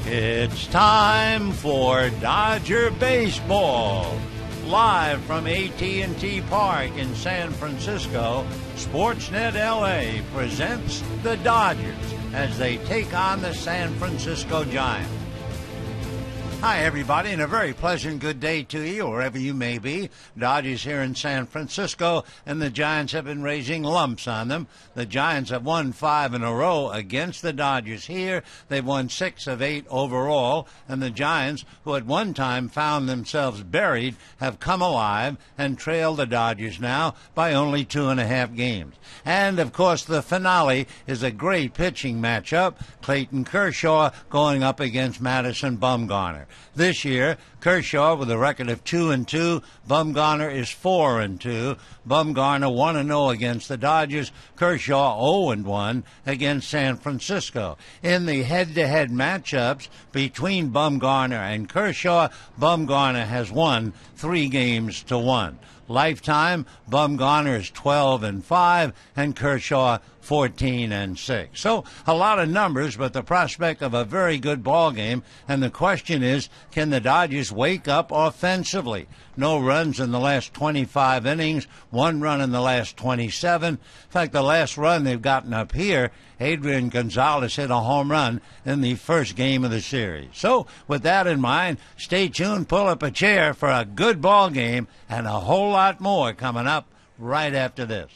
It's time for Dodger Baseball. Live from AT&T Park in San Francisco, Sportsnet LA presents the Dodgers as they take on the San Francisco Giants. Hi, everybody, and a very pleasant good day to you, wherever you may be. Dodgers here in San Francisco, and the Giants have been raising lumps on them. The Giants have won 5 in a row against the Dodgers here. They've won 6 of 8 overall, and the Giants, who at one time found themselves buried, have come alive and trail the Dodgers now by only 2.5 games. And, of course, the finale is a great pitching matchup. Clayton Kershaw going up against Madison Bumgarner. This year, Kershaw with a record of 2-2. Bumgarner is 4-2. Bumgarner 1-0 against the Dodgers. Kershaw 0-1 against San Francisco. In the head-to-head matchups between Bumgarner and Kershaw, Bumgarner has won 3 games to 1. Lifetime, Bumgarner is 12-5 and Kershaw 14-6. So a lot of numbers, but the prospect of a very good ball game. And the question is, can the Dodgers wake up offensively? No runs in the last 25 innings, 1 run in the last 27. In fact, the last run they've gotten up here, Adrian Gonzalez hit a home run in the first game of the series. So with that in mind, stay tuned, pull up a chair for a good ball game and a whole lot more coming up right after this.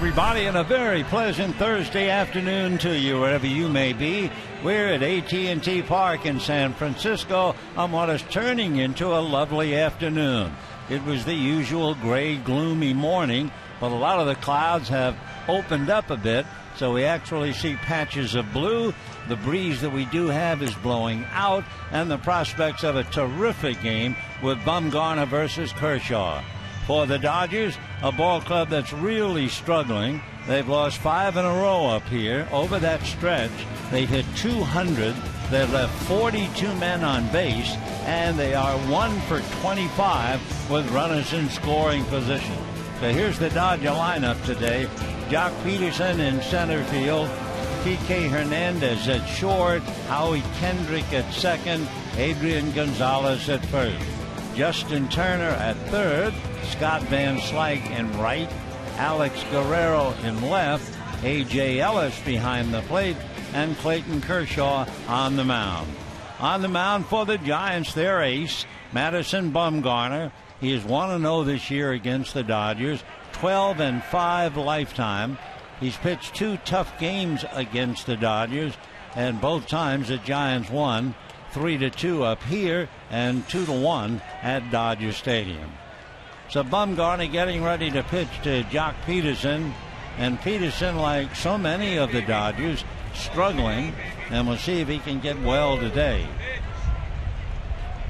everybody, and a very pleasant Thursday afternoon to you, wherever you may be. We're at AT&T Park in San Francisco on what is turning into a lovely afternoon. It was the usual gray, gloomy morning, but a lot of the clouds have opened up a bit, so we actually see patches of blue. The breeze that we do have is blowing out, and the prospects of a terrific game with Bumgarner versus Kershaw. For the Dodgers, a ball club that's really struggling. They've lost 5 in a row up here. Over that stretch, they hit 200. They've left 42 men on base, and they are 1 for 25 with runners in scoring position. So here's the Dodger lineup today. Jock Peterson in center field. Kike Hernandez at short. Howie Kendrick at second. Adrian Gonzalez at first. Justin Turner at third. Scott Van Slyke in right, Alex Guerrero in left, A.J. Ellis behind the plate, and Clayton Kershaw on the mound. On the mound for the Giants, their ace, Madison Bumgarner. He is 1-0 this year against the Dodgers, 12-5 lifetime. He's pitched 2 tough games against the Dodgers, and both times the Giants won, 3-2 up here and 2-1 at Dodger Stadium. So Bumgarner getting ready to pitch to Jock Peterson. And Peterson, like so many of the Dodgers, struggling. And we'll see if he can get well today.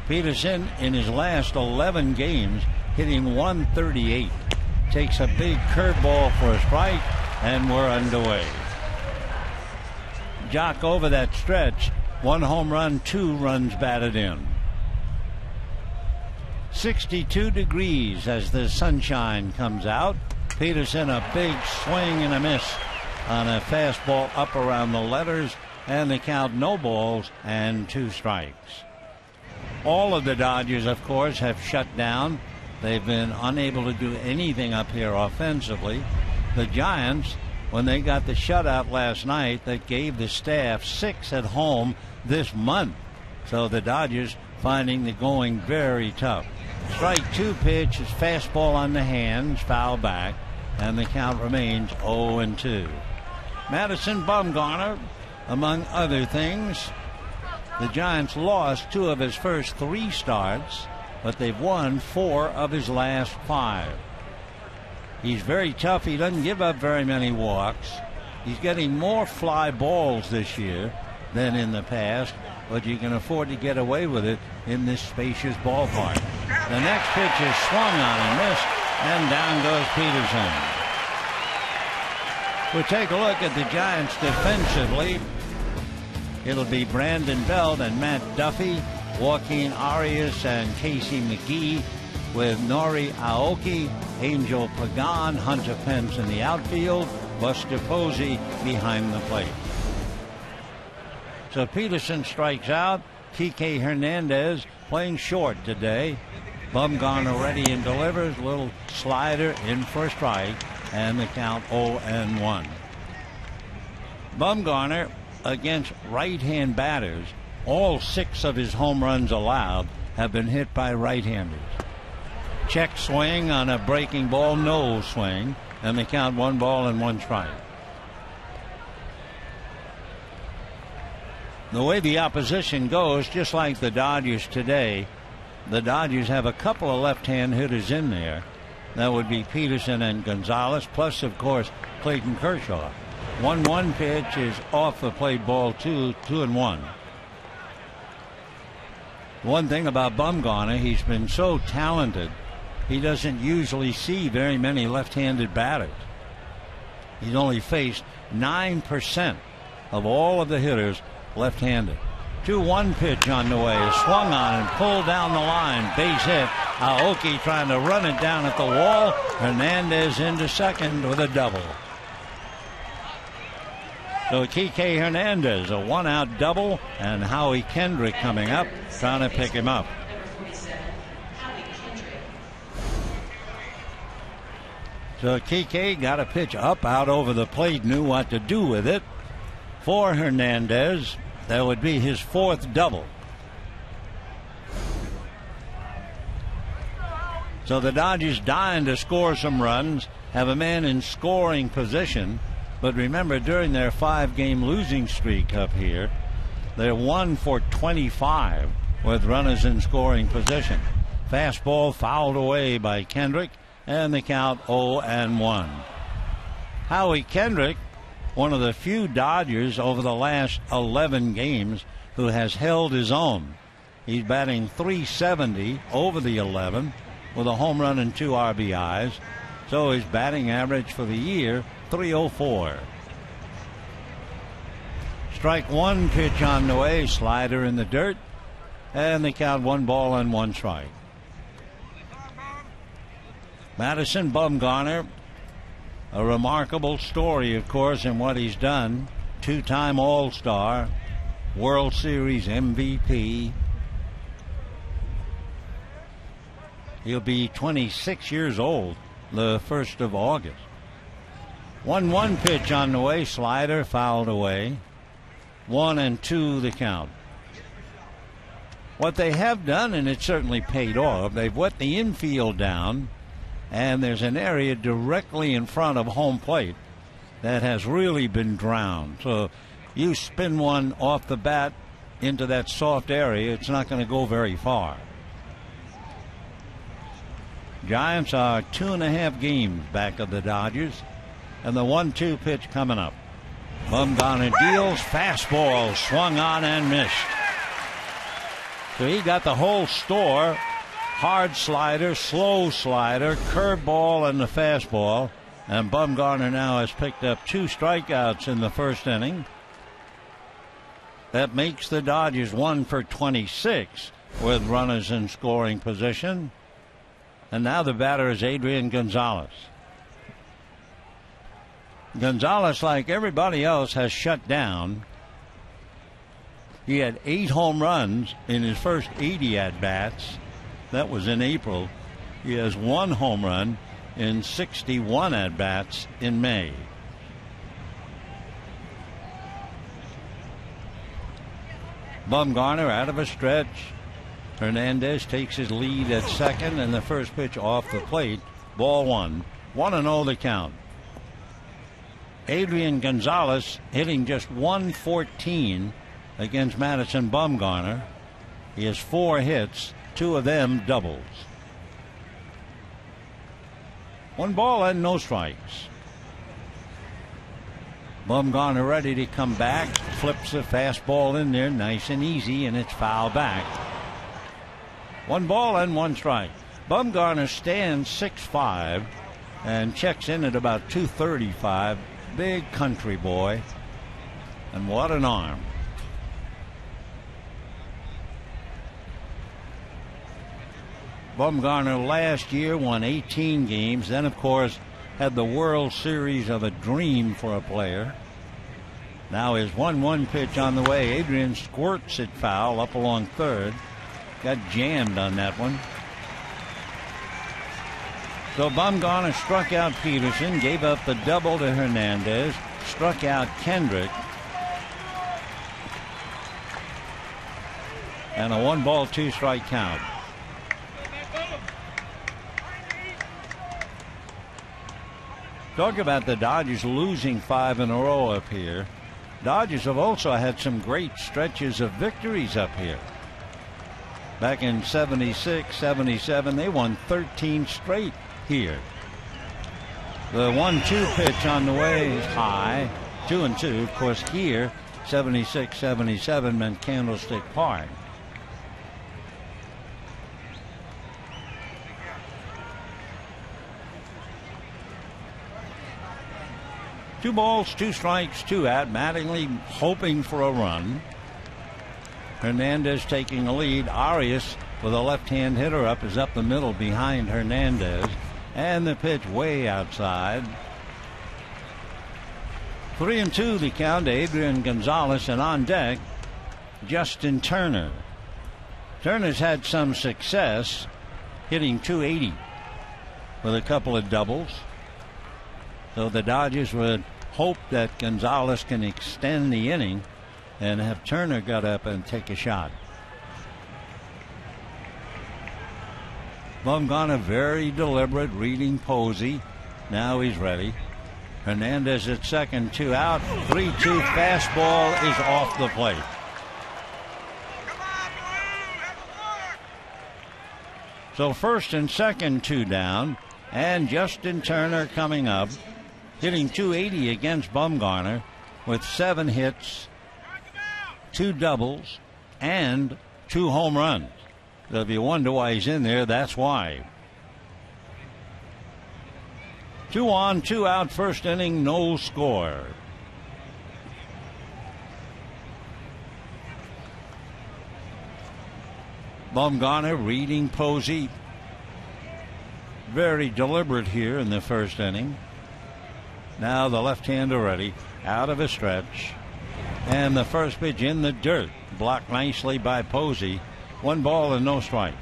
Peterson, in his last 11 games, hitting 138. Takes a big curveball for a strike, and we're underway. Jock over that stretch, 1 home run, 2 runs batted in. 62 degrees as the sunshine comes out. Peterson, a big swing and a miss on a fastball up around the letters, and the count no balls and 2 strikes. All of the Dodgers, of course, have shut down. They've been unable to do anything up here offensively. The Giants, when they got the shutout last night, that gave the staff 6 at home this month. So the Dodgers finding the going very tough. Strike 2 pitch is fastball on the hands, foul back, and the count remains 0-2. Madison Bumgarner, among other things, the Giants lost 2 of his first 3 starts, but they've won 4 of his last 5. He's very tough. He doesn't give up very many walks. He's getting more fly balls this year than in the past, but you can afford to get away with it in this spacious ballpark. The next pitch is swung on and missed, and down goes Peterson. We'll take a look at the Giants defensively. It'll be Brandon Belt and Matt Duffy, Joaquin Arias and Casey McGee, with Nori Aoki, Angel Pagan, Hunter Pence in the outfield, Buster Posey behind the plate. So Peterson strikes out. Kike Hernandez playing short today. Bumgarner ready and delivers. Little slider in for a strike, and the count 0-1. Bumgarner against right-hand batters. All 6 of his home runs allowed have been hit by right-handers. Check swing on a breaking ball, no swing, and the count 1 ball and 1 strike. The way the opposition goes, just like the Dodgers today, the Dodgers have a couple of left-hand hitters in there. That would be Peterson and Gonzalez, plus, of course, Clayton Kershaw. 1-1 pitch is off the plate, ball 2, 2-1. One thing about Bumgarner, he's been so talented, he doesn't usually see very many left-handed batters. He's only faced 9% of all of the hitters left-handed. 2-1 pitch on the way, is swung on and pulled down the line, base hit. Aoki trying to run it down at the wall. Hernandez into second with a double. So Kike Hernandez, a 1-out double, and Howie Kendrick coming up, trying to pick him up. So Kike got a pitch up, out over the plate, knew what to do with it. For Hernandez, that would be his 4th double. So the Dodgers dying to score some runs, have a man in scoring position. But remember, during their 5-game losing streak up here, they're 1 for 25 with runners in scoring position. Fastball fouled away by Kendrick, and the count 0-1. Howie Kendrick, one of the few Dodgers over the last 11 games who has held his own. He's batting .370 over the 11 with a home run and 2 RBIs. So his batting average for the year, .304. Strike one, pitch on the way, slider in the dirt, and the count 1 ball and 1 strike. Madison Bumgarner, a remarkable story, of course, in what he's done. 2-time All-Star, World Series MVP. He'll be 26 years old the 1st of August. 1-1 pitch on the way, slider fouled away. 1-2 the count. What they have done, and it certainly paid off, they've wet the infield down, and there's an area directly in front of home plate that has really been drowned. So you spin one off the bat into that soft area, it's not going to go very far. Giants are 2.5 games back of the Dodgers, and the 1-2 pitch coming up. Bumgarner deals, fastball swung on and missed. So he got the whole store: hard slider, slow slider, curveball, and the fastball. And Bumgarner now has picked up 2 strikeouts in the first inning. That makes the Dodgers 1 for 26 with runners in scoring position. And now the batter is Adrian Gonzalez. Gonzalez, like everybody else, has shut down. He had 8 home runs in his first 80 at-bats. That was in April. He has 1 home run in 61 at-bats in May. Bumgarner out of a stretch. Hernandez takes his lead at second, and the first pitch off the plate. Ball 1. 1-0 the count. Adrian Gonzalez hitting just .114 against Madison Bumgarner. He has 4 hits, 2 of them doubles. 1 ball and no strikes. Bumgarner ready to come back. Flips the fastball in there nice and easy, and it's foul back. 1 ball and 1 strike. Bumgarner stands 6'5" and checks in at about 235. Big country boy. And what an arm. Bumgarner last year won 18 games. Then, of course, had the World Series of a dream for a player. Now his 1-1 pitch on the way. Adrian squirts it foul up along third. Got jammed on that one. So Bumgarner struck out Peterson, gave up the double to Hernandez, struck out Kendrick. And a 1 ball, 2 strike count. Talk about the Dodgers losing 5 in a row up here. Dodgers have also had some great stretches of victories up here. Back in 76, 77, they won 13 straight here. The 1-2 pitch on the way is high. 2-2. Of course, here, 76, 77 meant Candlestick Park. Two balls, 2 strikes, 2 out. Mattingly hoping for a run. Hernandez taking a lead. Arias with a left-hand hitter up is up the middle behind Hernandez. And the pitch way outside. 3-2 the count to Adrian Gonzalez, and on deck, Justin Turner. Turner's had some success hitting .280 with a couple of doubles. So the Dodgers would hope that Gonzalez can extend the inning and have Turner get up and take a shot. Bumgarner very deliberate, reading Posey. Now he's ready. Hernandez at second, 2 out. 3-2 fastball is off the plate. So first and second, 2 down. And Justin Turner coming up, hitting .280 against Bumgarner with 7 hits, 2 doubles, and 2 home runs. So if you wonder why he's in there, that's why. 2 on, 2 out, first inning, no score. Bumgarner reading Posey. Very deliberate here in the first inning. Now the left-hander ready, out of a stretch. And the first pitch in the dirt, blocked nicely by Posey. 1 ball and no strikes.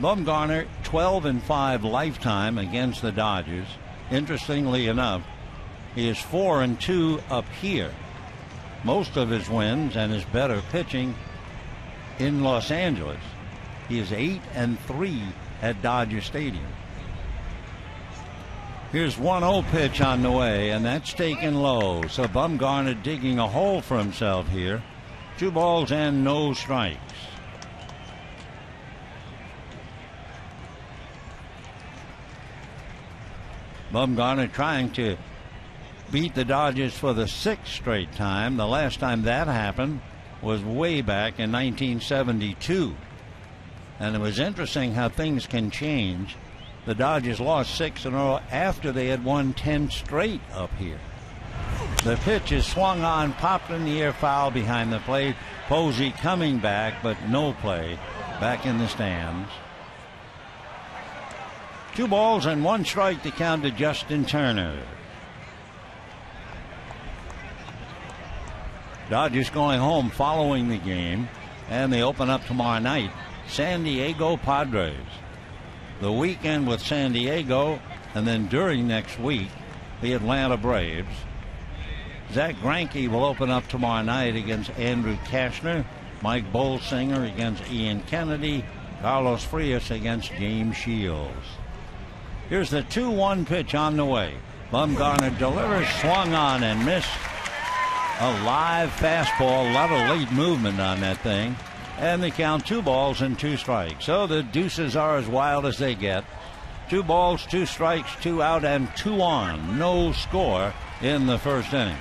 Bumgarner 12-5 lifetime against the Dodgers. Interestingly enough, he is 4-2 up here. Most of his wins and his better pitching in Los Angeles. He is 8-3 at Dodger Stadium. Here's 1-0 pitch on the way, and that's taken low. So Bumgarner digging a hole for himself here. 2 balls and no strikes. Bumgarner trying to beat the Dodgers for the 6th straight time. The last time that happened was way back in 1972. And it was interesting how things can change. The Dodgers lost 6 in a row after they had won 10 straight up here. The pitch is swung on, popped in the air, foul behind the plate. Posey coming back, but no play. Back in the stands. 2 balls and 1 strike to count to Justin Turner. Dodgers going home following the game, and they open up tomorrow night. San Diego Padres. The weekend with San Diego, and then during next week, the Atlanta Braves. Zach Greinke will open up tomorrow night against Andrew Kashner. Mike Bolsinger against Ian Kennedy. Carlos Frias against James Shields. Here's the 2-1 pitch on the way. Bumgarner delivers, swung on and missed. A live fastball, a lot of late movement on that thing. And they count 2 balls and 2 strikes. So the deuces are as wild as they get. 2 balls, 2 strikes, 2 out, and 2 on. No score in the first inning.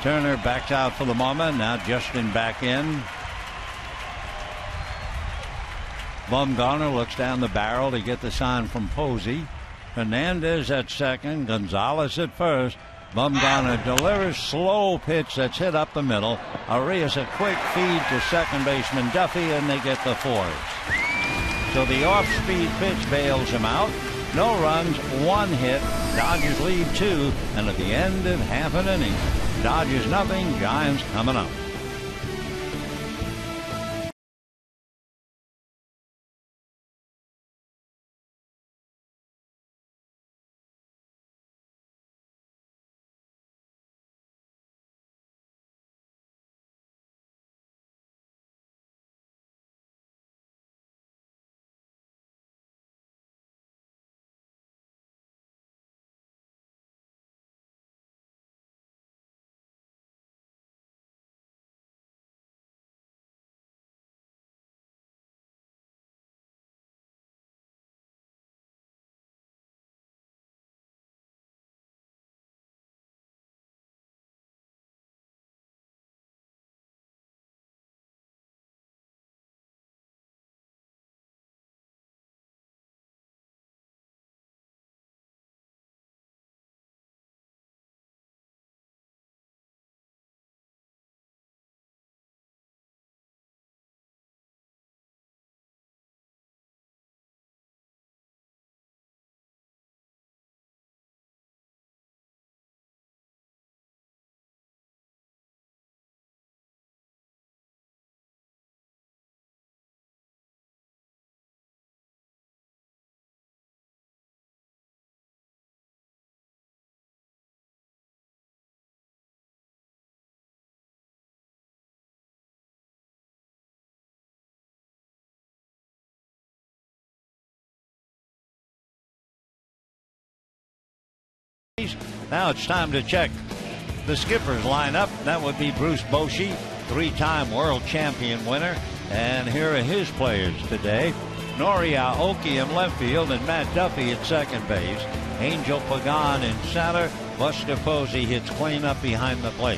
Turner backs out for the moment. Now Justin back in. Bumgarner looks down the barrel to get the sign from Posey. Hernandez at second. Gonzalez at first. Bumgarner delivers, slow pitch that's hit up the middle. Arias a quick feed to second baseman Duffy, and they get the 4s. So the off-speed pitch bails him out. No runs, 1 hit. Dodgers lead 2, and at the end of half an inning, Dodgers nothing, Giants coming up. Now it's time to check the skipper's lineup. That would be Bruce Bochy, three-time world champion winner. And here are his players today. Nori Aoki in left field and Matt Duffy at second base. Angel Pagan in center. Buster Posey hits cleanup behind the plate.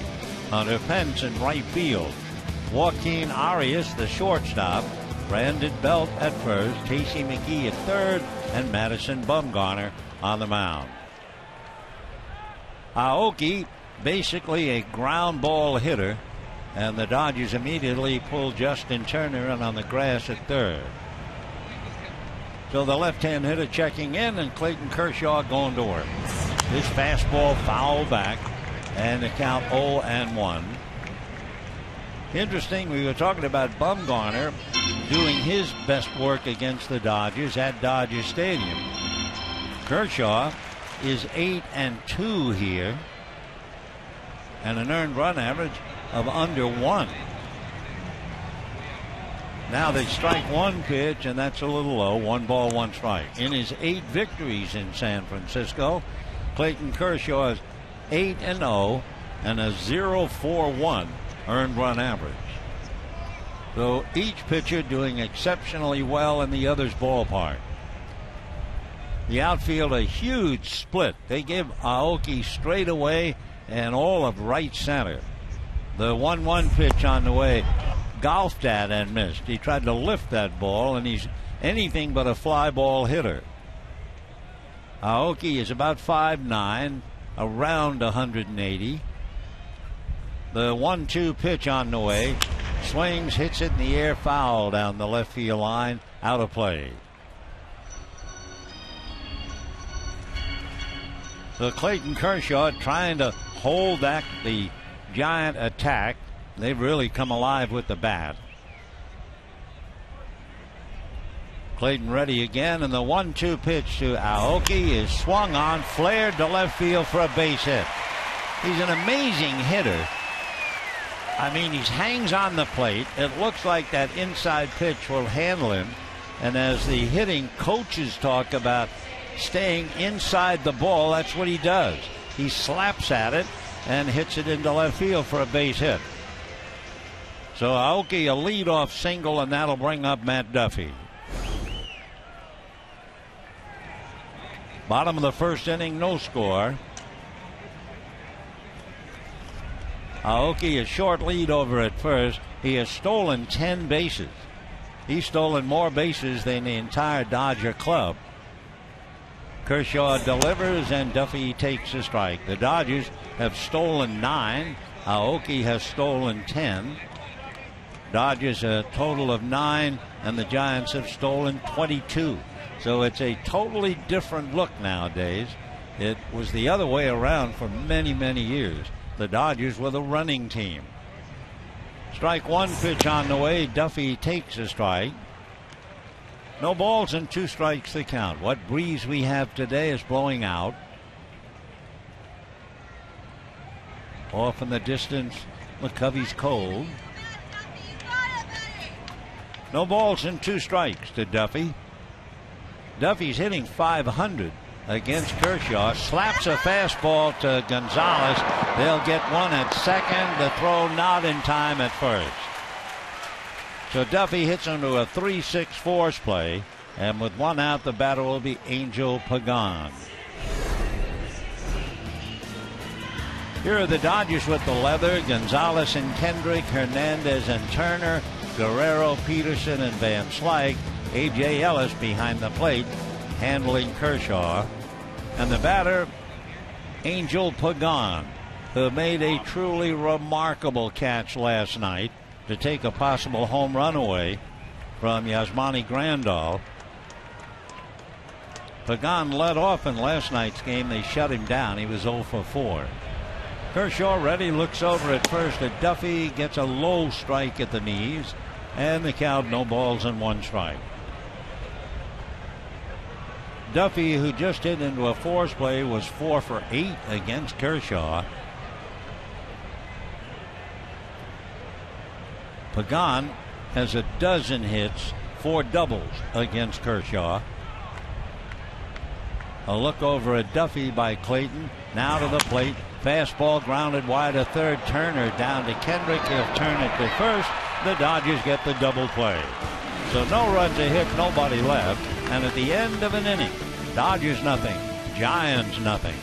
Hunter Pence in right field. Joaquin Arias, the shortstop. Brandon Belt at first. Casey McGee at third. And Madison Bumgarner on the mound. Aoki, basically a ground ball hitter. And the Dodgers immediately pull Justin Turner in on the grass at third. So the left-hand hitter checking in and Clayton Kershaw going to work. His fastball foul back and the count 0-1. Interesting, we were talking about Bumgarner doing his best work against the Dodgers at Dodger Stadium. Kershaw is 8-2 here and an earned run average of under 1. Now they strike one pitch, and that's a little low. 1 ball, 1 strike. In his 8 victories in San Francisco, Clayton Kershaw is 8-0 and a 0.41 earned run average. So each pitcher doing exceptionally well in the other's ballpark. The outfield, a huge split. They give Aoki straight away and all of right center. The 1-1 pitch on the way, golfed at and missed. He tried to lift that ball, and he's anything but a fly ball hitter. Aoki is about 5'9", around 180. The 1-2 pitch on the way, swings, hits it in the air, foul down the left field line, out of play. So Clayton Kershaw trying to hold back the Giant attack. They've really come alive with the bat. Clayton ready again, and the 1-2 pitch to Aoki is swung on, flared to left field for a base hit. He's an amazing hitter. I mean, he hangs on the plate. It looks like that inside pitch will handle him. And as the hitting coaches talk about staying inside the ball, that's what he does. He slaps at it and hits it into left field for a base hit. So Aoki a leadoff single, and that'll bring up Matt Duffy. Bottom of the first inning, no score. Aoki a short lead over at first. He has stolen 10 bases. He's stolen more bases than the entire Dodger club. Kershaw delivers and Duffy takes a strike. The Dodgers have stolen 9. Aoki has stolen 10. Dodgers a total of 9, and the Giants have stolen 22. So it's a totally different look nowadays. It was the other way around for many, many years. The Dodgers were the running team. Strike 1 pitch on the way. Duffy takes a strike. No balls and 2 strikes to count. What breeze we have today is blowing out. Off in the distance, McCovey's cold. No balls and 2 strikes to Duffy. Duffy's hitting .500 against Kershaw. Slaps a fastball to Gonzalez. They'll get one at second. The throw not in time at first. So Duffy hits into a 3-6 force play, and with 1 out, the batter will be Angel Pagan. Here are the Dodgers with the leather. Gonzalez and Kendrick, Hernandez and Turner, Guerrero, Peterson, and Van Slyke. A.J. Ellis behind the plate, handling Kershaw. And the batter, Angel Pagan, who made a truly remarkable catch last night to take a possible home run away from Yasmani Grandal. Pagan led off in last night's game. They shut him down. He was 0 for 4. Kershaw ready, looks over at first at Duffy, gets a low strike at the knees, and the count, no balls and 1 strike. Duffy, who just hit into a force play, was 4 for 8 against Kershaw. Pagan has a dozen hits, 4 doubles against Kershaw. A look over at Duffy by Clayton. Now to the plate. Fastball grounded wide to third. Turner down to Kendrick. He'll turn it to first. The Dodgers get the double play. So no runs a hit, nobody left. And at the end of an inning, Dodgers nothing, Giants nothing.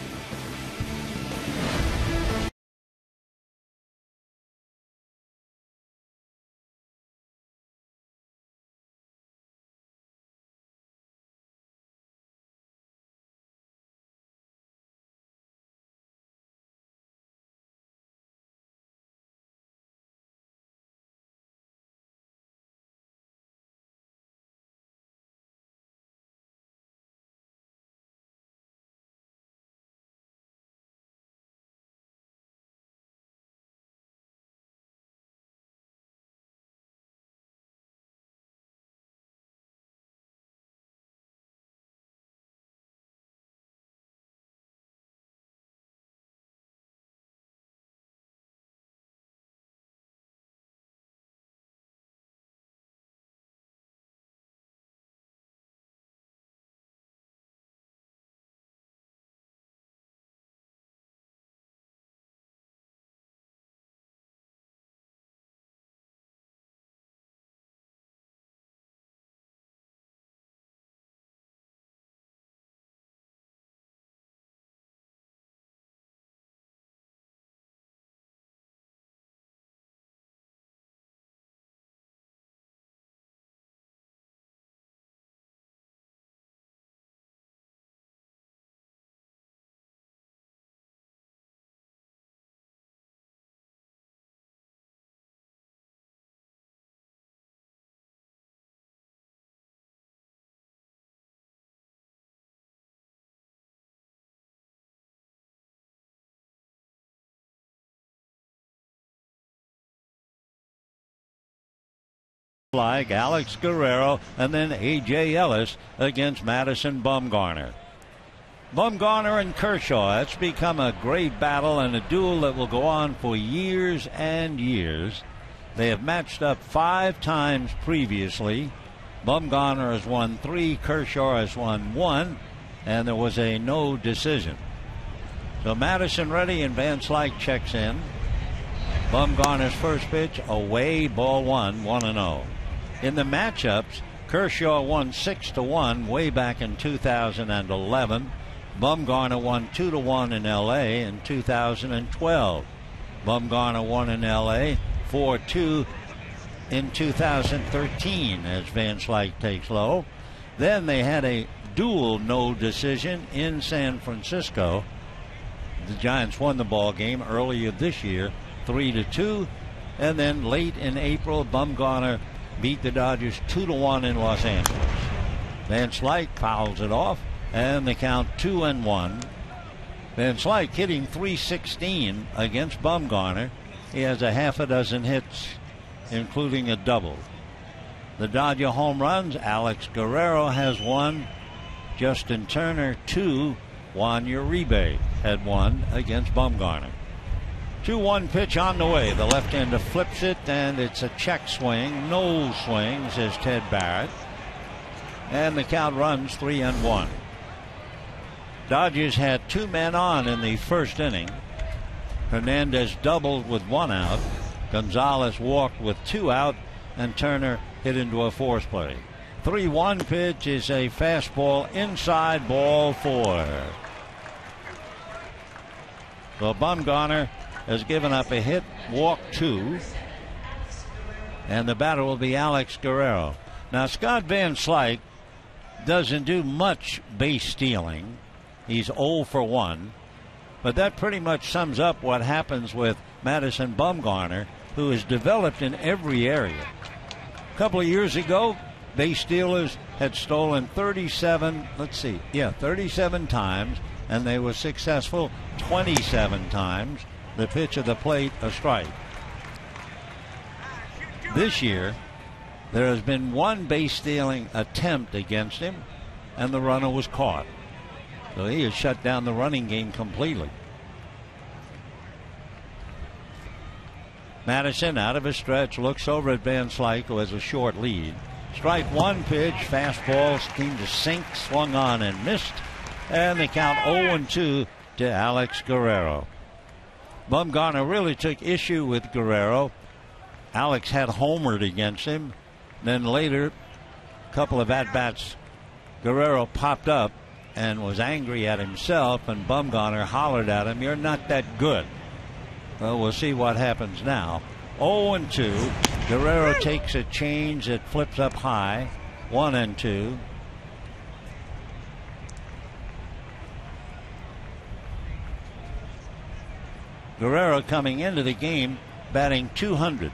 Like Alex Guerrero and then A.J. Ellis against Madison Bumgarner. Bumgarner and Kershaw, it's become a great battle and a duel that will go on for years and years. They have matched up 5 times previously. Bumgarner has won 3, Kershaw has won 1, and there was a no decision. So Madison ready and Van Slyke checks in. Bumgarner's first pitch away, ball 1, 1-0. In the matchups, Kershaw won 6-1 way back in 2011. Bumgarner won 2-1 in L.A. in 2012. Bumgarner won in L.A. 4-2 in 2013 as Van Slyke takes low. Then they had a dual no decision in San Francisco. The Giants won the ball game earlier this year 3-2, and then late in April Bumgarner beat the Dodgers 2-1 in Los Angeles. Van Slyke fouls it off, and the count 2-1. Van Slyke hitting .316 against Bumgarner. He has a half a dozen hits, including a double. The Dodger home runs, Alex Guerrero has 1, Justin Turner 2, Juan Uribe had 1 against Bumgarner. 2-1 pitch on the way. The left-hander flips it, and it's a check swing. No swing, says Ted Barrett. And the count runs 3-1. Dodgers had 2 men on in the first inning. Hernandez doubled with 1 out. Gonzalez walked with 2 out, and Turner hit into a force play. 3-1 pitch is a fastball inside, ball 4. So Bumgarner has given up a hit, walked 2, and the batter will be Alex Guerrero. Now Scott Van Slyke doesn't do much base stealing. He's 0 for 1, but that pretty much sums up what happens with Madison Bumgarner, who is developed in every area. A couple of years ago, base stealers had stolen 37 times, and they were successful 27 times. The pitch of the plate, a strike. This year, there has been 1 base stealing attempt against him, and the runner was caught. So he has shut down the running game completely. Madison out of his stretch, looks over at Van Slyke, who has a short lead. Strike 1 pitch, fastball seemed to sink, swung on and missed. And the count 0-2 to Alex Guerrero. Bumgarner really took issue with Guerrero. Alex had homered against him. Then later, a couple of at-bats, Guerrero popped up and was angry at himself, and Bumgarner hollered at him, "You're not that good." Well, we'll see what happens now. 0-2. Guerrero takes a change that flips up high. 1-2. Guerrero coming into the game batting .200.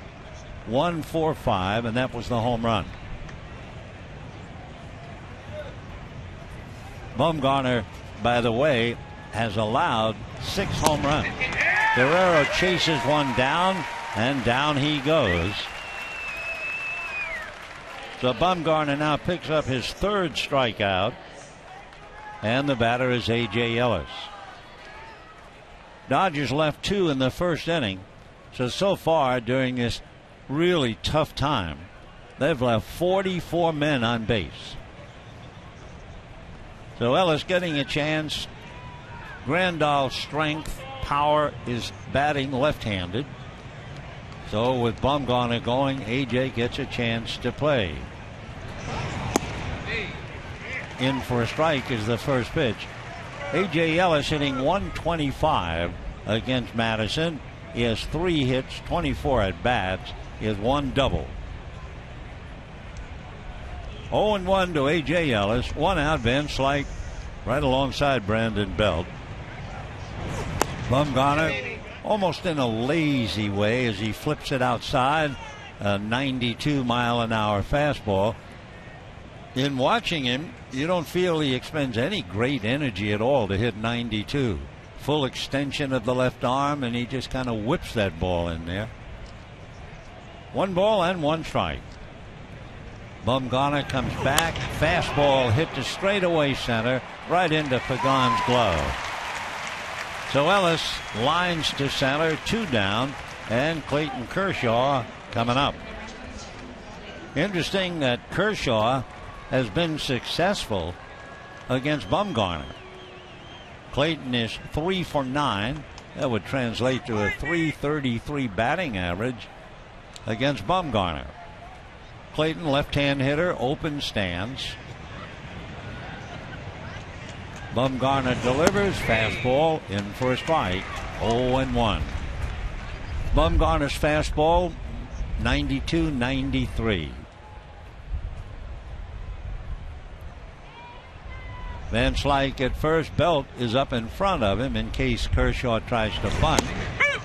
145, and that was the home run. Bumgarner, by the way, has allowed 6 home runs. Guerrero chases one down, and down he goes. So Bumgarner now picks up his 3rd strikeout, and the batter is A.J. Ellis. Dodgers left 2 in the first inning. So far during this really tough time, they've left 44 men on base. So Ellis getting a chance. Grandal's strength, power, is batting left-handed. So with Bumgarner going, A.J. gets a chance to play. In for a strike is the first pitch. A.J. Ellis hitting .125 against Madison. He has 3 hits, 24 at-bats. He has 1 double. 0-1 to A.J. Ellis. 1 out, Van Slyke right alongside Brandon Belt. Bumgarner almost in a lazy way as he flips it outside. A 92-mile-an-hour fastball. In watching him, you don't feel he expends any great energy at all to hit 92. Full extension of the left arm, and he just kind of whips that ball in there. 1 ball and 1 strike. Bumgarner comes back. Fastball hit to straightaway center, right into Pagan's glove. So Ellis lines to center, 2 down, and Clayton Kershaw coming up. Interesting that Kershaw has been successful against Bumgarner. Clayton is 3 for 9. That would translate to a .333 batting average against Bumgarner. Clayton, left-hand hitter, open stance. Bumgarner delivers, fastball in for a strike. 0-1. Bumgarner's fastball 92-93. Van Slyke at first. Belt is up in front of him in case Kershaw tries to bunt.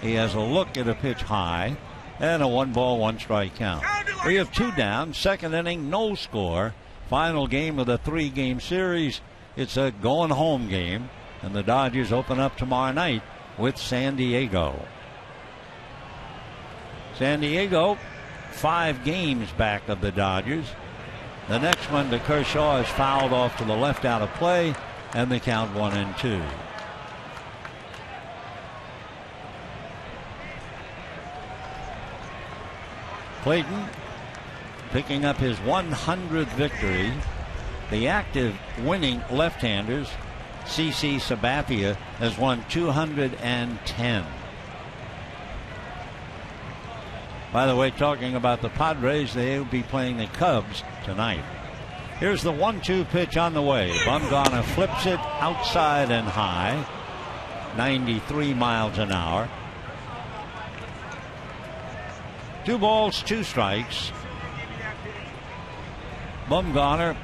He has a look at a pitch high, and a 1 ball, 1 strike count. We have 2 down. Second inning, no score. Final game of the 3-game series. It's a going home game, and the Dodgers open up tomorrow night with San Diego. San Diego 5 games back of the Dodgers. The next one to Kershaw is fouled off to the left out of play, and the count 1-2. Clayton picking up his 100th victory. The active winning left-handers, CC Sabathia, has won 210. By the way, talking about the Padres, they will be playing the Cubs tonight. Here's the 1-2 pitch on the way. Bumgarner flips it outside and high. 93 miles an hour. 2 balls, 2 strikes. Bumgarner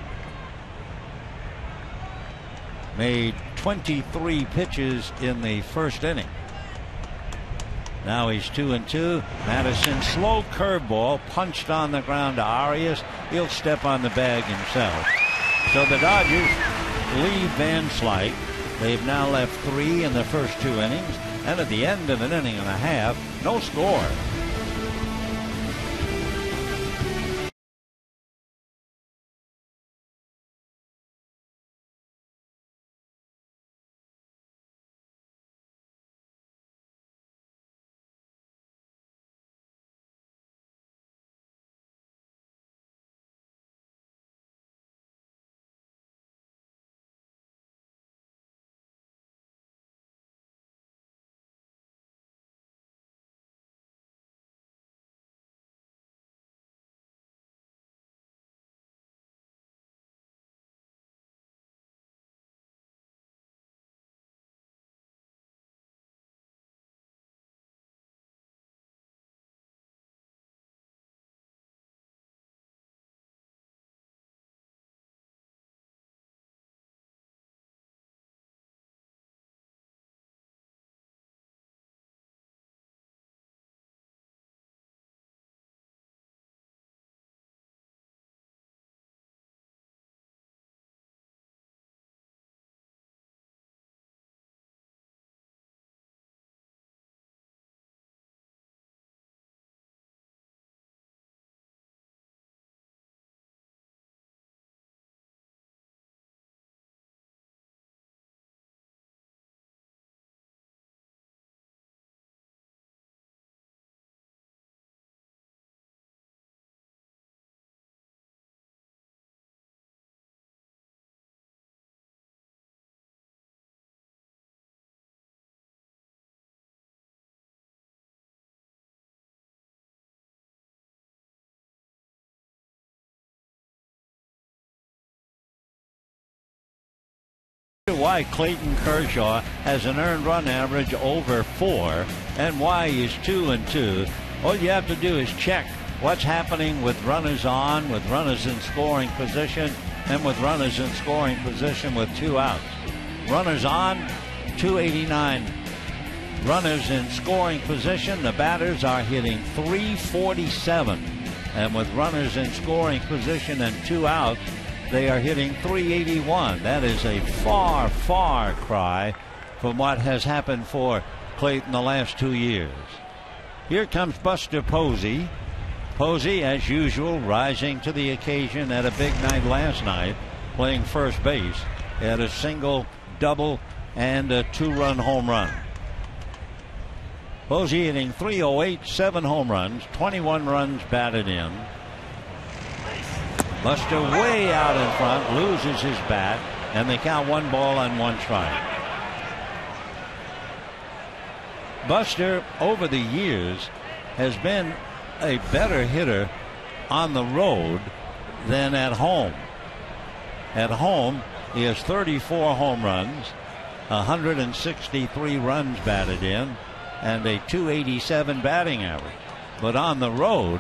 made 23 pitches in the first inning. Now he's 2-2. Madison, slow curveball, punched on the ground to Arias. He'll step on the bag himself. So the Dodgers leave Van Slyke. They've now left 3 in the first 2 innings, and at the end of an inning and a half, no score. why Clayton Kershaw has an earned run average over 4 and why he's 2-2. All you have to do is check what's happening with runners on, with runners in scoring position, and with runners in scoring position with 2 outs. Runners on, 289. Runners in scoring position, the batters are hitting 347. And with runners in scoring position and 2 outs, they are hitting 381. That is a far, far cry from what has happened for Clayton the last 2 years. Here comes Buster Posey. Posey, as usual, rising to the occasion at a big night last night, playing first base. He had a single, double, and a 2-run home run. Posey hitting .308, 7 home runs, 21 runs batted in. Buster way out in front, loses his bat, and they count 1 ball and 1 strike. Buster, over the years, has been a better hitter on the road than at home. At home, he has 34 home runs, 163 runs batted in, and a .287 batting average. But on the road,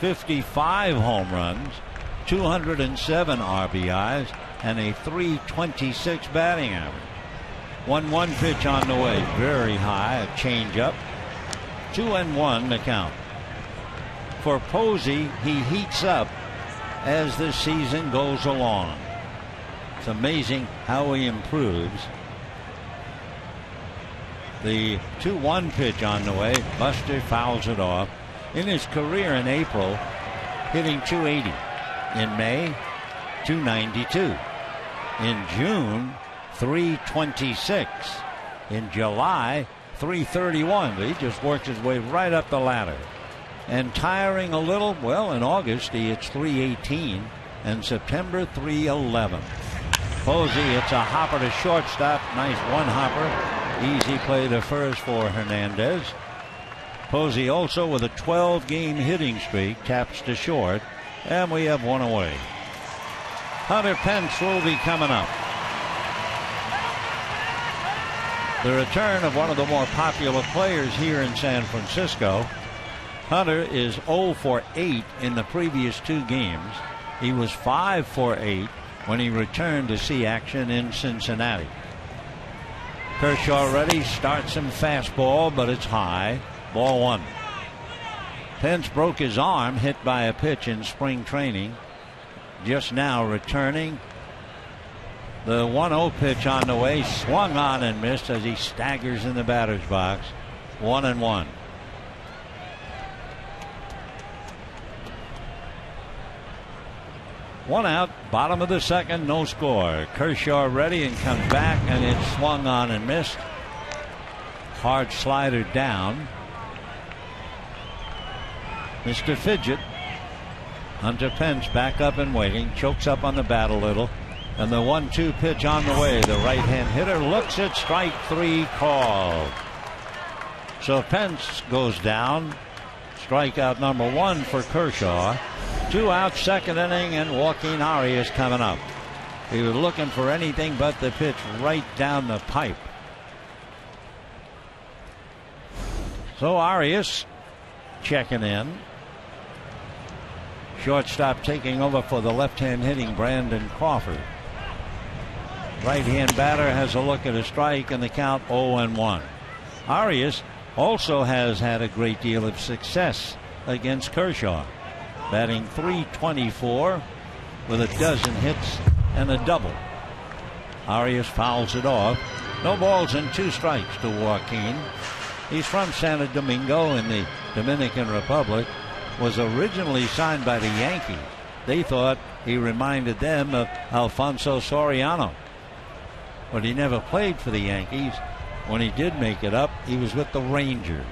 55 home runs, 207 RBIs, and a .326 batting average. 1-1 pitch on the way, very high, a changeup. 2-1 the count. For Posey, he heats up as the season goes along. It's amazing how he improves. The 2-1 pitch on the way, Buster fouls it off. In his career in April, hitting .280. In May, .292. In June, .326. In July, .331. He just works his way right up the ladder. And tiring a little, well, in August he hits .318, and September .311. Posey hits a hopper to shortstop. Nice one hopper. Easy play to first for Hernandez. Posey also with a 12-game hitting streak taps to short, and we have 1 away. Hunter Pence will be coming up. The return of one of the more popular players here in San Francisco. Hunter is 0 for 8 in the previous 2 games. He was 5 for 8 when he returned to see action in Cincinnati. Kershaw ready, starts him fastball, but it's high. Ball 1. Pence broke his arm, hit by a pitch in spring training. Just now returning. The 1-0 pitch on the way, swung on and missed as he staggers in the batter's box. 1-1. One out, bottom of the second, no score. Kershaw ready and comes back, and it's swung on and missed. Hard slider down. Mr. Fidget. Hunter Pence back up and waiting, chokes up on the bat a little. And the 1-2 pitch on the way. The right-hand hitter looks at strike 3 called. So Pence goes down. Strikeout number 1 for Kershaw. 2 out, second inning, and Joaquin Arias coming up. He was looking for anything but the pitch right down the pipe. So Arias checking in. Shortstop taking over for the left-hand hitting Brandon Crawford. Right-hand batter has a look at a strike, and the count 0-1. Arias also has had a great deal of success against Kershaw, batting .324 with a dozen hits and a double. Arias fouls it off. No balls and 2 strikes to Joaquin. He's from Santo Domingo in the Dominican Republic. Was originally signed by the Yankees. They thought he reminded them of Alfonso Soriano, but he never played for the Yankees. When he did make it up, he was with the Rangers.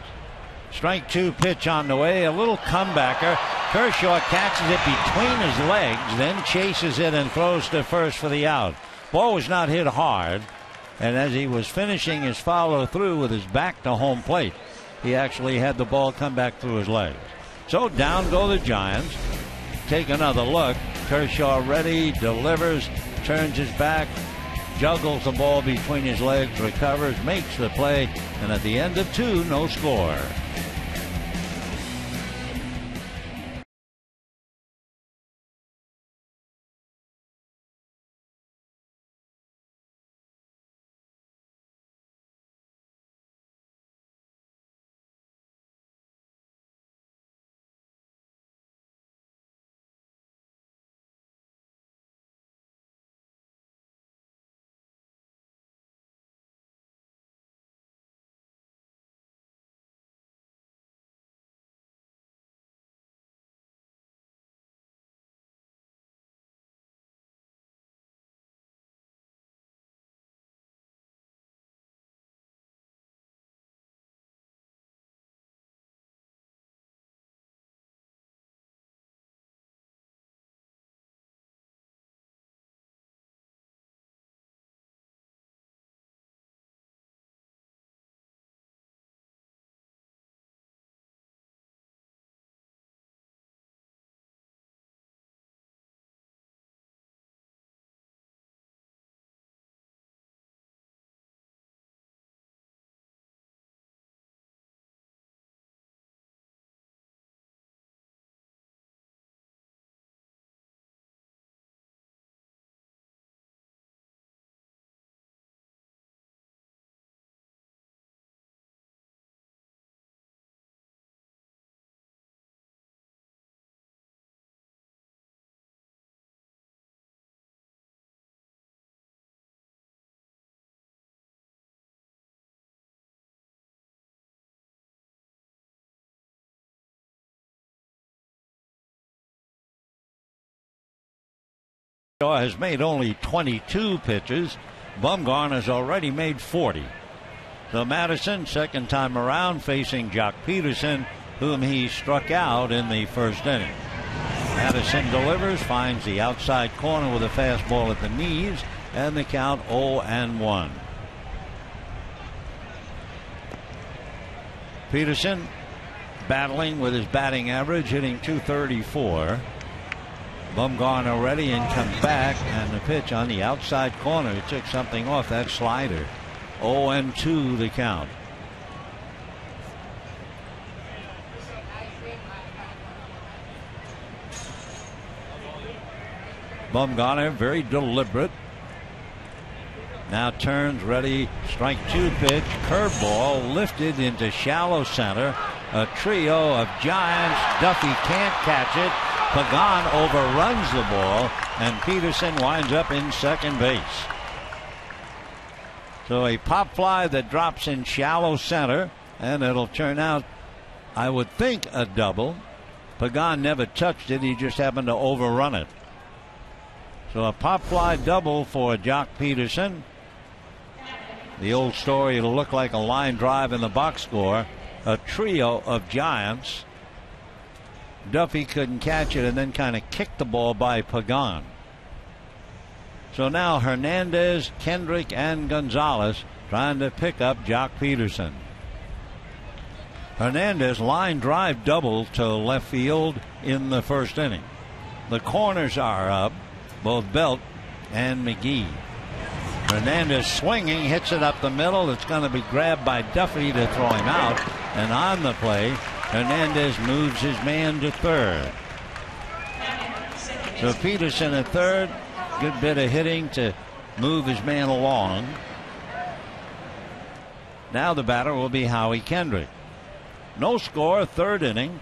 Strike 2 pitch on the way, a little comebacker. Kershaw catches it between his legs, then chases it and throws to first for the out. Ball was not hit hard, and as he was finishing his follow through with his back to home plate, he actually had the ball come back through his legs. So down go the Giants. Take another look. Kershaw ready, delivers, turns his back, juggles the ball between his legs, recovers, makes the play, and at the end of 2, no score. Has made only 22 pitches. Bumgarner's already made 40. So Madison, second time around, facing Jock Peterson, whom he struck out in the first inning. Madison delivers, finds the outside corner with a fastball at the knees, and the count 0-1. Peterson battling with his batting average, hitting .234. Bumgarner ready and comes back, and the pitch on the outside corner. He took something off that slider. 0-2 the count. Bumgarner very deliberate. Now turns, ready, strike 2 pitch, curveball lifted into shallow center. A trio of giants. Duffy can't catch it. Pagan overruns the ball, and Peterson winds up in second base. So a pop fly that drops in shallow center, and it'll turn out, I would think, a double. Pagan never touched it, he just happened to overrun it. So a pop fly double for Jock Peterson. The old story, it'll look like a line drive in the box score. A trio of giants. Duffy couldn't catch it and then kind of kicked the ball by Pagan. So now Hernandez, Kendrick, and Gonzalez trying to pick up Jock Peterson. Hernandez line drive double to left field in the first inning. The corners are up, both Belt and McGee. Hernandez swinging, hits it up the middle. It's going to be grabbed by Duffy to throw him out. And on the play, Hernandez moves his man to third. So Peterson at third. Good bit of hitting to move his man along. Now the batter will be Howie Kendrick. No score, third inning.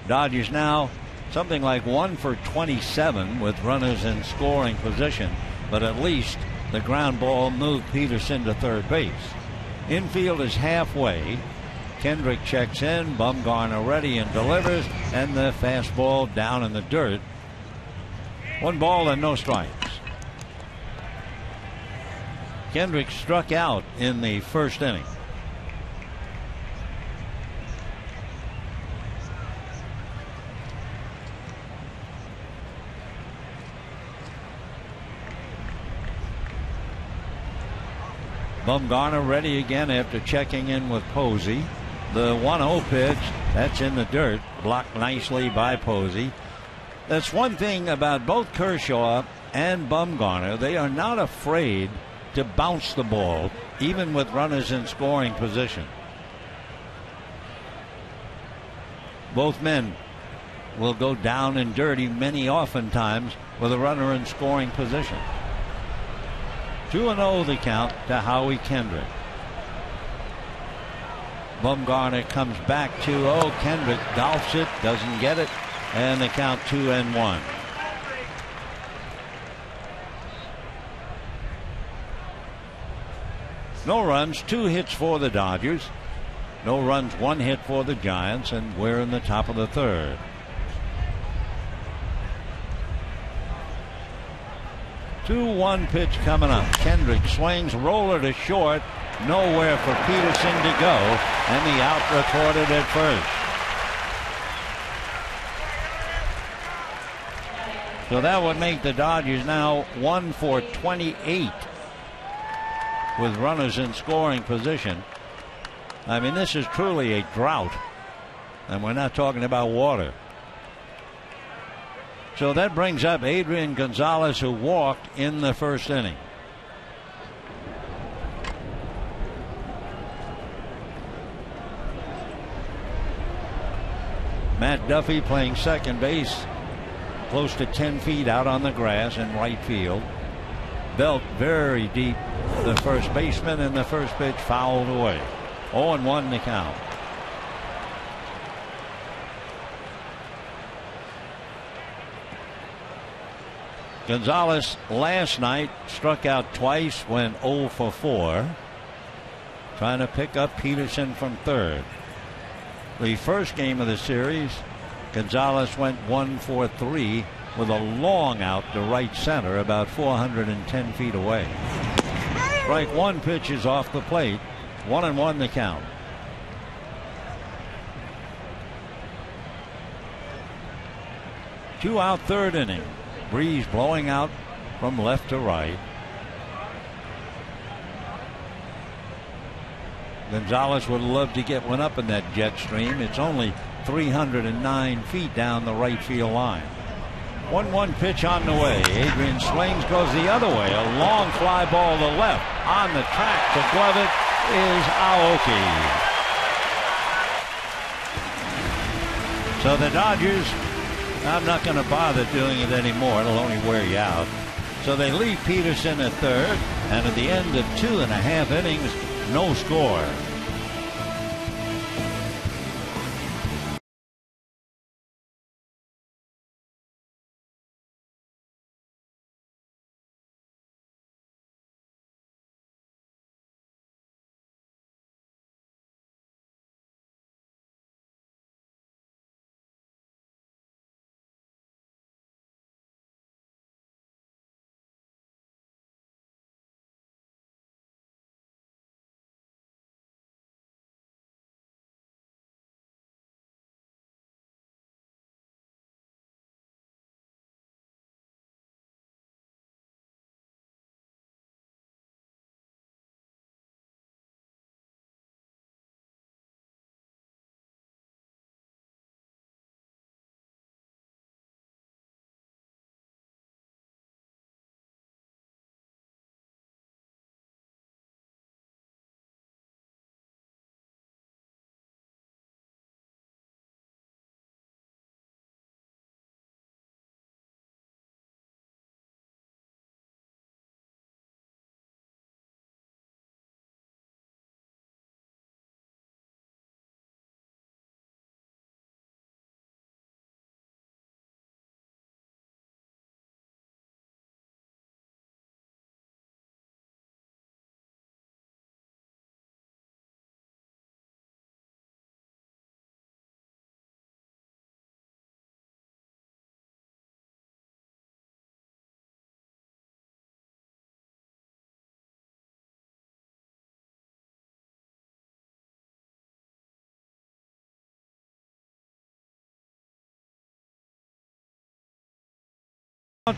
Dodgers now something like 1 for 27 with runners in scoring position, but at least the ground ball moved Peterson to third base. Infield is halfway. Kendrick checks in, Bumgarner ready and delivers, and the fastball down in the dirt. 1 ball and no strikes. Kendrick struck out in the first inning. Bumgarner ready again after checking in with Posey. The 1-0 pitch, that's in the dirt, blocked nicely by Posey. That's one thing about both Kershaw and Bumgarner. They are not afraid to bounce the ball, even with runners in scoring position. Both men will go down and dirty many oftentimes with a runner in scoring position. 2-0 the count to Howie Kendrick. Bumgarner comes back 2-0. Kendrick golfs it, doesn't get it, and the count 2-1. No runs, 2 hits for the Dodgers. No runs, 1 hit for the Giants, and we're in the top of the third. 2-1 pitch coming up. Kendrick swings, roller to short. Nowhere for Peterson to go, and the out recorded at first. So that would make the Dodgers now 1 for 28 with runners in scoring position. I mean, this is truly a drought, and we're not talking about water. So that brings up Adrian Gonzalez, who walked in the first inning. Matt Duffy playing second base, close to 10 feet out on the grass in right field. Belt very deep, the first baseman, and the first pitch fouled away. 0-1 the count. Gonzalez last night struck out twice, went 0 for 4, trying to pick up Peterson from third. The first game of the series, Gonzalez went 1 for 3 with a long out to right center, about 410 feet away. Strike 1 pitch is off the plate. 1-1 the count. Two out, third inning. Breeze blowing out from left to right. Gonzalez would love to get one up in that jet stream. It's only 309 feet down the right field line. 1-1 pitch on the way. Adrian swings, goes the other way. A long fly ball to left. On the track to glove it is Aoki. So the Dodgers, I'm not going to bother doing it anymore. It'll only wear you out. So they leave Peterson at third, and at the end of 2.5 innings, no score.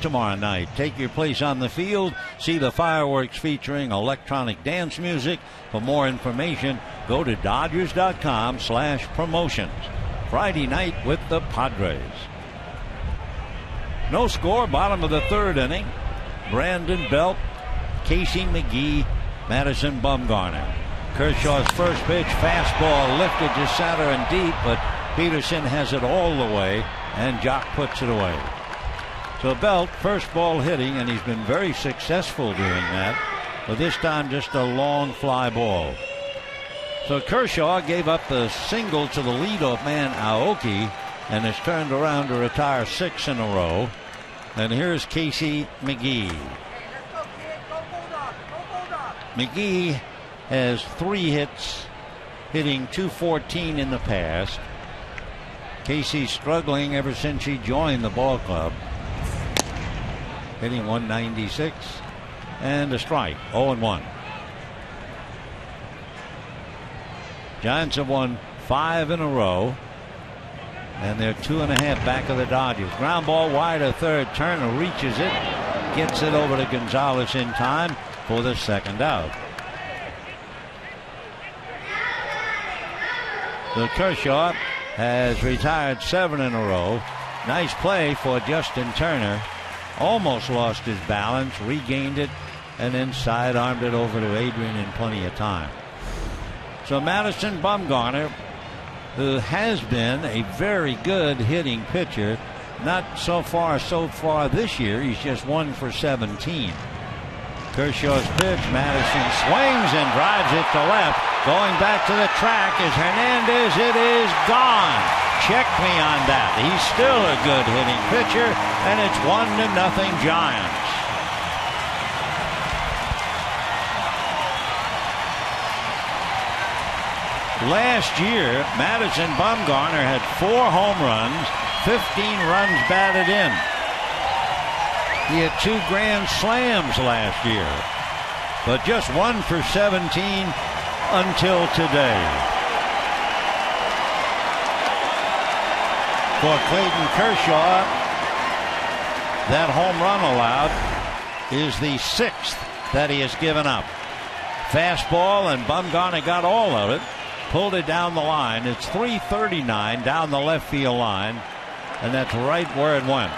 Tomorrow night, take your place on the field, see the fireworks featuring electronic dance music. For more information, go to Dodgers.com/promotions. Friday night with the Padres. No score, bottom of the third inning. Brandon Belt, Casey McGee, Madison Bumgarner. Kershaw's first pitch, fastball lifted to center and deep, but Peterson has it all the way, and Jock puts it away. So Belt, first ball hitting, and he's been very successful doing that, but this time just a long fly ball. So Kershaw gave up the single to the leadoff man, Aoki, and has turned around to retire 6 in a row. And here's Casey McGee. McGee has 3 hits, hitting .214 in the past. Casey's struggling ever since he joined the ball club, hitting .196 and a strike. 0-1. Giants have won 5 in a row, and they're 2.5 back of the Dodgers. Ground ball wide of third. Turner reaches it, gets it over to Gonzalez in time for the second out. So Kershaw has retired 7 in a row. Nice play for Justin Turner. Almost lost his balance, regained it, and then sidearmed it over to Adrian in plenty of time. So Madison Bumgarner, who has been a very good hitting pitcher, not so far this year. He's just 1 for 17. Kershaw's pitch, Madison swings and drives it to left. Going back to the track is Hernandez. It is gone. Check me on that. He's still a good hitting pitcher, and it's 1-0 Giants. Last year, Madison Bumgarner had 4 home runs, 15 runs batted in. He had 2 grand slams last year, but just 1 for 17 until today. For Clayton Kershaw, that home run allowed is the 6th that he has given up. Fastball, and Bumgarner got all of it. Pulled it down the line. It's 339 down the left field line, and that's right where it went.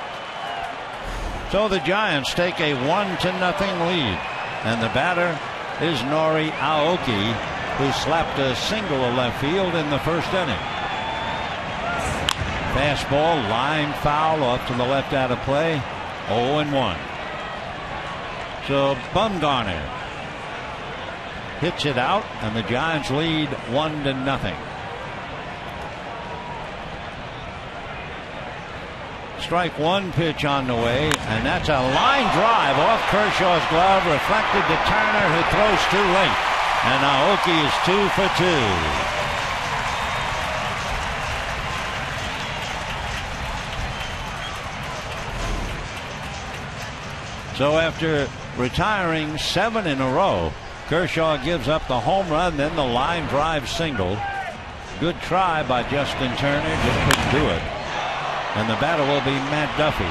So the Giants take a 1-0 lead, and the batter is Nori Aoki, who slapped a single to left field in the first inning. Fastball, line foul off to the left out of play. 0-1. So Bumgarner hits it out, and the Giants lead 1-0. Strike one pitch on the way, and that's a line drive off Kershaw's glove, reflected to Turner, who throws too late. And Aoki is 2 for 2. So after retiring 7 in a row, Kershaw gives up the home run, then the line drive single. Good try by Justin Turner, just couldn't do it. And the batter will be Matt Duffy.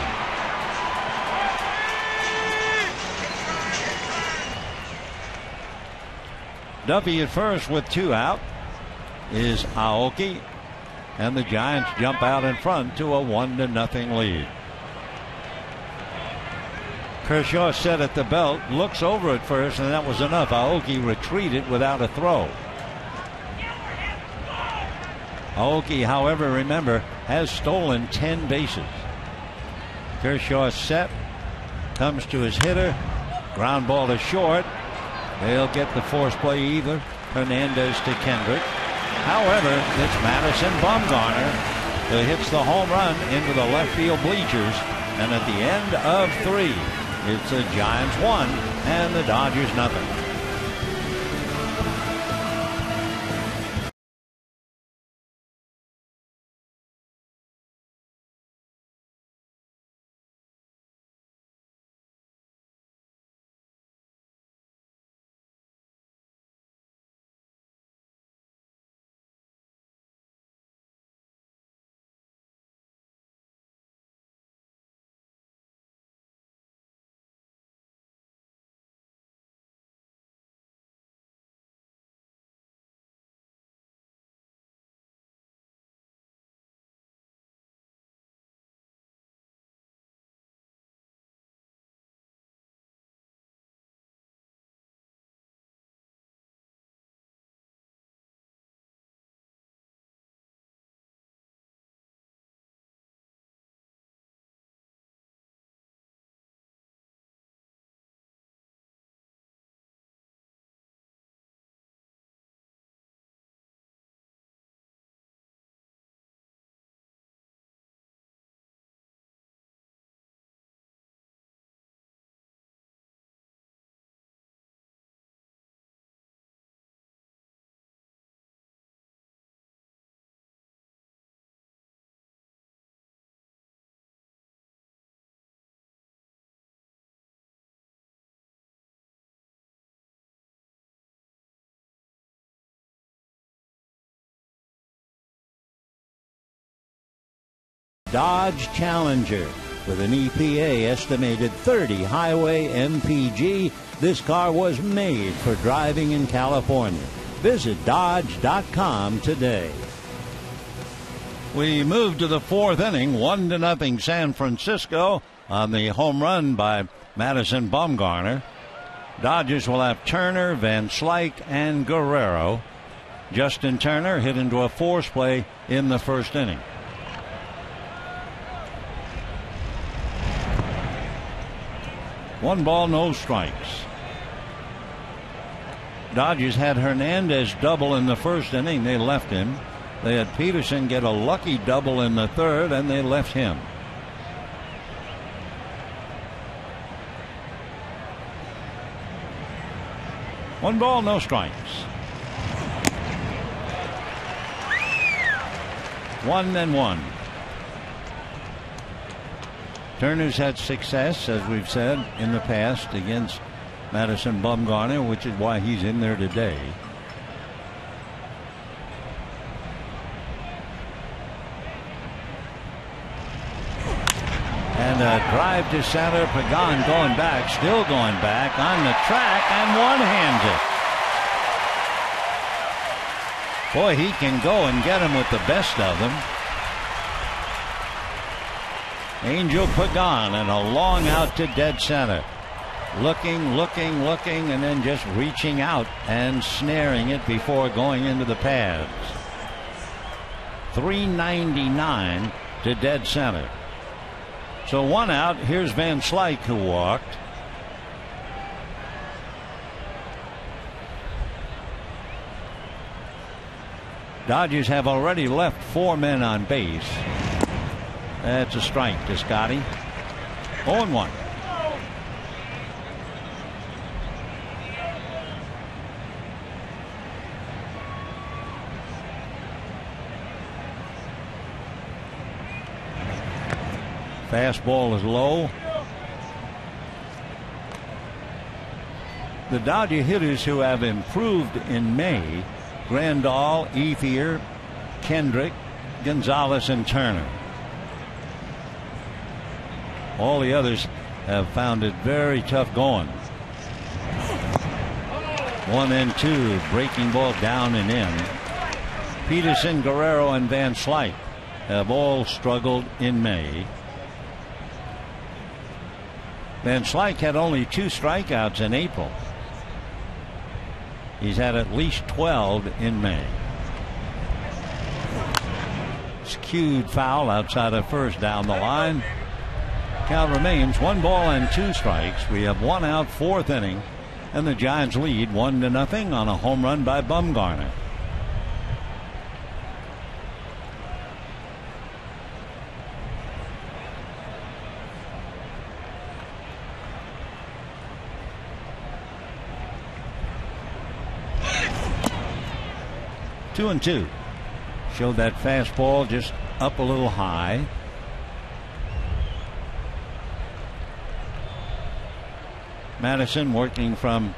Duffy at first with 2 out is Aoki, and the Giants jump out in front to a 1-0 lead. Kershaw set at the belt, looks over at first, and that was enough. Aoki retreated without a throw. Aoki, however, remember, has stolen 10 bases. Kershaw set, comes to his hitter, ground ball to short. They'll get the force play either. Hernandez to Kendrick. However, it's Madison Bumgarner who hits the home run into the left field bleachers, and at the end of 3, it's the Giants 1 and the Dodgers 0. Dodge Challenger. With an EPA estimated 30 highway MPG, this car was made for driving in California. Visit Dodge.com today. We move to the fourth inning, 1-0 San Francisco on the home run by Madison Bumgarner. Dodgers will have Turner, Van Slyke, and Guerrero. Justin Turner hit into a force play in the first inning. One ball, no strikes. Dodgers had Hernandez double in the first inning. They left him. They had Peterson get a lucky double in the third, and they left him. One ball, no strikes. 1-1. Turner's had success, as we've said in the past, against Madison Bumgarner, which is why he's in there today. And a drive to center. Pagan going back, still going back on the track, and one-hands it. Boy, he can go and get him with the best of them. Angel Pagan, and a long out to dead center. Looking, and then just reaching out and snaring it before going into the pads. 399 to dead center. So one out. Here's Van Slyke, who walked. Dodgers have already left 4 men on base. That's a strike to Scotty. 0-1. Fastball is low. The Dodger hitters who have improved in May: Grandal, Ethier, Kendrick, Gonzalez, and Turner. All the others have found it very tough going. 1-2, breaking ball down and in. Peterson, Guerrero, and Van Slyke have all struggled in May. Van Slyke had only 2 strikeouts in April. He's had at least 12 in May. Skewed foul outside of first down the line. Count remains 1 ball and 2 strikes. We have 1 out, 4th inning, and the Giants lead 1-0 on a home run by Bumgarner. Two and two. Showed that fastball just up a little high. Madison working from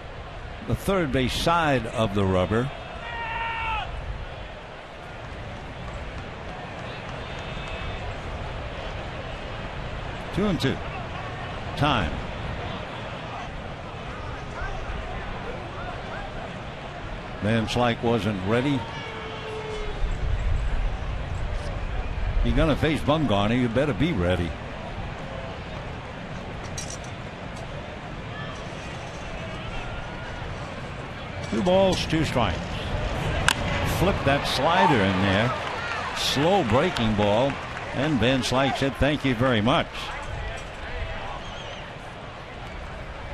the third base side of the rubber. Two and two. Time. Van Slyke wasn't ready. You're going to face Bumgarner, you better be ready. Two balls, 2 strikes. Flip that slider in there. Slow breaking ball. And Van Slyke said, "Thank you very much."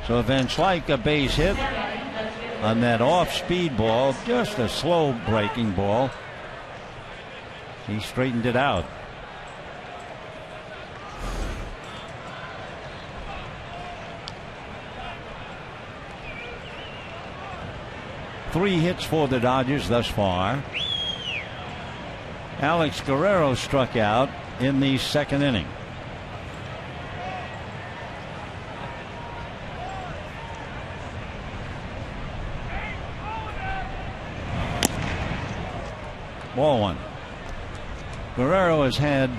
So Van Slyke, a base hit on that off-speed ball, just a slow breaking ball. He straightened it out. Three hits for the Dodgers thus far. Alex Guerrero struck out in the second inning. Ball 1. Guerrero has had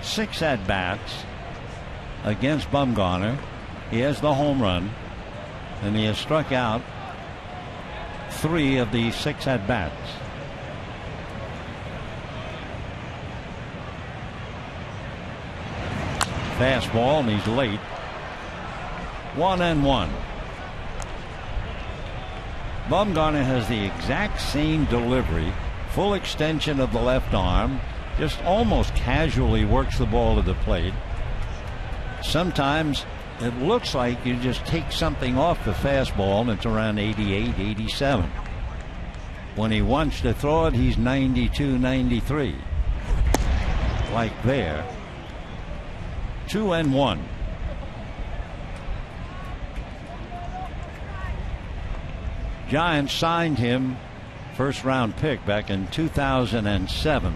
6 at-bats against Bumgarner. He has the home run, and he has struck out 3 of the 6 at-bats. Fastball, and he's late. 1-1. Bumgarner has the exact same delivery, full extension of the left arm, just almost casually works the ball to the plate. Sometimes it looks like you just take something off the fastball and it's around 88, 87. When he wants to throw it, he's 92, 93. Like there. 2-1. Giants signed him, first round pick, back in 2007.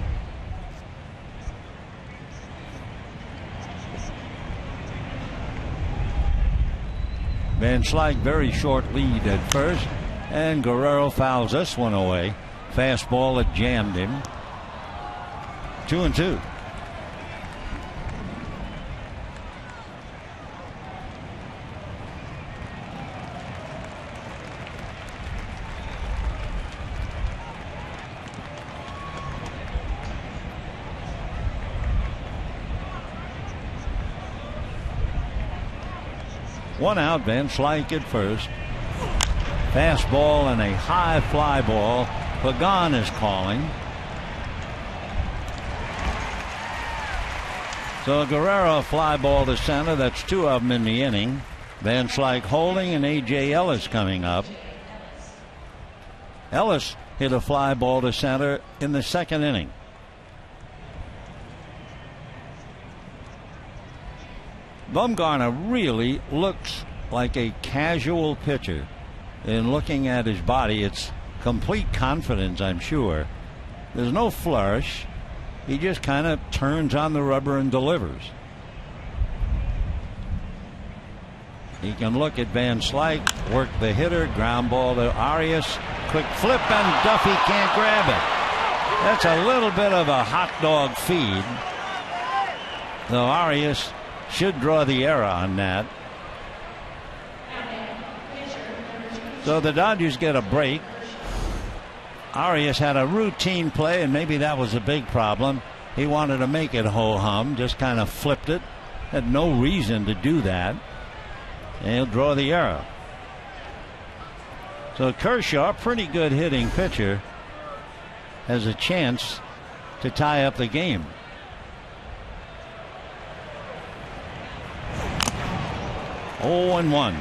Van Slyke, very short lead at first, and Guerrero fouls this one away. Fastball that jammed him. 2-2. One out, Van Slyke at first. Fastball and a high fly ball. Pagan is calling. So Guerrero fly ball to center. That's 2 of them in the inning. Van Slyke holding, and A.J. Ellis coming up. Ellis hit a fly ball to center in the 2nd inning. Bumgarner really looks like a casual pitcher. In looking at his body, it's complete confidence, I'm sure. There's no flourish. He just kind of turns on the rubber and delivers. He can look at Van Slyke, work the hitter, ground ball to Arias, quick flip, and Duffy can't grab it. That's a little bit of a hot dog feed. Though Arias should draw the error on that. So the Dodgers get a break. Arias had a routine play, and maybe that was a big problem. He wanted to make it ho-hum, just kind of flipped it. Had no reason to do that. And he'll draw the error. So Kershaw, pretty good hitting pitcher, has a chance to tie up the game. Oh, 1.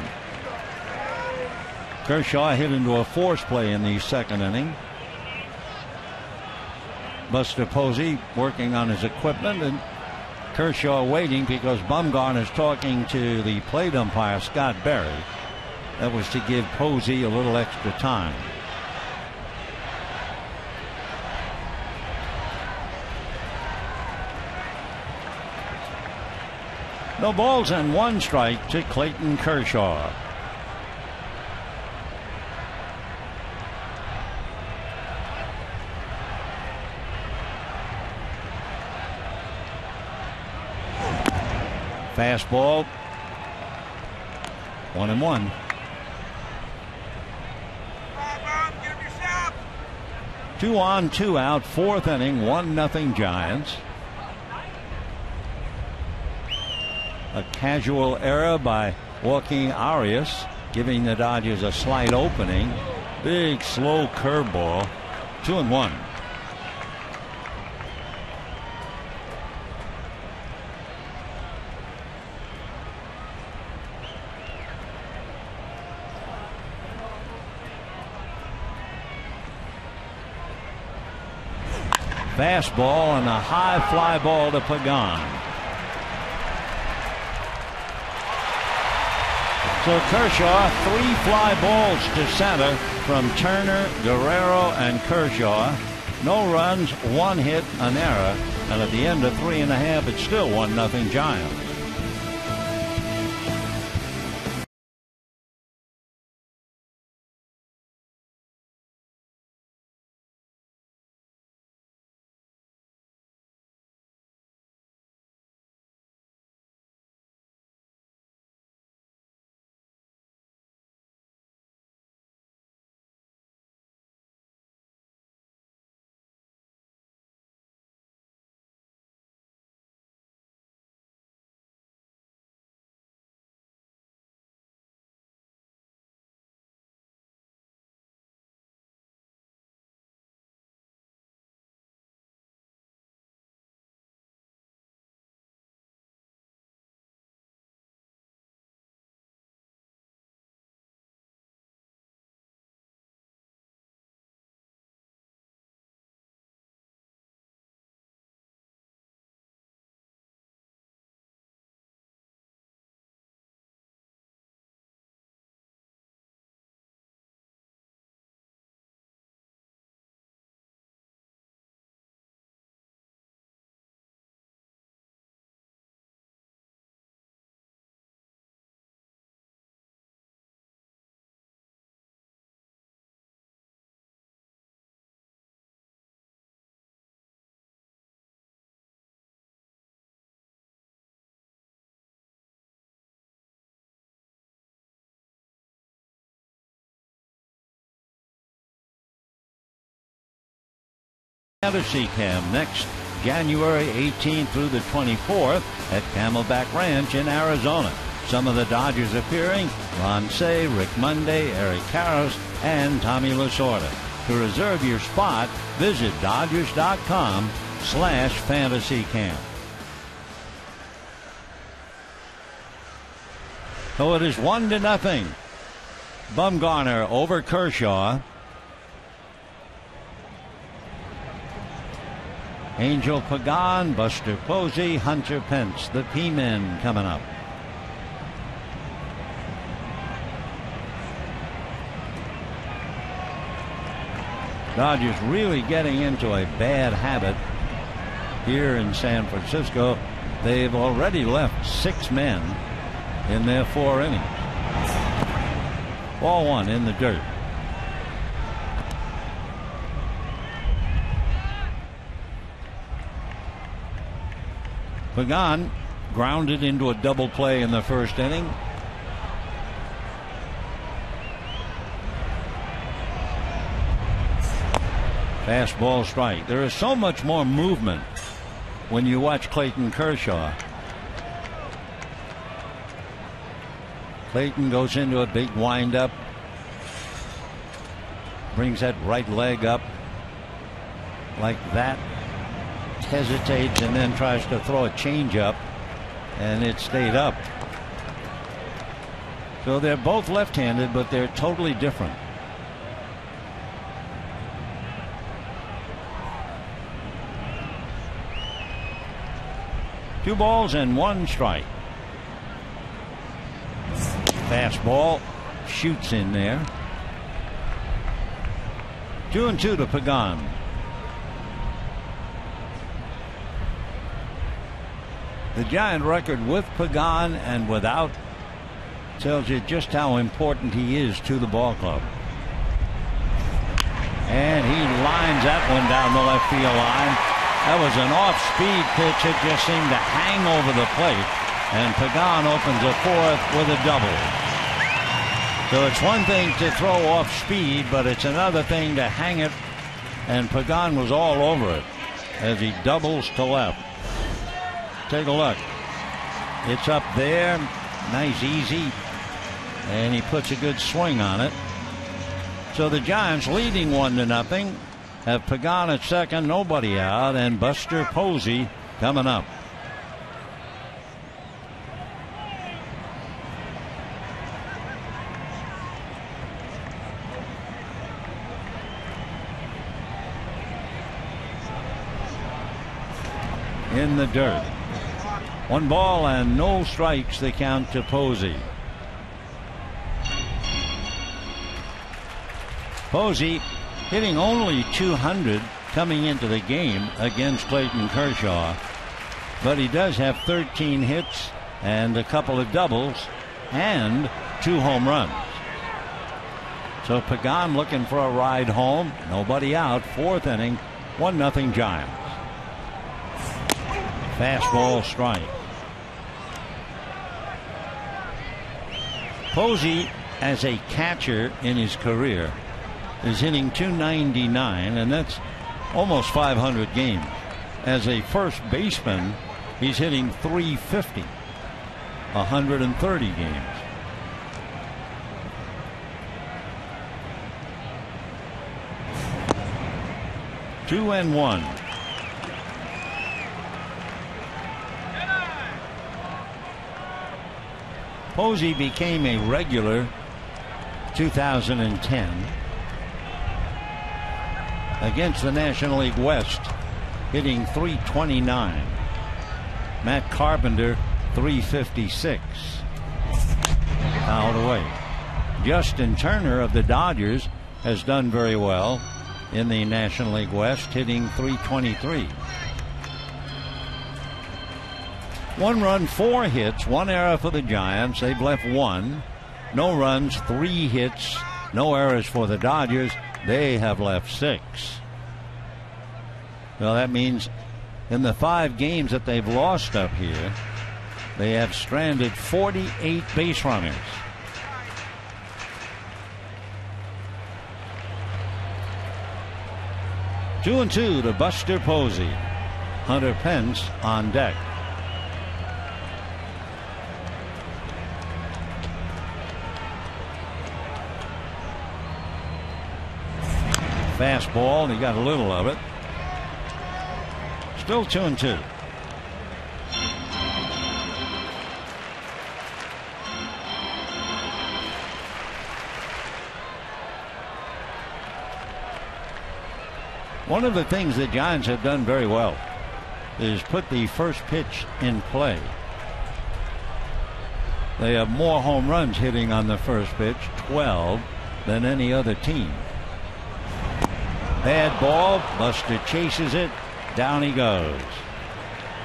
Kershaw hit into a force play in the 2nd inning. Buster Posey working on his equipment, and Kershaw waiting because Bumgarner is talking to the plate umpire, Scott Berry. That was to give Posey a little extra time. No balls and 1 strike to Clayton Kershaw. Fastball. 1-1. Two on, 2 out, 4th inning, 1-0 Giants. A casual error by Joaquin Arias, giving the Dodgers a slight opening. Big slow curveball. 2-1. Fastball and a high fly ball to Pagan. So Kershaw, 3 fly balls to center from Turner, Guerrero, and Kershaw. No runs, 1 hit, an error, and at the end of 3.5, it's still 1-0 Giants. Fantasy Camp next January 18th through the 24th at Camelback Ranch in Arizona. Some of the Dodgers appearing: Ron Cey, Rick Monday, Eric Karros, and Tommy Lasorda. To reserve your spot, visit Dodgers.com/fantasycamp. So it is 1-0. Bumgarner over Kershaw. Angel Pagan, Buster Posey, Hunter Pence, the P-men coming up. Dodgers really getting into a bad habit here in San Francisco. They've already left 6 men in their 4 innings. Ball 1 in the dirt. Pagan grounded into a double play in the first inning. Fastball strike. There is so much more movement when you watch Clayton Kershaw. Clayton goes into a big windup, brings that right leg up like that, hesitates, and then tries to throw a changeup, and it stayed up. So they're both left-handed, but they're totally different. Two balls and 1 strike. Fastball shoots in there. 2-2 to Pagan. The Giant record with Pagan and without tells you just how important he is to the ball club. And he lines that one down the left field line. That was an off-speed pitch. It just seemed to hang over the plate. And Pagan opens a 4th with a double. So it's one thing to throw off speed, but it's another thing to hang it. And Pagan was all over it as he doubles to left. Take a look. It's up there. Nice, easy. And he puts a good swing on it. So the Giants leading 1-0. Have Pagan at second, nobody out, and Buster Posey coming up. In the dirt. 1 ball and no strikes, the count to Posey. Posey hitting only .200 coming into the game against Clayton Kershaw, but he does have 13 hits and a couple of doubles and 2 home runs. So Pagan looking for a ride home. Nobody out. 4th inning. 1-0 Giants. Fastball strike. Posey, as a catcher in his career, is hitting .299, and that's almost 500 games. As a first baseman, he's hitting .350, 130 games. Two and 1. Posey became a regular 2010 against the National League West, hitting .329. Matt Carpenter .356. Fouled away. Justin Turner of the Dodgers has done very well in the National League West, hitting .323. 1 run, 4 hits, 1 error for the Giants. They've left 1. No runs, 3 hits, no errors for the Dodgers. They have left 6. Well, that means in the 5 games that they've lost up here, they have stranded 48 base runners. 2-2 to Buster Posey. Hunter Pence on deck. Fastball, and he got a little of it. Still 2-2. One of the things the Giants have done very well is put the first pitch in play. They have more home runs hitting on the first pitch, 12, than any other team. Bad ball. Buster chases it. Down he goes.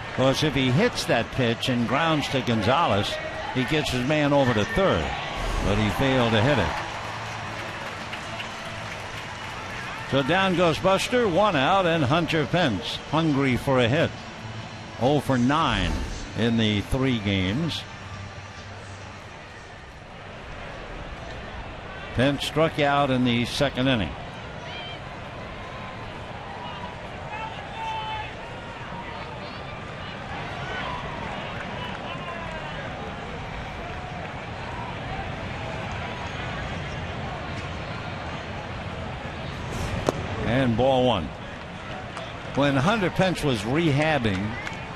Of course, if he hits that pitch and grounds to Gonzalez, he gets his man over to third, but he failed to hit it. So down goes Buster, 1 out, and Hunter Pence hungry for a hit. 0 for 9 in the 3 games. Pence struck out in the 2nd inning. And ball 1. When Hunter Pence was rehabbing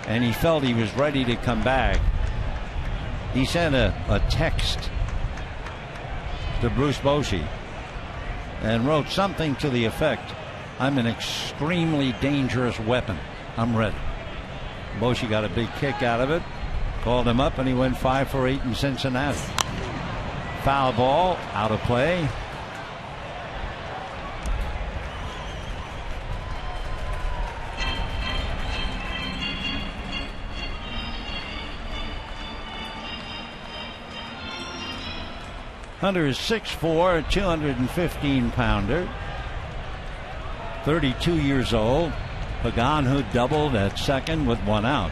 and he felt he was ready to come back, he sent a text to Bruce Bochy and wrote something to the effect, "I'm an extremely dangerous weapon. I'm ready." Bochy got a big kick out of it, called him up, and he went 5 for 8 in Cincinnati. Foul ball, out of play. Hunter is 6'4", 215-pounder, 32 years old. Pagan, who doubled at second with 1 out.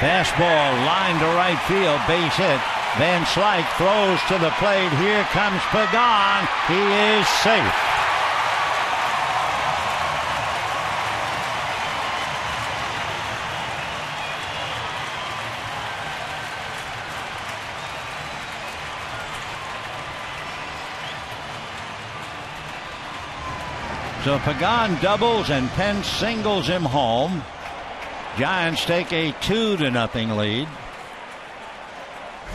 Fastball lined to right field, base hit. Van Slyke throws to the plate. Here comes Pagan. He is safe. So Pagan doubles and Pence singles him home. Giants take a 2-0 lead.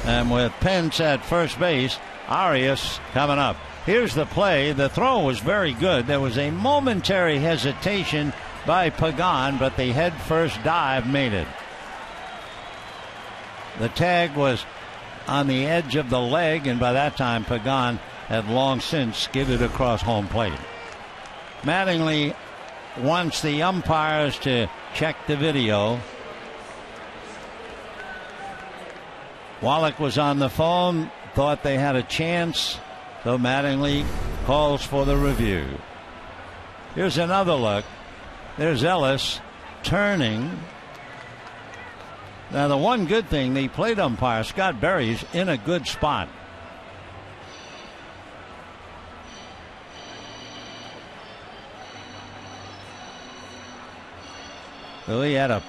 And with Pence at first base, Arias coming up. Here's the play. The throw was very good. There was a momentary hesitation by Pagan, but the head first dive made it. The tag was on the edge of the leg, and by that time Pagan had long since skidded across home plate. Mattingly wants the umpires to check the video. Wallach was on the phone, thought they had a chance, so Mattingly calls for the review. Here's another look. There's Ellis turning. Now, the one good thing, the plate umpire, Scott Berry's in a good spot. So he had a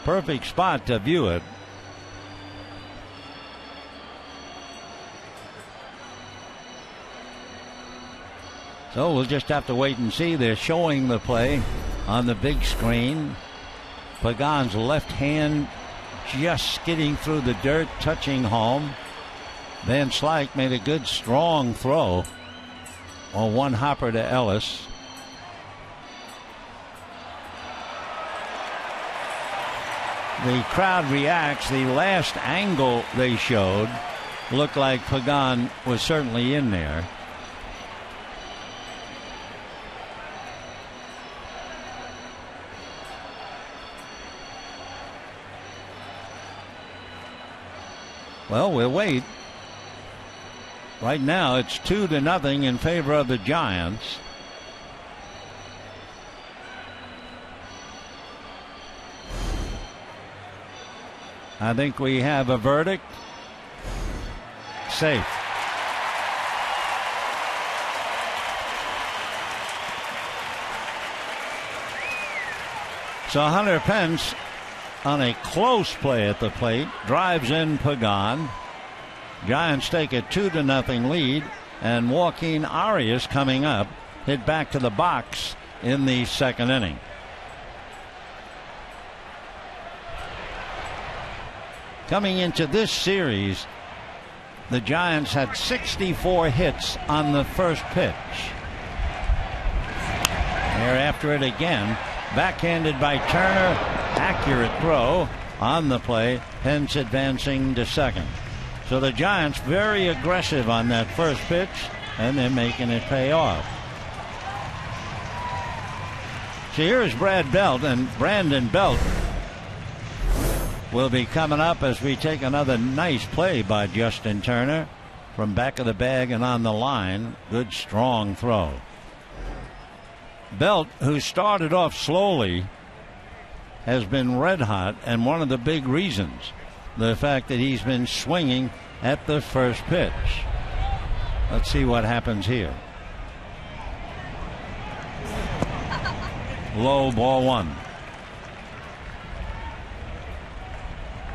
perfect spot to view it. So we'll just have to wait and see. They're showing the play on the big screen. Pagan's left hand just skidding through the dirt, touching home. Van Slyke made a good strong throw on one hopper to Ellis. The crowd reacts. The last angle they showed looked like Pagan was certainly in there. Well, we'll wait. Right now it's 2-0 in favor of the Giants. I think we have a verdict. Safe. So Hunter Pence, on a close play at the plate, drives in Pagan. Giants take a 2-0 lead, and Joaquin Arias coming up hit back to the box in the second inning. Coming into this series, the Giants had 64 hits on the first pitch. They're after it again. Backhanded by Turner. Accurate throw on the play. Pence advancing to second. So the Giants very aggressive on that first pitch, and they're making it pay off. So here's Brad Belt, and Brandon Belt will be coming up as we take another nice play by Justin Turner from back of the bag and on the line. Good strong throw. Belt, who started off slowly, has been red hot, and one of the big reasons, the fact that he's been swinging at the first pitch. Let's see what happens here. Low, ball one.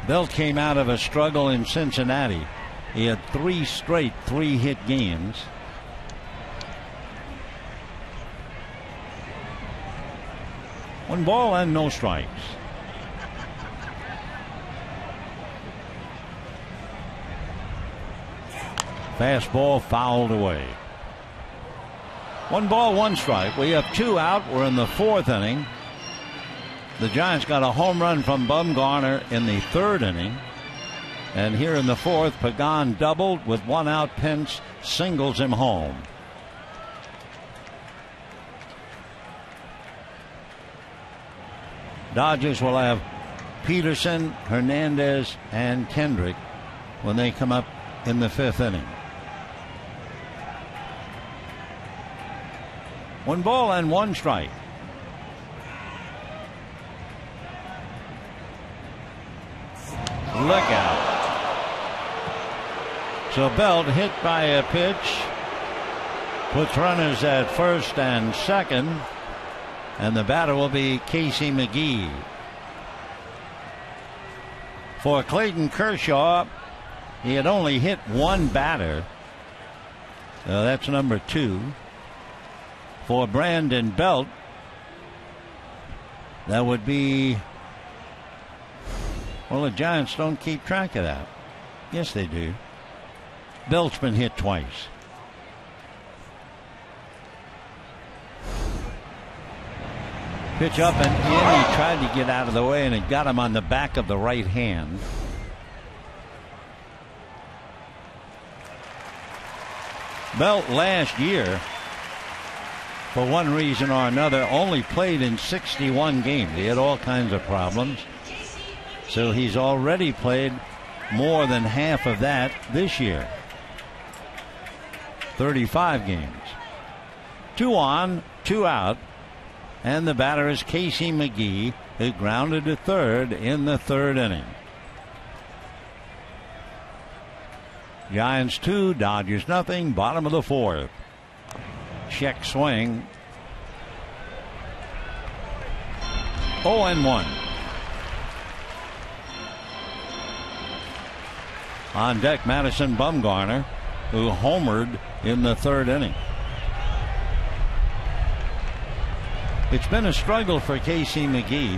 Belt came out of a struggle in Cincinnati. He had 3 straight 3-hit games. One ball and no strikes. Fastball fouled away. 1 ball, 1 strike. We have 2 out. We're in the 4th inning. The Giants got a home run from Bumgarner in the 3rd inning. And here in the 4th, Pagan doubled with 1 out. Pence singles him home. Dodgers will have Peterson, Hernandez, and Kendrick when they come up in the 5th inning. 1 ball and 1 strike. Look out. So Belt hit by a pitch, puts runners at first and second, and the batter will be Casey McGee. For Clayton Kershaw, he had only hit 1 batter. That's number 2. For Brandon Belt, that would be, well, the Giants don't keep track of that. Yes, they do. Belt's been hit twice. Pitch up and in. He tried to get out of the way, and it got him on the back of the right hand. Belt last year, for one reason or another, only played in 61 games. He had all kinds of problems. So he's already played more than half of that this year. 35 games. 2 on, 2 out. And the batter is Casey McGee, who grounded to third in the 3rd inning. Giants 2, Dodgers nothing, bottom of the 4th. Check swing. 0-1. On deck, Madison Bumgarner, who homered in the 3rd inning. It's been a struggle for Casey McGee,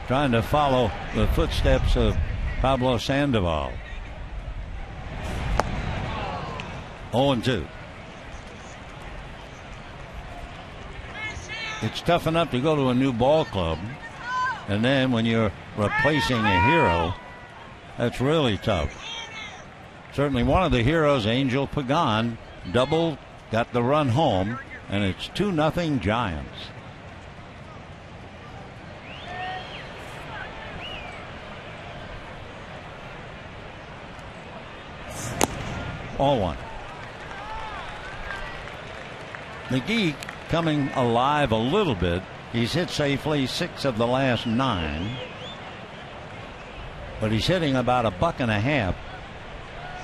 trying to follow the footsteps of Pablo Sandoval. 0-2. It's tough enough to go to a new ball club, and then when you're replacing a hero, that's really tough. Certainly one of the heroes, Angel Pagan, doubled, got the run home, and it's 2-0 Giants. All 1. McGee coming alive a little bit. He's hit safely 6 of the last 9. But he's hitting about $1.50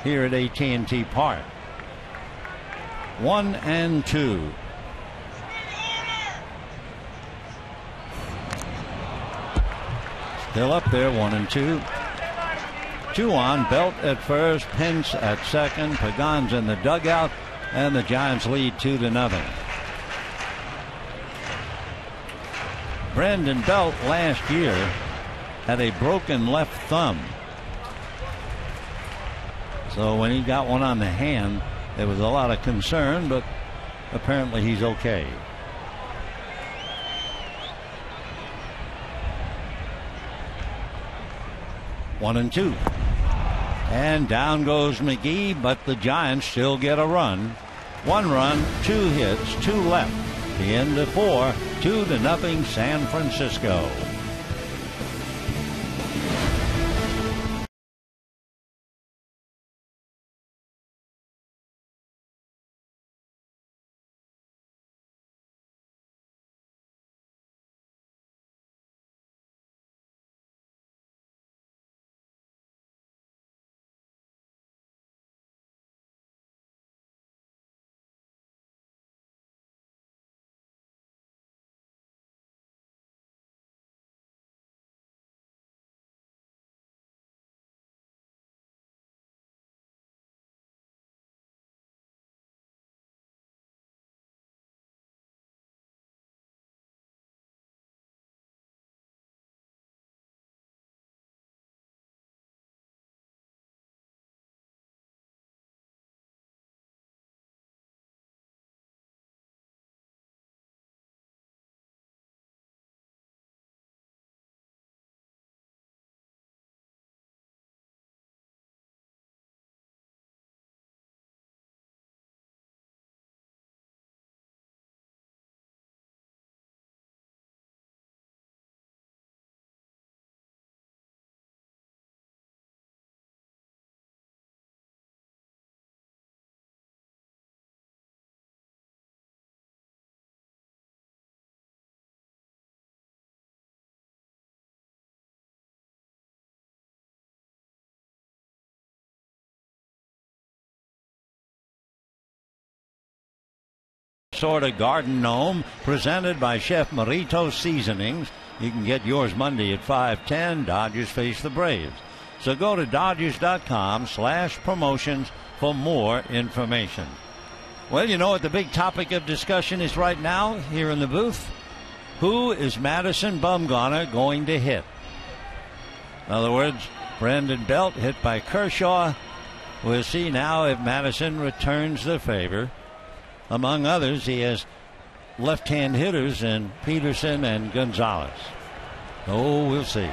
here at AT&T Park. 1-2. Still up there, 1-2. 2 on. Belt at first, Pence at second. Pagan's in the dugout, and the Giants lead 2-0. Brandon Belt last year had a broken left thumb. So when he got one on the hand, there was a lot of concern, but apparently he's okay. One and two. And down goes McGee, but the Giants still get a run. 1 run, 2 hits, 2 left. The end of 4, 2-0 San Francisco. Sort of garden gnome presented by Chef Marito's Seasonings. You can get yours Monday at 5:10. Dodgers face the Braves. So go to Dodgers.com/promotions for more information. Well, you know what the big topic of discussion is right now here in the booth? Who is Madison Bumgarner going to hit? In other words, Brandon Belt hit by Kershaw. We'll see now if Madison returns the favor. Among others, he has left-hand hitters in Peterson and Gonzalez. Oh, we'll see.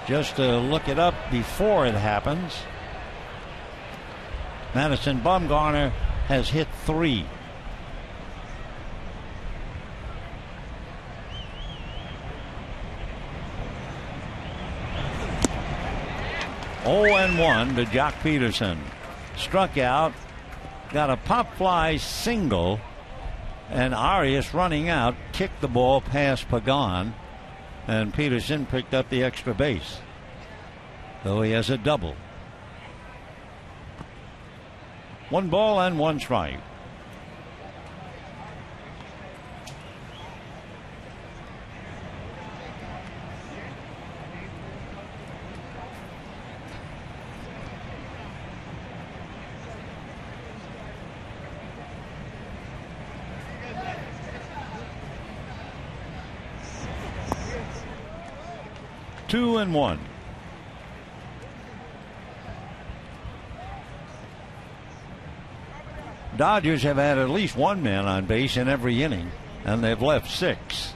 Just to look it up before it happens, Madison Bumgarner has hit 3. Oh, and 1 to Jock Peterson. Struck out. Got a pop fly single, and Arias running out kicked the ball past Pagan, and Peterson picked up the extra base. So he has a double. 1 ball and 1 strike. Two and 1. Dodgers have had at least 1 man on base in every inning, and they've left 6.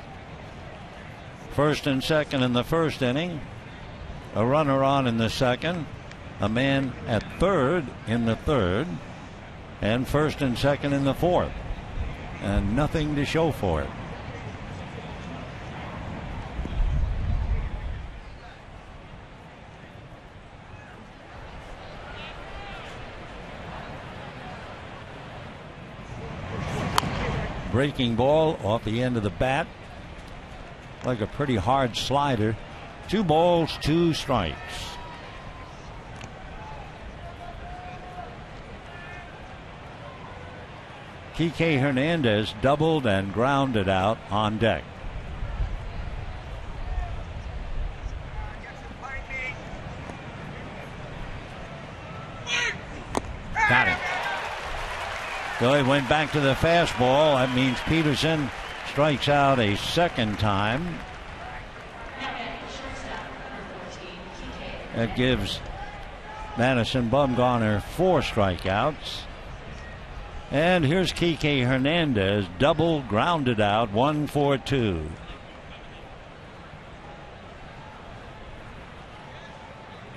First and second in the first inning, a runner on in the second, a man at third in the third, and first and second in the fourth, and nothing to show for it. Breaking ball off the end of the bat, like a pretty hard slider. 2 balls, 2 strikes. Kike Hernandez doubled and grounded out on deck. So he went back to the fastball. That means Peterson strikes out a second time. That gives Madison Bumgarner 4 strikeouts. And here's Kike Hernandez, double grounded out, 1-4-2.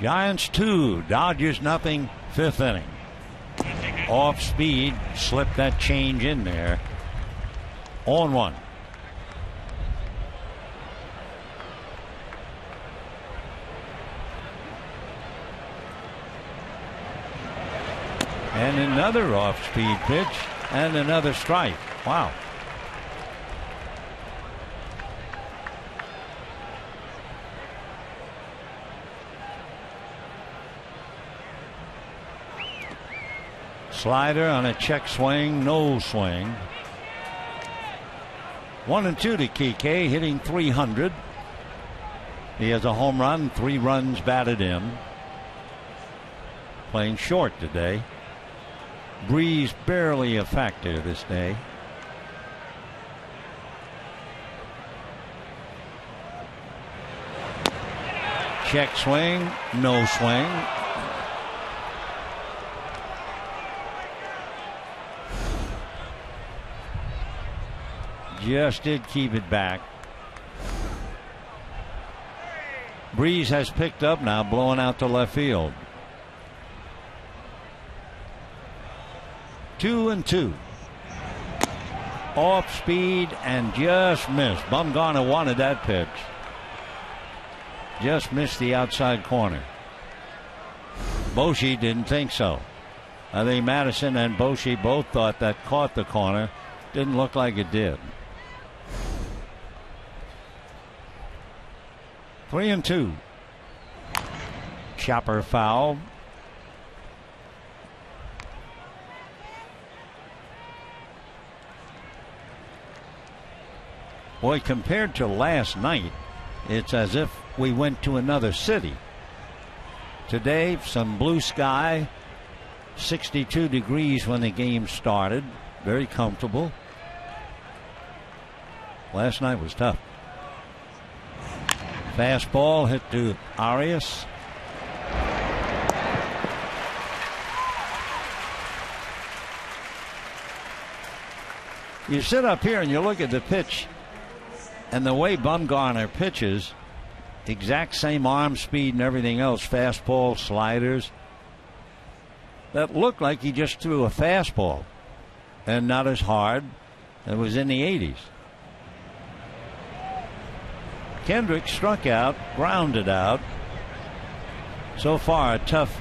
Giants 2, Dodgers nothing, 5th inning. Off speed, slipped that change in there. 0-1. And another off-speed pitch and another strike. Wow. Slider on a check swing, no swing. 1-2 to Kike, hitting .300. He has a home run, 3 runs batted in. Playing short today. Breeze barely a factor this day. Check swing, no swing. Just did keep it back. Breeze has picked up now, blowing out to left field. 2-2. Off speed and just missed. Bumgarner wanted that pitch. Just missed the outside corner. Boshi didn't think so. I think Madison and Boshi both thought that caught the corner. Didn't look like it did. 3-2. Chopper foul. Boy, compared to last night, it's as if we went to another city. Today, some blue sky, 62 degrees when the game started. Very comfortable. Last night was tough. Fastball hit to Arias. You sit up here and you look at the pitch, and the way Bumgarner pitches, exact same arm speed and everything else, fastball, sliders, that looked like he just threw a fastball and not as hard. It was in the 80s. Kendrick struck out, grounded out. So far, a tough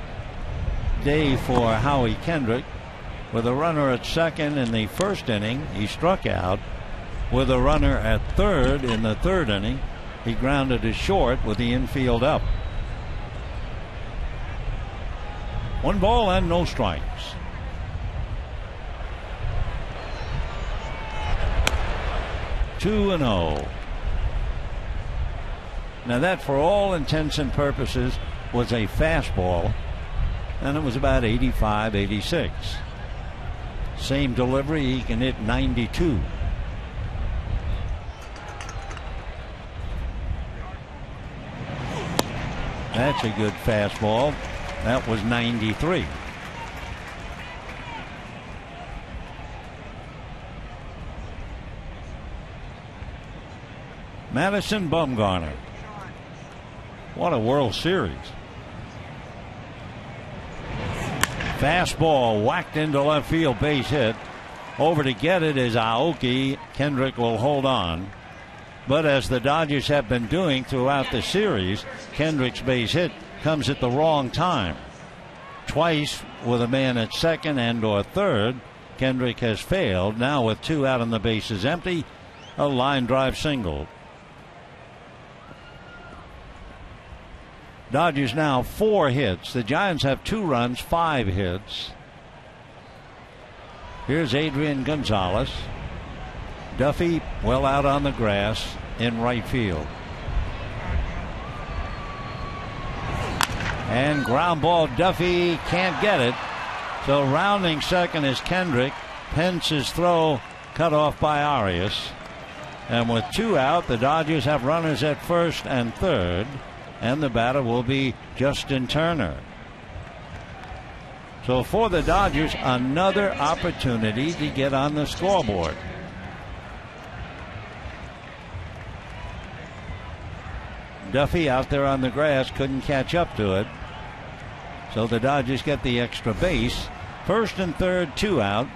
day for Howie Kendrick. With a runner at second in the first inning, he struck out. With a runner at third in the third inning, he grounded to short with the infield up. 1 ball and no strikes. Two and 0. Now that, for all intents and purposes, was a fastball, and it was about 85, 86. Same delivery, he can hit 92. That's a good fastball. That was 93. Madison Bumgarner. What a World Series. Fastball whacked into left field, base hit. Over to get it is Aoki. Kendrick will hold on. But as the Dodgers have been doing throughout the series, Kendrick's base hit comes at the wrong time. Twice with a man at second and or third, Kendrick has failed. Now with 2 out and the bases empty, a line drive single. Dodgers now 4 hits. The Giants have 2 runs, 5 hits. Here's Adrian Gonzalez. Duffy well out on the grass in right field. And ground ball, Duffy can't get it. So rounding second is Kendrick. Pence's throw cut off by Arias. And with 2 out, the Dodgers have runners at first and third, and the batter will be Justin Turner. So for the Dodgers, another opportunity to get on the scoreboard. Duffy out there on the grass couldn't catch up to it. So the Dodgers get the extra base. First and third, 2 out.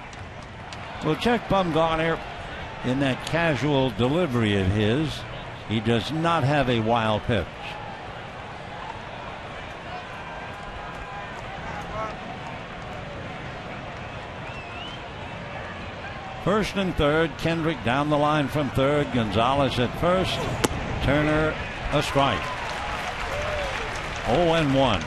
We'll check Bumgarner in that casual delivery of his. He does not have a wild pitch. First and third, Kendrick down the line from third, Gonzalez at first, Turner a strike. 0-1.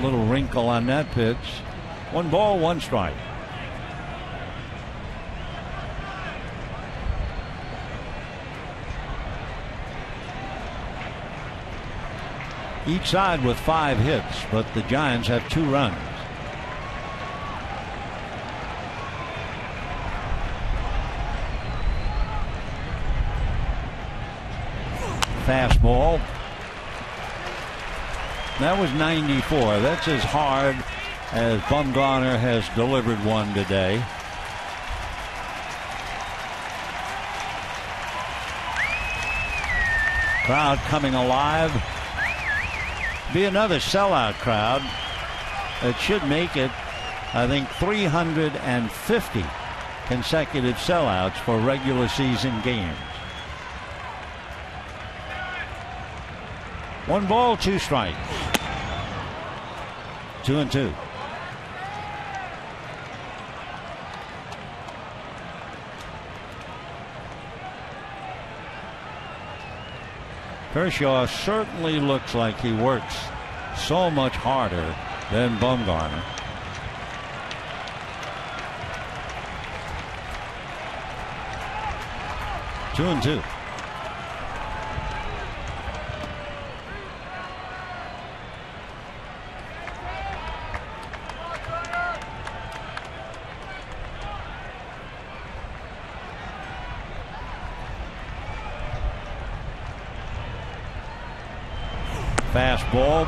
Little wrinkle on that pitch. 1 ball, 1 strike. Each side with 5 hits, but the Giants have 2 runs. Fastball. That was 94. That's as hard as Bumgarner has delivered one today. Crowd coming alive. Be another sellout crowd. It should make it, I think, 350 consecutive sellouts for regular season games. 1 ball, 2 strikes. 2-2. Kershaw certainly looks like he works so much harder than Bumgarner. Two and two. Fastball.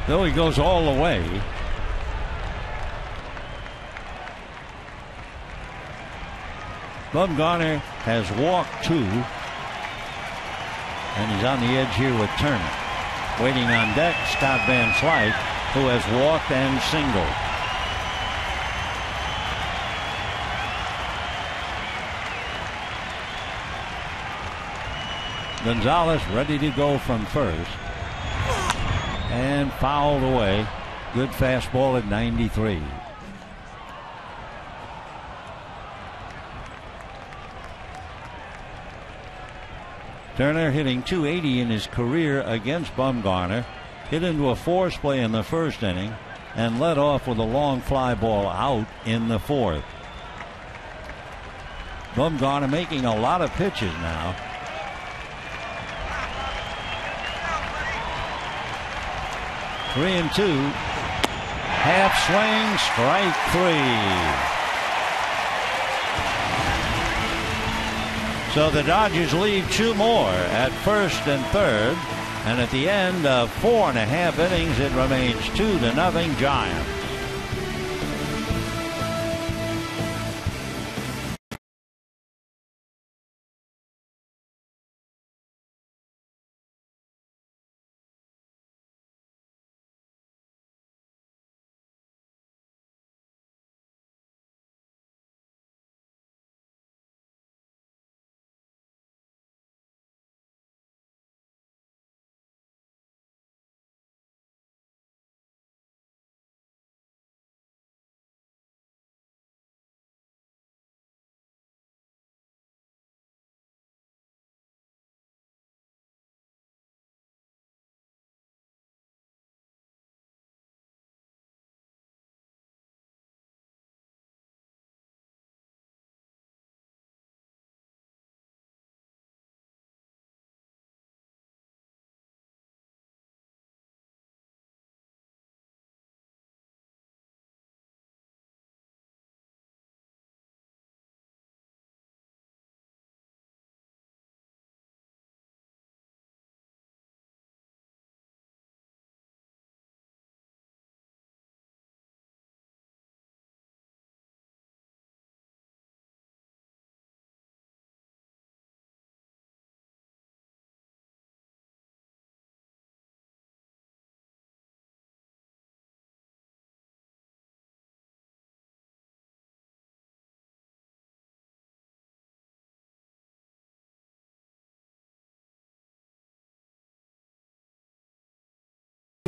Though he goes all the way. Bumgarner has walked 2. And he's on the edge here with Turner. Waiting on deck, Scott Van Slyke, who has walked and singled. Gonzalez ready to go from first. And fouled away. Good fastball at 93. Turner hitting .280 in his career against Bumgarner. Hit into a force play in the first inning and led off with a long fly ball out in the 4th. Bumgarner making a lot of pitches now. Three and 2. Half swing, strike 3. So the Dodgers leave 2 more at first and third. And at the end of 4.5 innings, it remains 2-0 Giants.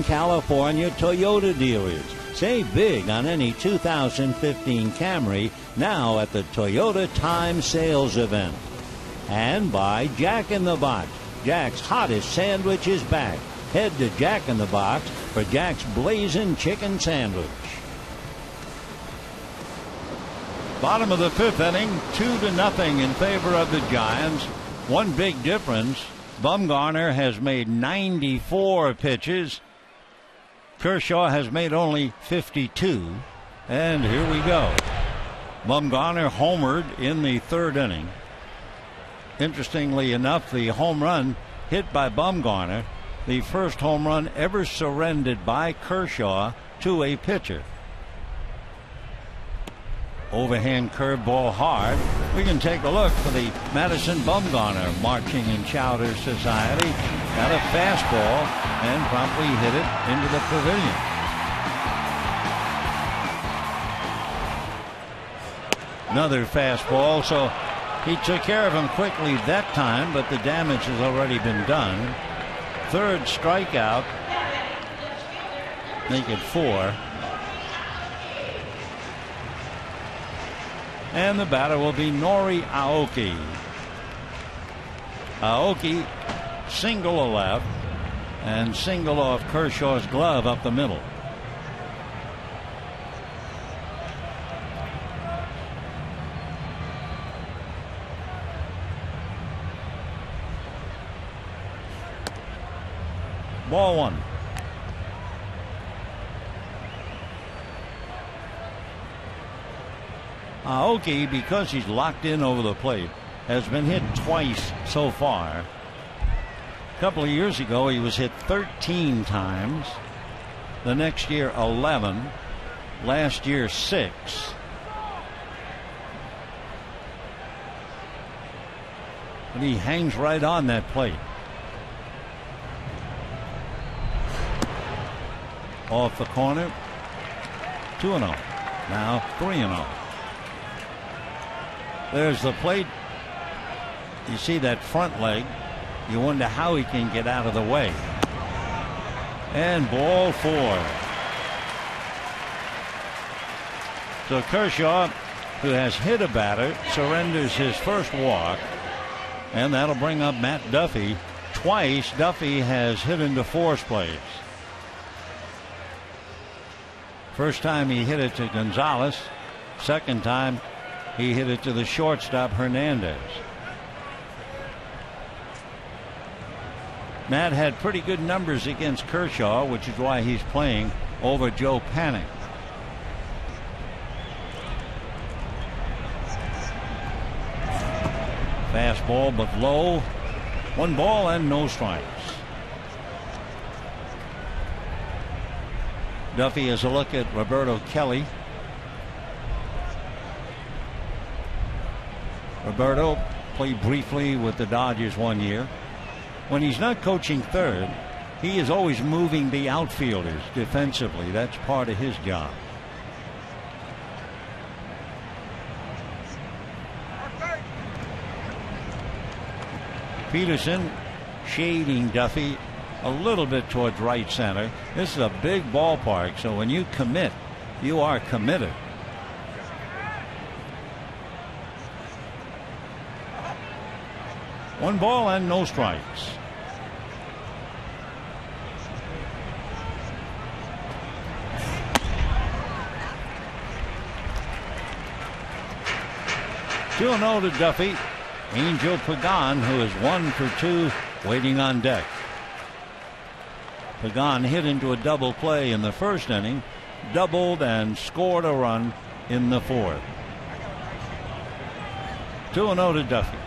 California Toyota dealers. Save big on any 2015 Camry now at the Toyota Time Sales Event. And by Jack in the Box. Jack's hottest sandwich is back. Head to Jack in the Box for Jack's Blazing Chicken Sandwich. Bottom of the fifth inning, 2-0 in favor of the Giants. One big difference, Bumgarner has made 94 pitches. Kershaw has made only 52. And here we go. Bumgarner homered in the third inning. Interestingly enough, the home run hit by Bumgarner, the first home run ever surrendered by Kershaw to a pitcher. Overhand curveball hard. We can take a look for the Madison Bumgarner Marching and Chowder Society. Got a fastball and promptly hit it into the pavilion. Another fastball, so he took care of him quickly that time, but the damage has already been done. Third strikeout. Make it 4. And the batter will be Nori Aoki. Aoki single left and single off Kershaw's glove up the middle. Ball 1. Aoki, because he's locked in over the plate, has been hit twice so far. A couple of years ago, he was hit 13 times. The next year, 11. Last year, 6. But he hangs right on that plate. Off the corner. 2-0. Now 3-0. There's the plate. You see that front leg. You wonder how he can get out of the way. And ball 4. So Kershaw, who has hit a batter, surrenders his first walk. And that'll bring up Matt Duffy. Twice Duffy has hit into fourth place. First time he hit it to Gonzalez. Second time he hit it to the shortstop Hernandez. Matt had pretty good numbers against Kershaw, which is why he's playing over Joe Panik. Fastball but low. 1 ball and no strikes. Duffy has a look at Roberto Kelly. Roberto played briefly with the Dodgers one year. When he's not coaching third, he is always moving the outfielders defensively. That's part of his job. Peterson shading Duffy a little bit towards right center. This is a big ballpark, so when you commit, you are committed. One ball and no strikes. Two 2-0 to Duffy. Angel Pagan, who is 1 for 2, waiting on deck. Pagan hit into a double play in the first inning, doubled and scored a run in the fourth. 2-0 to Duffy.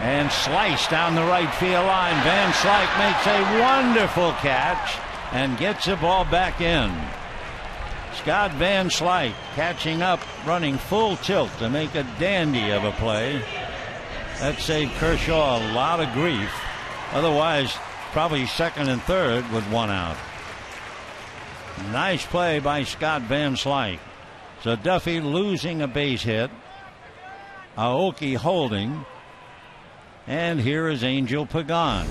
And sliced down the right field line. Van Slyke makes a wonderful catch and gets the ball back in. Scott Van Slyke catching up, running full tilt to make a dandy of a play. That saved Kershaw a lot of grief. Otherwise, probably second and third with 1 out. Nice play by Scott Van Slyke. So Duffy losing a base hit. Aoki holding. And here is Angel Pagan.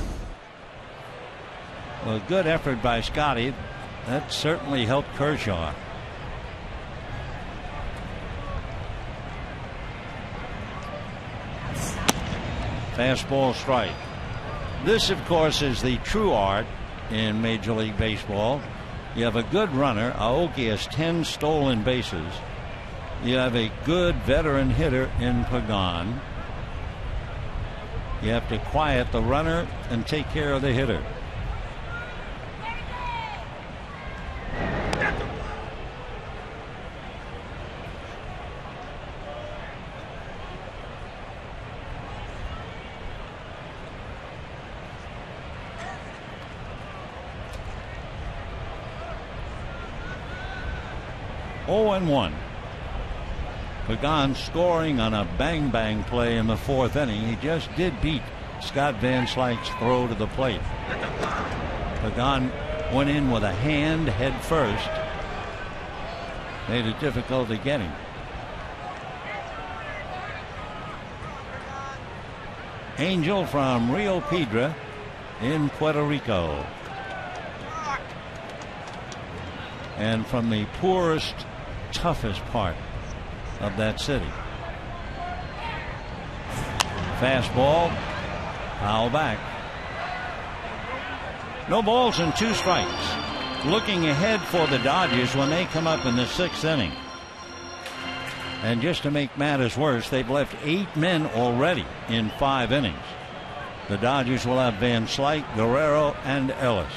Well, good effort by Scotty. That certainly helped Kershaw. Fastball strike. This, of course, is the true art in Major League Baseball. You have a good runner. Aoki has 10 stolen bases. You have a good veteran hitter in Pagan. You have to quiet the runner and take care of the hitter. Oh and 1. Pagan scoring on a bang-bang play in the 4th inning. He just did beat Scott Van Slyke's throw to the plate. Pagan went in with a hand head first. Made it difficult to get him. Angel from Rio Piedra in Puerto Rico. And from the poorest, toughest part of that city. Fastball, foul back. No balls and 2 strikes. Looking ahead for the Dodgers when they come up in the 6th inning. And just to make matters worse, they've left 8 men already in 5 innings. The Dodgers will have Van Slyke, Guerrero, and Ellis.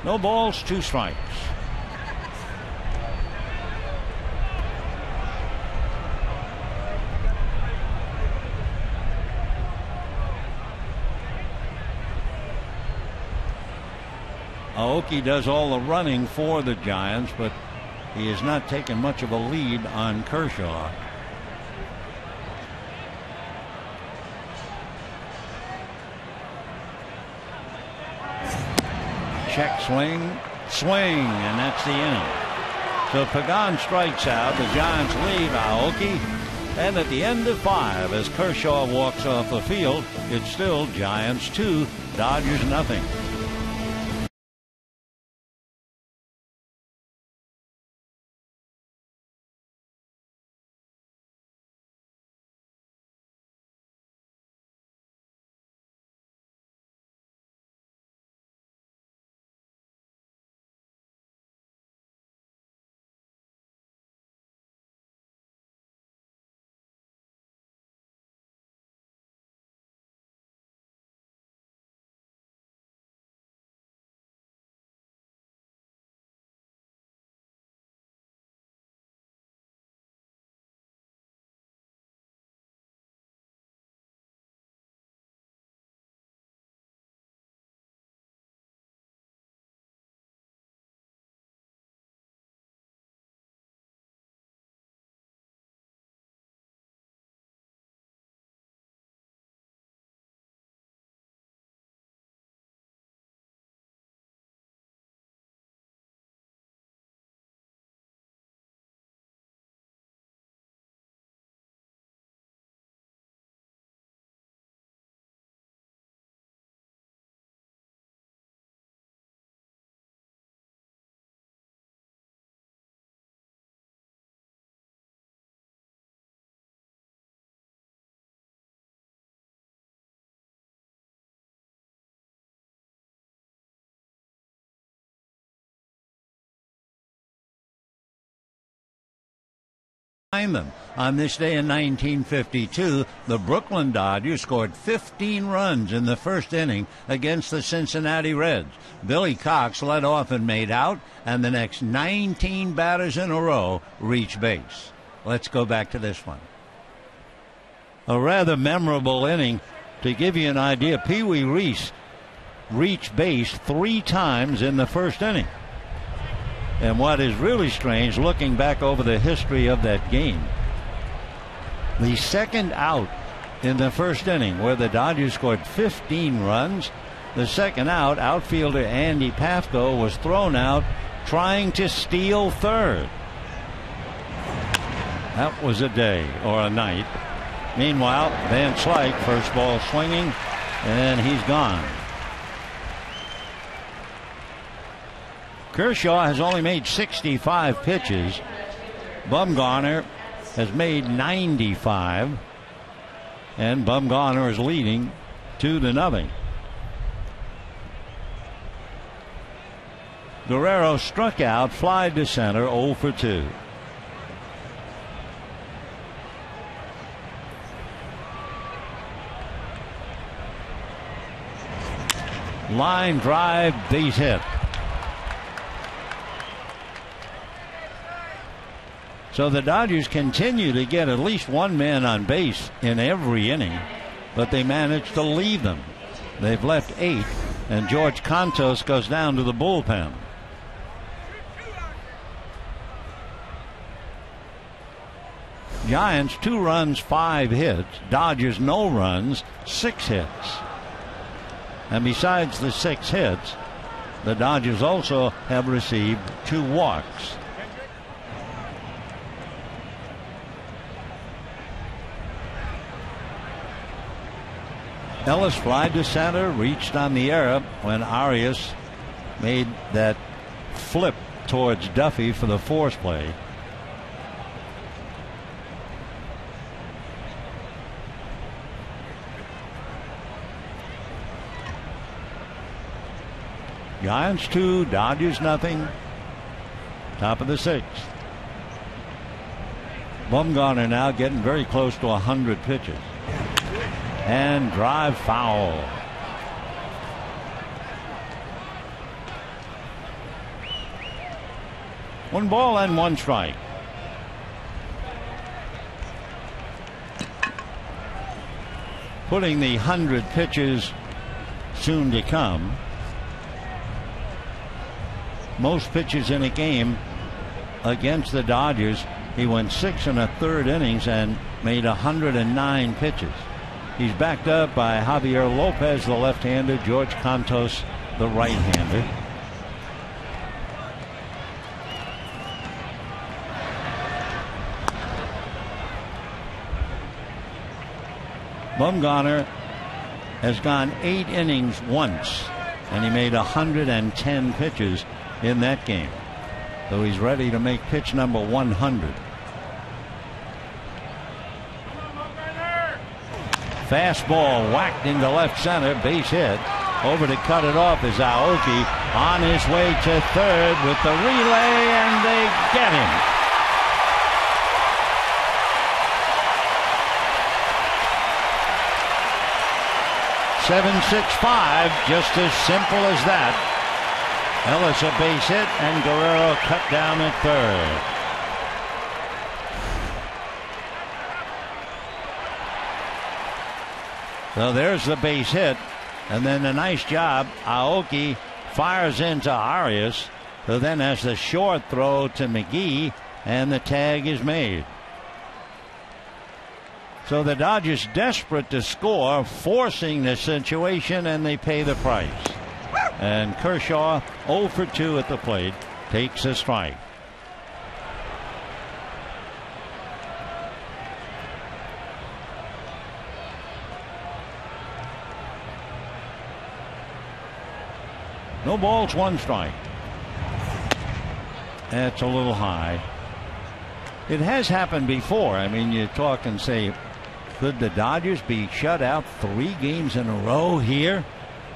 No balls, 2 strikes. Aoki does all the running for the Giants, but he has not taken much of a lead on Kershaw. Check swing, and that's the inning. So Pagan strikes out. The Giants leave Aoki. And at the end of 5, as Kershaw walks off the field, it's still Giants 2, Dodgers nothing. Them. On this day in 1952, the Brooklyn Dodgers scored 15 runs in the 1st inning against the Cincinnati Reds. Billy Cox led off and made out, and the next 19 batters in a row reached base. Let's go back to this one. A rather memorable inning. To give you an idea, Pee Wee Reese reached base 3 times in the 1st inning. And what is really strange, looking back over the history of that game, the second out in the 1st inning, where the Dodgers scored 15 runs, the second out, outfielder Andy Pafko was thrown out trying to steal 3rd. That was a day or a night. Meanwhile, Van Slyke, first ball swinging, and he's gone. Kershaw has only made 65 pitches. Bumgarner has made 95. And Bumgarner is leading 2-0. Guerrero struck out, fly to center, 0 for 2. Line drive, base hit. So the Dodgers continue to get at least one man on base in every inning, but they manage to leave them. They've left 8, and George Contos goes down to the bullpen. Giants 2 runs, 5 hits. Dodgers no runs, 6 hits. And besides the 6 hits, the Dodgers also have received 2 walks. Ellis fly to center, reached on the error when Arias made that flip towards Duffy for the force play. Giants 2, Dodgers nothing. Top of the 6th. Bumgarner now getting very close to 100 pitches. And drive foul. One ball and 1 strike. Putting the 100 pitches soon to come. Most pitches in a game against the Dodgers. He went 6 1/3 innings and made 109 pitches. He's backed up by Javier Lopez, the left-hander, George Contos, the right-hander. Bumgarner has gone 8 innings once, and he made 110 pitches in that game. So he's ready to make pitch number 100. Fastball whacked into left center, base hit. Over to cut it off is Aoki on his way to third with the relay, and they get him. .765, just as simple as that. Ellis a base hit, and Guerrero cut down at third. So there's the base hit, and then a nice job. Aoki fires into Arias, who then has the short throw to McGee, and the tag is made. So the Dodgers desperate to score, forcing the situation, and they pay the price. And Kershaw 0 for 2 at the plate, takes a strike. No balls, 1 strike. That's a little high. It has happened before. I mean, you talk and say, could the Dodgers be shut out 3 games in a row here?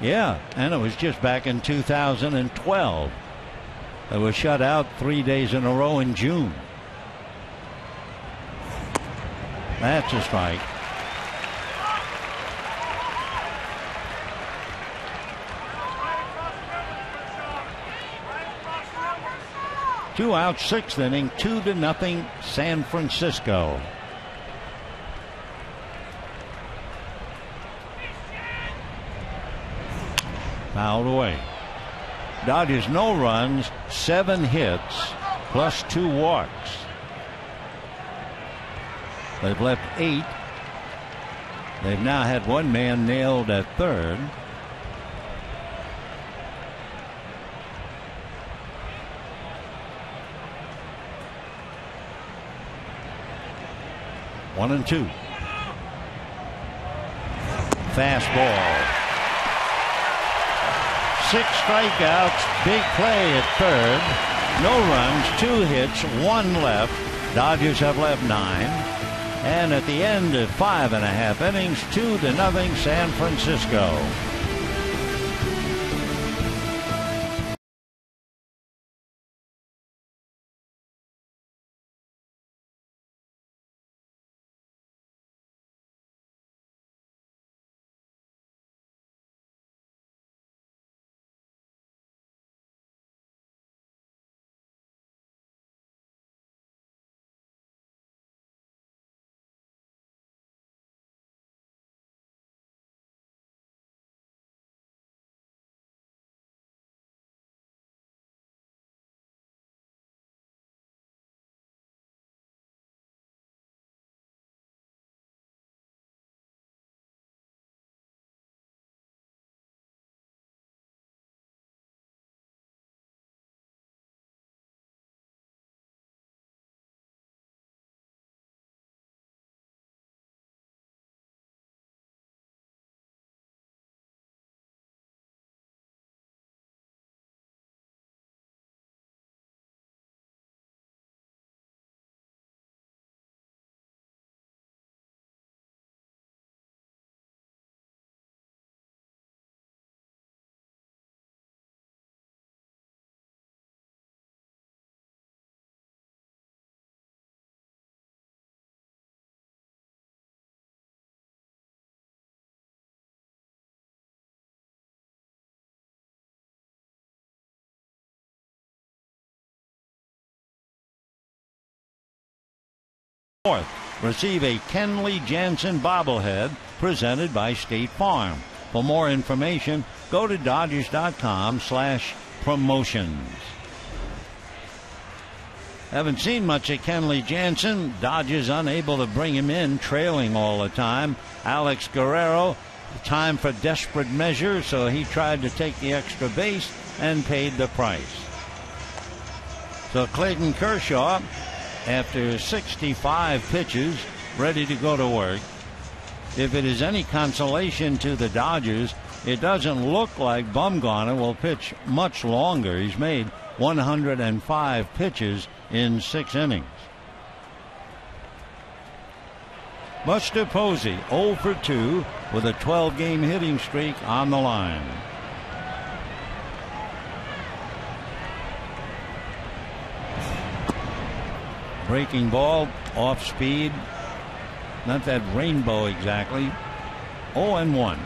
Yeah, and it was just back in 2012. It was shut out 3 days in a row in June. That's a strike. Two out, 6th inning, 2-0 San Francisco. Fouled away. Dodgers no runs, 7 hits, plus 2 walks. They've left 8. They've now had 1 man nailed at third. 1-2. Fastball. 6 strikeouts. Big play at third. No runs, 2 hits, 1 left. Dodgers have left 9. And at the end of 5.5 innings, 2-0 San Francisco. Fourth, receive a Kenley Jansen bobblehead presented by State Farm. For more information, go to Dodgers.com/promotions. Haven't seen much of Kenley Jansen. Dodgers unable to bring him in, trailing all the time. Alex Guerrero, time for desperate measures, so he tried to take the extra base and paid the price. So Clayton Kershaw, after 65 pitches, ready to go to work. If it is any consolation to the Dodgers, it doesn't look like Bumgarner will pitch much longer. He's made 105 pitches in 6 innings. Buster Posey 0 for 2 with a 12-game hitting streak on the line. Breaking ball, off speed, not that rainbow exactly. 0-1.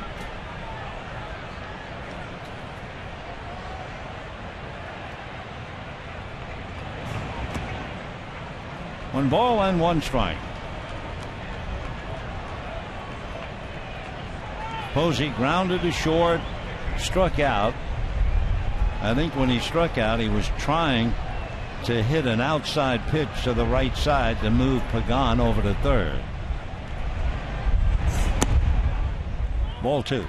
One ball and 1 strike. Posey grounded to short, struck out. I think when he struck out, he was trying to hit an outside pitch to the right side to move Pagan over to third. Ball 2.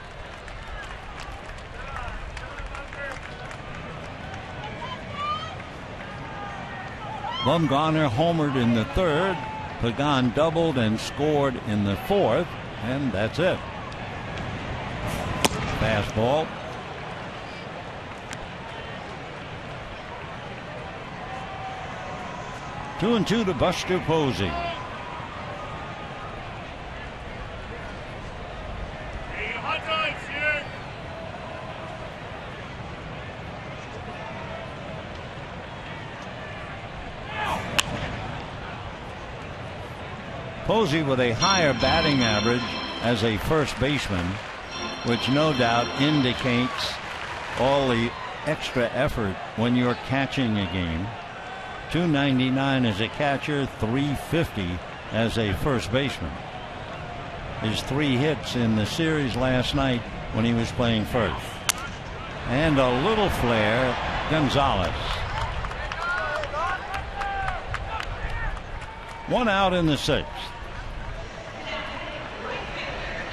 Bumgarner homered in the third. Pagan doubled and scored in the fourth, and that's it. Fastball. Two and 2 to Buster Posey. Posey with a higher batting average as a first baseman, which no doubt indicates all the extra effort when you're catching a game. .299 as a catcher, .350 as a first baseman. His 3 hits in the series last night when he was playing first. And a little flare, Gonzalez. 1 out in the 6th.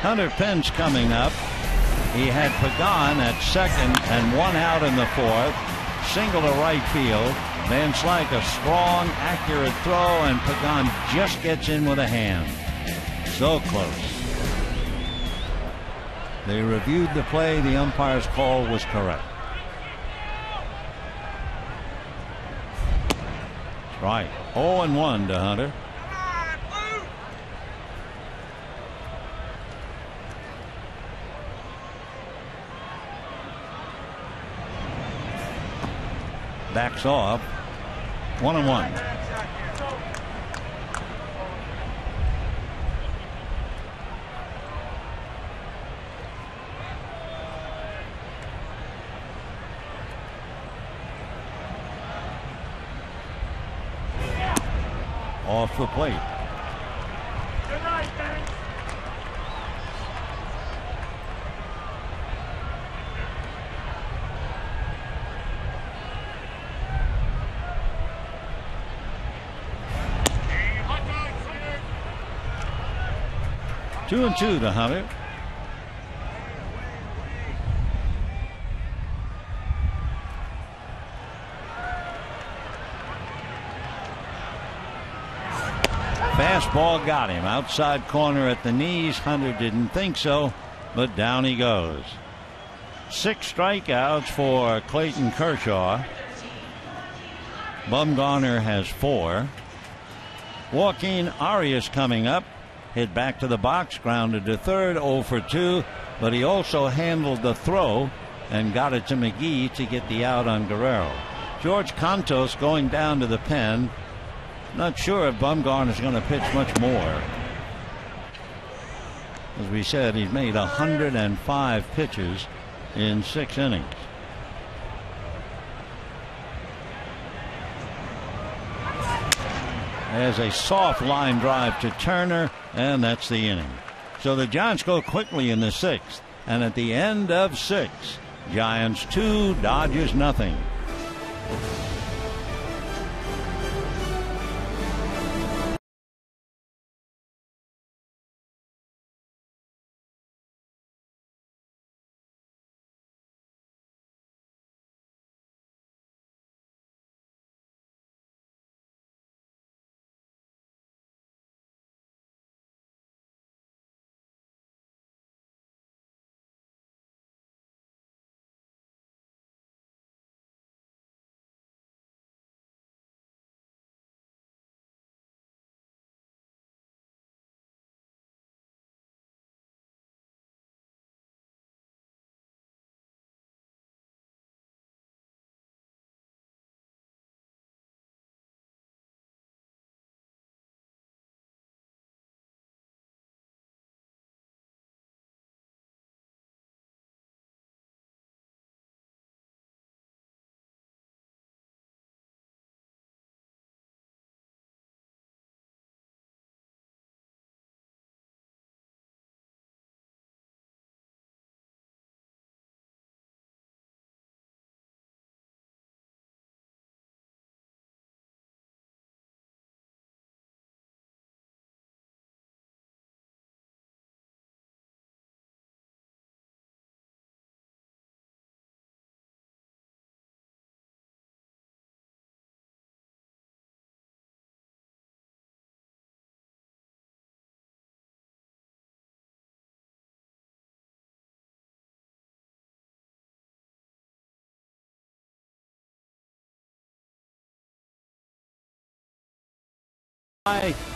Hunter Pence coming up. He had Pagan at second and 1 out in the 4th. Single to right field. Van Slyke a strong, accurate throw, and Pagan just gets in with a hand. So close. They reviewed the play. The umpire's call was correct. Right. 0-1 to Hunter. Backs off. 1-1. Off the plate. Good night, man. Two and two to Hunter. Fastball got him outside corner at the knees. Hunter didn't think so, but down he goes. 6 strikeouts for Clayton Kershaw. Bumgarner has 4. Joaquin Arias coming up. Hit back to the box, grounded to third, 0 for 2, but he also handled the throw and got it to McGee to get the out on Guerrero. George Cantos going down to the pen. Not sure if Bumgarner is going to pitch much more. As we said, he's made 105 pitches in 6 innings. There's a soft line drive to Turner, and that's the inning. So the Giants go quickly in the 6th, and at the end of 6, Giants 2, Dodgers nothing.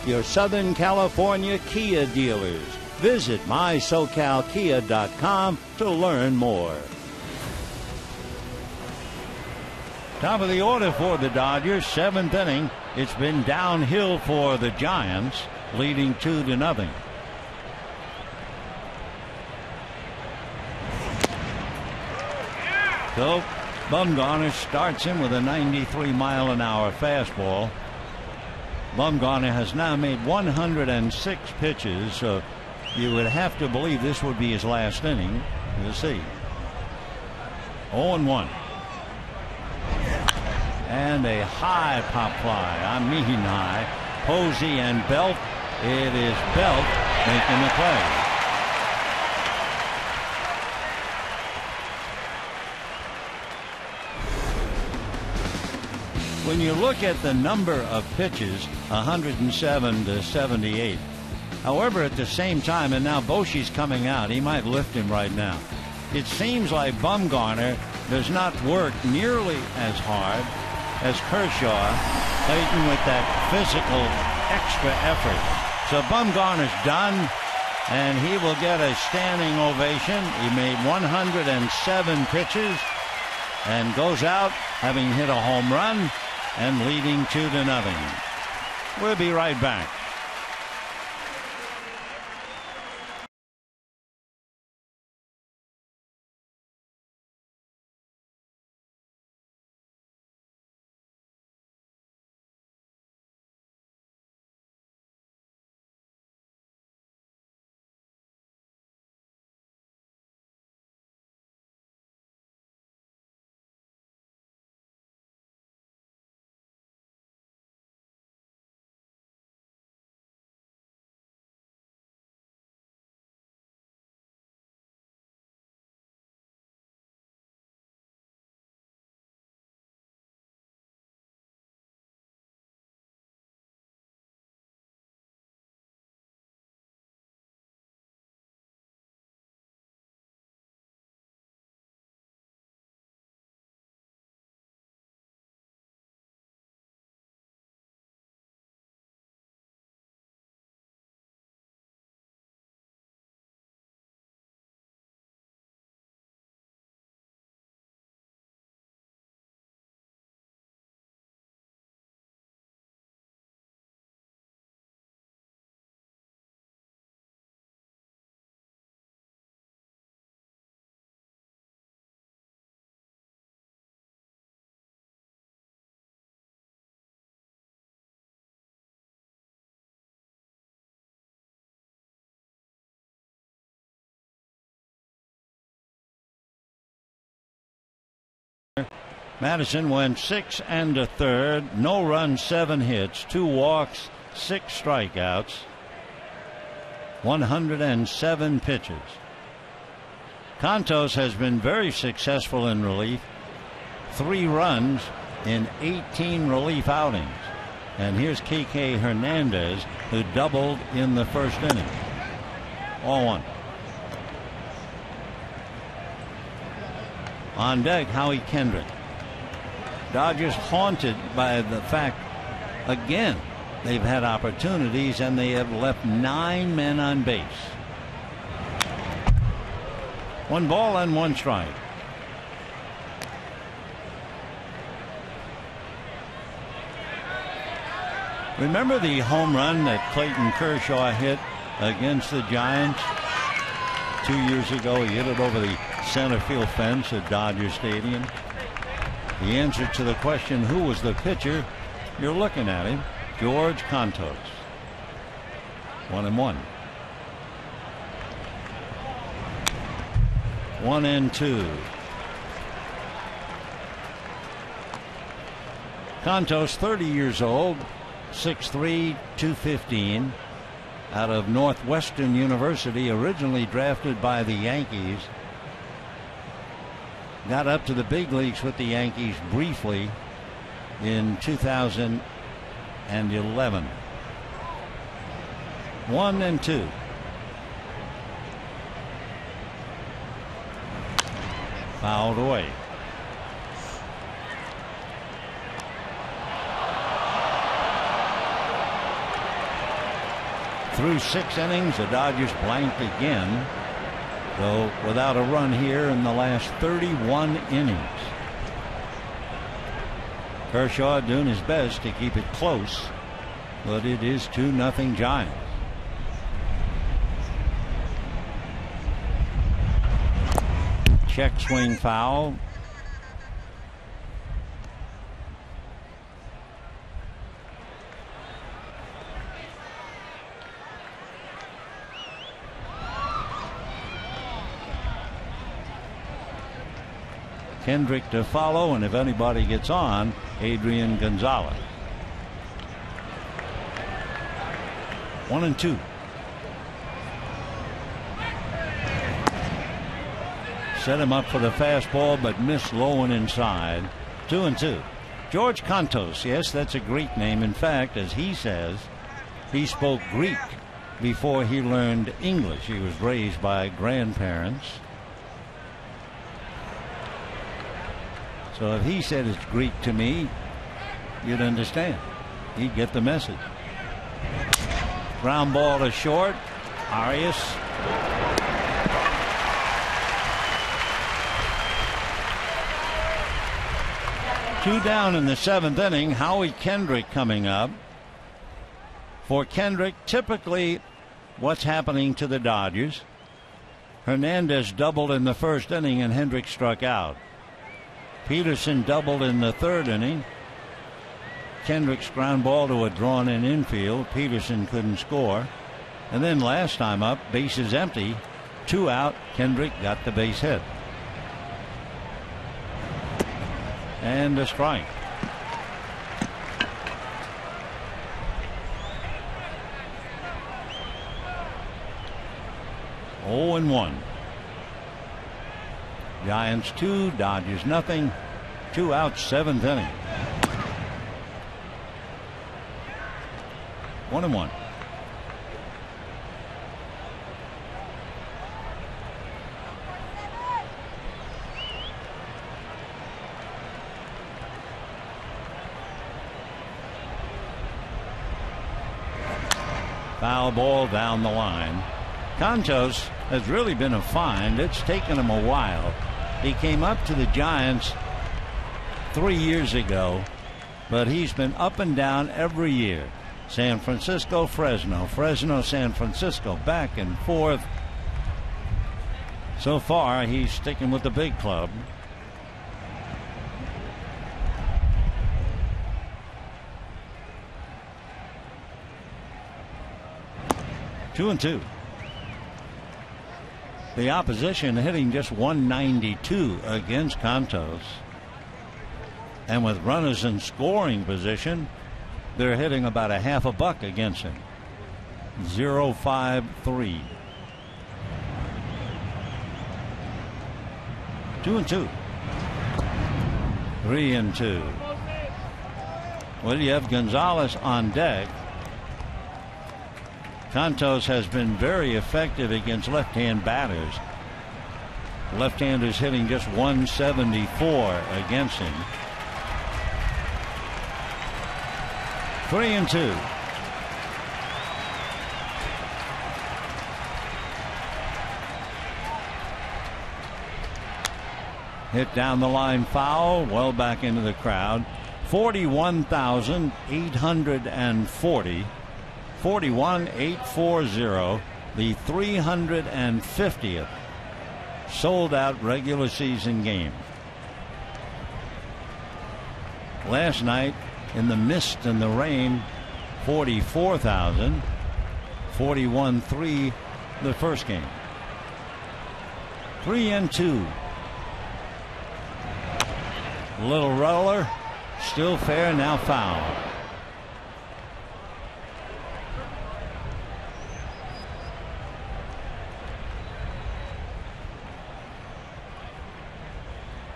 Your Southern California Kia dealers. Visit mysocalkia.com to learn more. Top of the order for the Dodgers, 7th inning. It's been downhill for the Giants, leading 2-0. So Bumgarner starts him with a 93-mile-an-hour fastball. Bumgarner has now made 106 pitches, so you would have to believe this would be his last inning. We'll see. 0-1. And a high pop fly. I mean high. Posey and Belt. It is Belt making the play. When you look at the number of pitches, 107 to 78, However, at the same time, and now Bochy's coming out, he might lift him right now. It seems like Bumgarner does not work nearly as hard as Kershaw. Clayton with that physical extra effort. So Bumgarner's done, and he will get a standing ovation. He made 107 pitches and goes out having hit a home run and leading 2-0. We'll be right back. Madison went 6 1/3, no runs, 7 hits, 2 walks, 6 strikeouts, 107 pitches. Contos has been very successful in relief, 3 runs in 18 relief outings. And here's Kike Hernandez, who doubled in the first inning. 0-1. On deck, Howie Kendrick. Dodgers haunted by the fact, again, they've had opportunities and they have left 9 men on base. 1 ball and 1 strike. Remember the home run that Clayton Kershaw hit against the Giants 2 years ago? He hit it over the center field fence at Dodger Stadium. The answer to the question, who was the pitcher? You're looking at him, George Contos. 1-1. 1-2. Contos, 30 years old, 6'3", 215, out of Northwestern University, originally drafted by the Yankees. Got up to the big leagues with the Yankees briefly in 2011. 1-2. Fouled away. Through 6 innings, the Dodgers blanked again, though without a run here in the last 31 innings. Kershaw doing his best to keep it close, but it is 2-0 Giants. Check swing foul. Kendrick to follow, and if anybody gets on, Adrian Gonzalez. 1-2. Set him up for the fastball, but missed low and inside. 2-2. George Contos, yes, that's a Greek name. In fact, as he says, he spoke Greek before he learned English. He was raised by grandparents. So if he said it's Greek to me, you'd understand. He'd get the message. Ground ball to short. Arias. Two down in the seventh inning. Howie Kendrick coming up. For Kendrick, typically what's happening to the Dodgers. Hernandez doubled in the first inning and Hendricks struck out. Peterson doubled in the third inning. Kendrick's ground ball to a drawn-in infield. Peterson couldn't score. And then last time up, bases empty, 2 out. Kendrick got the base hit. And a strike. Oh and 1. Giants 2, Dodgers nothing. 2 outs, seventh inning. 1-1. Foul ball down the line. Contos has really been a find. It's taken him a while. He came up to the Giants 3 years ago, but he's been up and down every year. San Francisco, Fresno, Fresno, San Francisco, back and forth. So far, he's sticking with the big club. Two and two. The opposition hitting just 192 against Contos. And with runners in scoring position, they're hitting about a half a buck against him. 0-5-3. 2 and 2. 3 and 2. Well, you have Gonzalez on deck. Contos has been very effective against left-hand batters. Left-handers hitting just 174 against him. 3 and 2. Hit down the line, foul, well back into the crowd. 41,840. 41,840. The 350th sold out regular season game. Last night, in the mist and the rain, 44,000. 41-3 the first game. 3 and 2. Little roller, still fair, now foul.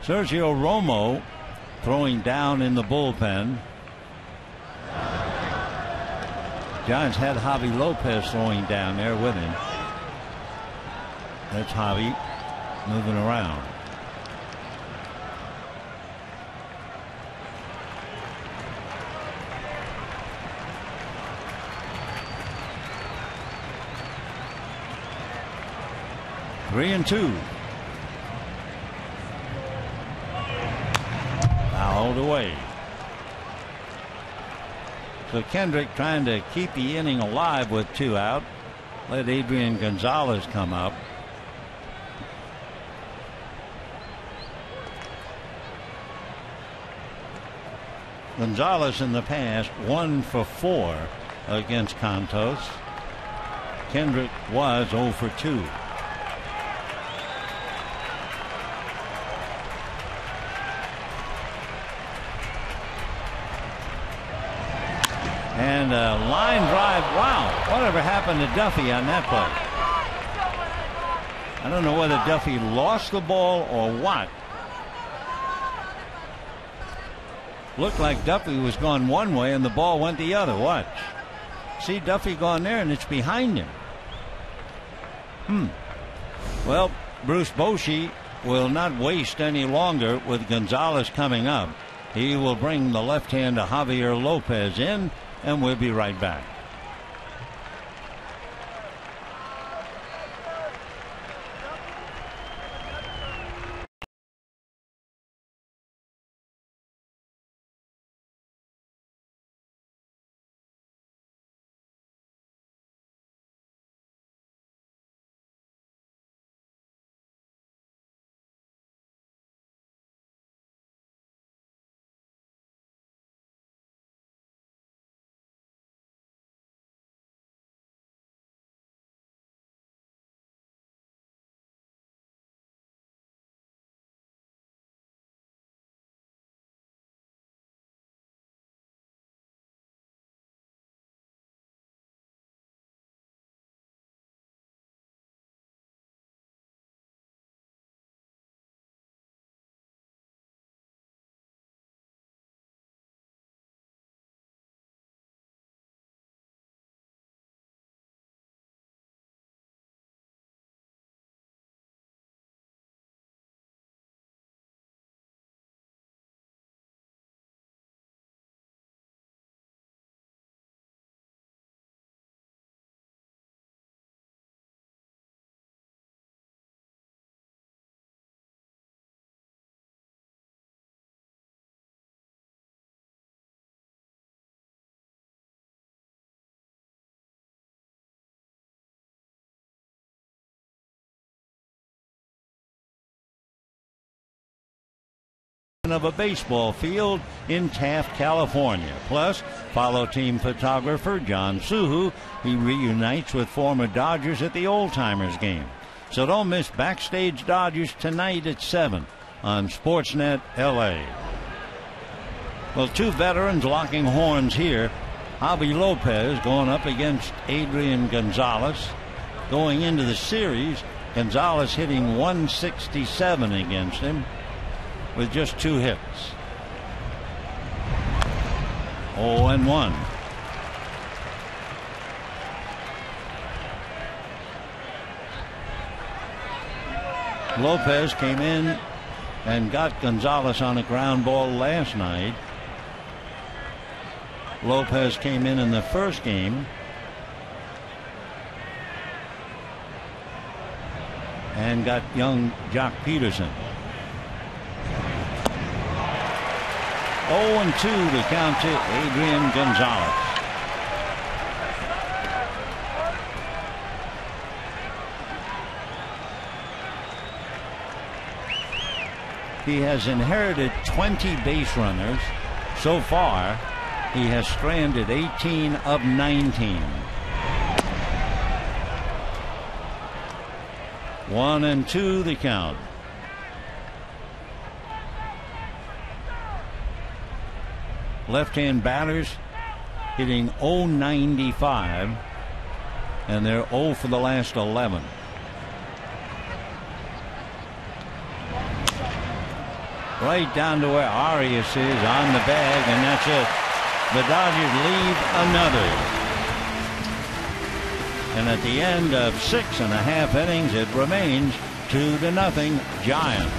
Sergio Romo throwing down in the bullpen. Giants had Javi Lopez throwing down there with him. That's Javi moving around. Three and 2. Fouled away. So Kendrick trying to keep the inning alive with 2 out. Let Adrian Gonzalez come up. Gonzalez in the past 1 for 4 against Contos. Kendrick was 0 for 2. And a line drive. Wow, whatever happened to Duffy on that play? I don't know whether Duffy lost the ball or what. Looked like Duffy was going one way and the ball went the other. Watch. See Duffy gone there, and it's behind him. Well, Bruce Bochy will not waste any longer with Gonzalez coming up. He will bring the left-hander Javier Lopez in, and we'll be right back. Of a baseball field in Taft, California. Plus, follow team photographer John Suhu. He reunites with former Dodgers at the Old Timers game. So don't miss Backstage Dodgers tonight at 7 on Sportsnet LA. Well, two veterans locking horns here. Javi Lopez going up against Adrian Gonzalez. Going into the series, Gonzalez hitting 167 against him with just 2 hits. 0-1. Lopez came in and got Gonzalez on a ground ball last night. Lopez came in the first game and got young Jock Peterson. 0-2 to count to Adrian Gonzalez. He has inherited 20 base runners. So far, he has stranded 18 of 19. 1-2 the count. Left-hand batters hitting .095, and they're 0 for the last 11. Right down to where Arias is on the bag, and that's it. The Dodgers lead another. And at the end of 6.5 innings, it remains 2-0 Giants.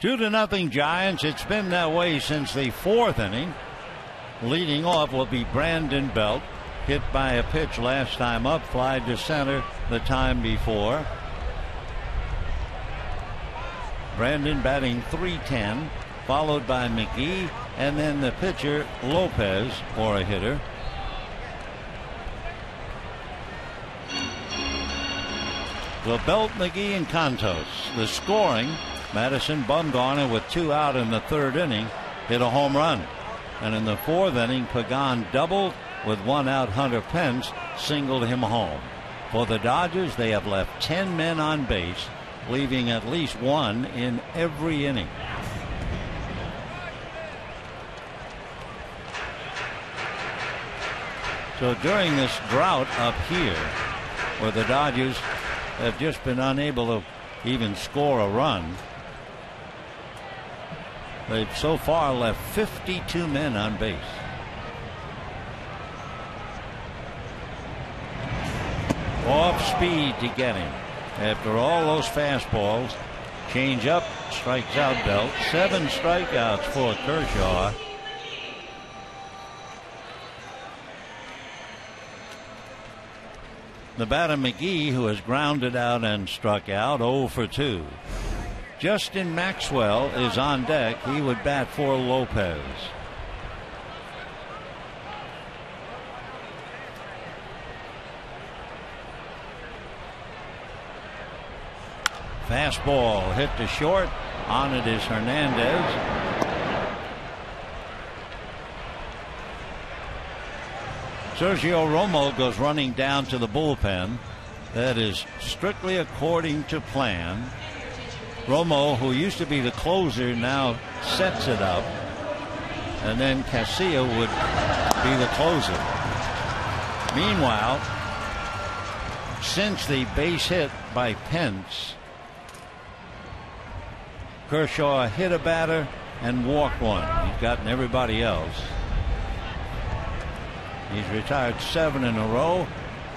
2-0 Giants. It's been that way since the 4th inning. Leading off will be Brandon Belt. Hit by a pitch last time up, fly to center the time before. Brandon batting .310, followed by McGee, and then the pitcher Lopez for a hitter. So Belt, McGee, and Contos. The scoring, Madison Bumgarner with 2 out in the 3rd inning hit a home run. And in the 4th inning, Pagan doubled. With 1 out, Hunter Pence singled him home. For the Dodgers, they have left 10 men on base, leaving at least 1 in every inning. So during this drought up here, where the Dodgers have just been unable to even score a run, they've so far left 52 men on base. Off speed to get him. After all those fastballs, change up, strikes out Belt. 7 strikeouts for Kershaw. The batter McGee, who has grounded out and struck out, 0 for 2. Justin Maxwell is on deck. He would bat for Lopez. Fastball hit to short. On it is Hernandez. Sergio Romo goes running down to the bullpen. That is strictly according to plan. Romo, who used to be the closer, now sets it up. And then Casilla would be the closer. Meanwhile, since the base hit by Pence, Kershaw hit a batter and walked one. He's gotten everybody else. He's retired 7 in a row.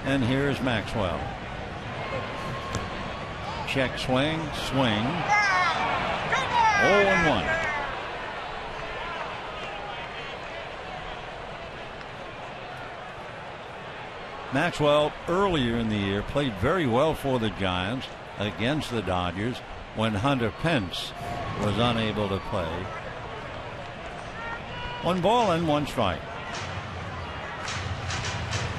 And here's Maxwell. Check swing, swing. 0-1. Maxwell earlier in the year played very well for the Giants against the Dodgers when Hunter Pence was unable to play. 1 ball and 1 strike.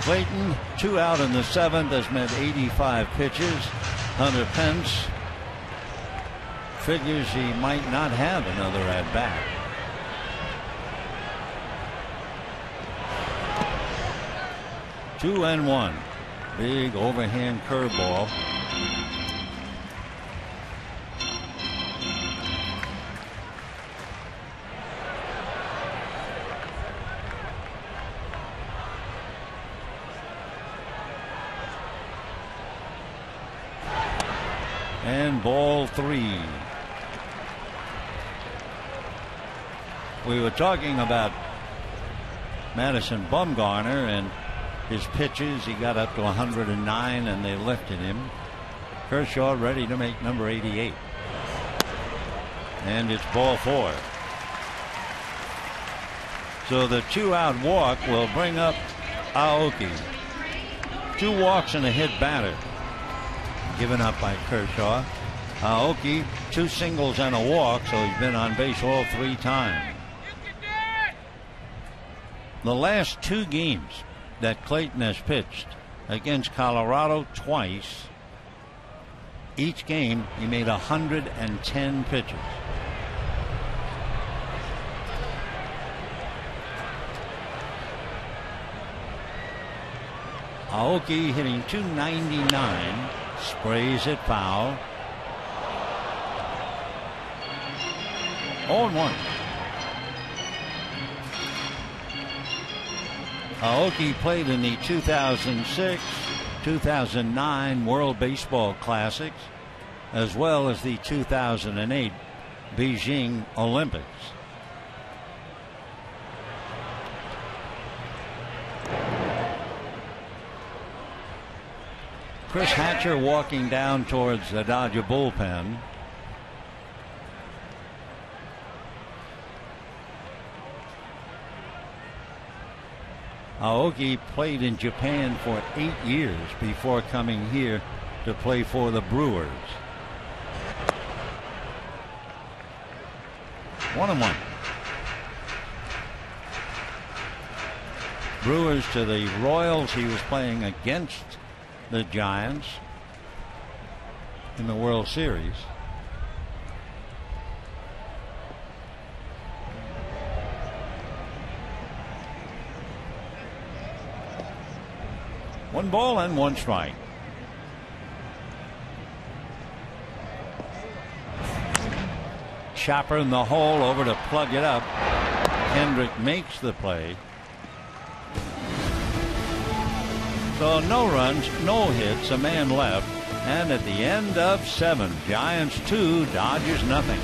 Clayton, 2 out in the 7th, has met 85 pitches. Hunter Pence figures he might not have another at bat. Two and 1. Big overhand curveball. And ball 3. We were talking about Madison Bumgarner and his pitches. He got up to 109 and they lifted him. Kershaw ready to make number 88. And it's ball 4. So the 2-out walk will bring up Aoki. 2 walks and a hit batter given up by Kershaw. Aoki, 2 singles and a walk, so he's been on base all 3 times. The last 2 games that Clayton has pitched, against Colorado twice, each game he made 110 pitches. Aoki hitting .299, sprays it foul. 0-1. Aoki played in the 2006, 2009 World Baseball Classics, as well as the 2008 Beijing Olympics. Chris Hatcher walking down towards the Dodger bullpen. Aoki played in Japan for 8 years before coming here to play for the Brewers. 1-1. Brewers to the Royals. He was playing against the Giants in the World Series. One ball and one strike. Chopper in the hole, over to plug it up. Hendrick makes the play. So no runs, no hits, a man left. And at the end of 7, Giants 2, Dodgers nothing.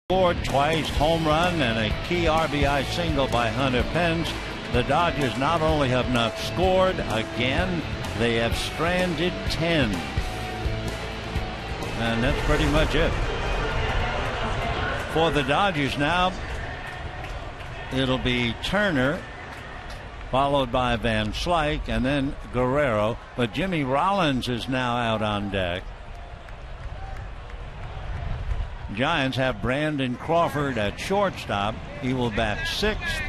Scored twice, home run and a key RBI single by Hunter Pence. The Dodgers not only have not scored again, they have stranded 10. And that's pretty much it. For the Dodgers now, it'll be Turner, followed by Van Slyke, and then Guerrero. But Jimmy Rollins is now out on deck. Giants have Brandon Crawford at shortstop. He will bat 6th.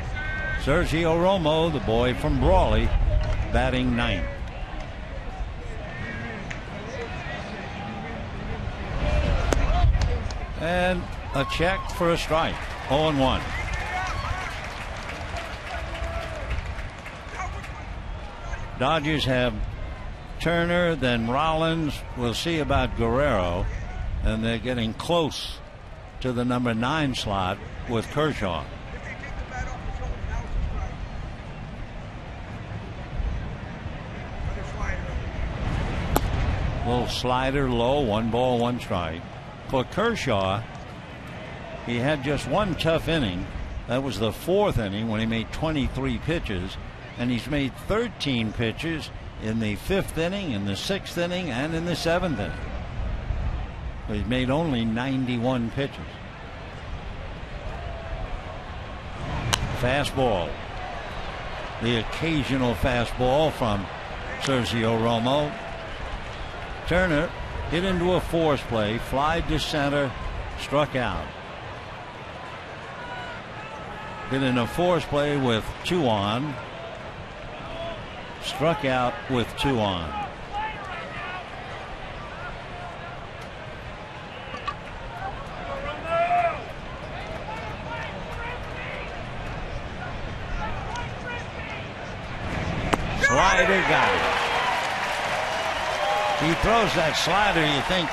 Sergio Romo, the boy from Brawley, batting 9th. And a check for a strike. 0-1. Dodgers have Turner, then Rollins. We'll see about Guerrero. And they're getting close to the number 9 slot with Kershaw. Little slider low, 1 ball, 1 strike. For Kershaw, he had just one tough inning. That was the 4th inning when he made 23 pitches. And he's made 13 pitches in the 5th inning, in the 6th inning, and in the 7th inning. But he's made only 91 pitches. Fastball. The occasional fastball from Sergio Romo. Turner hit into a force play, flied to center, struck out. Hit in a force play with 2 on. Struck out with 2 on. Slider got it. He throws that slider, you think,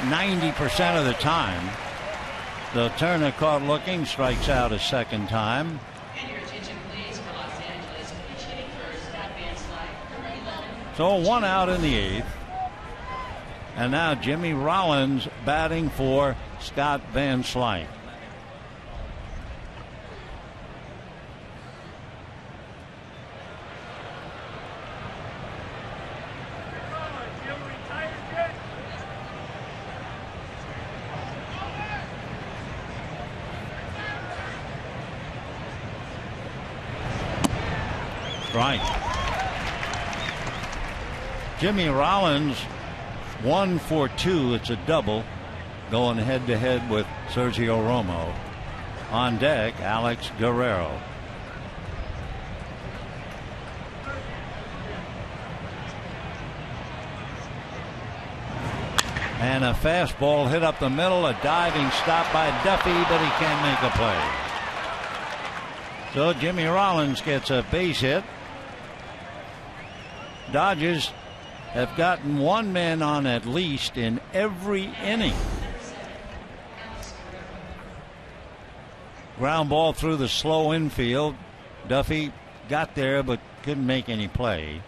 90% of the time. The Turner caught looking, strikes out a second time. So 1 out in the 8th. And now Jimmy Rollins batting for Scott Van Slyke. Right. Jimmy Rollins 1 for 2. It's a double, going head to head with Sergio Romo. On deck, Alex Guerrero. And a fastball hit up the middle, a diving stop by Duffy, but he can't make a play. So Jimmy Rollins gets a base hit. Dodgers have gotten one man on at least in every inning. Ground ball through the slow infield. Duffy got there but couldn't make any play.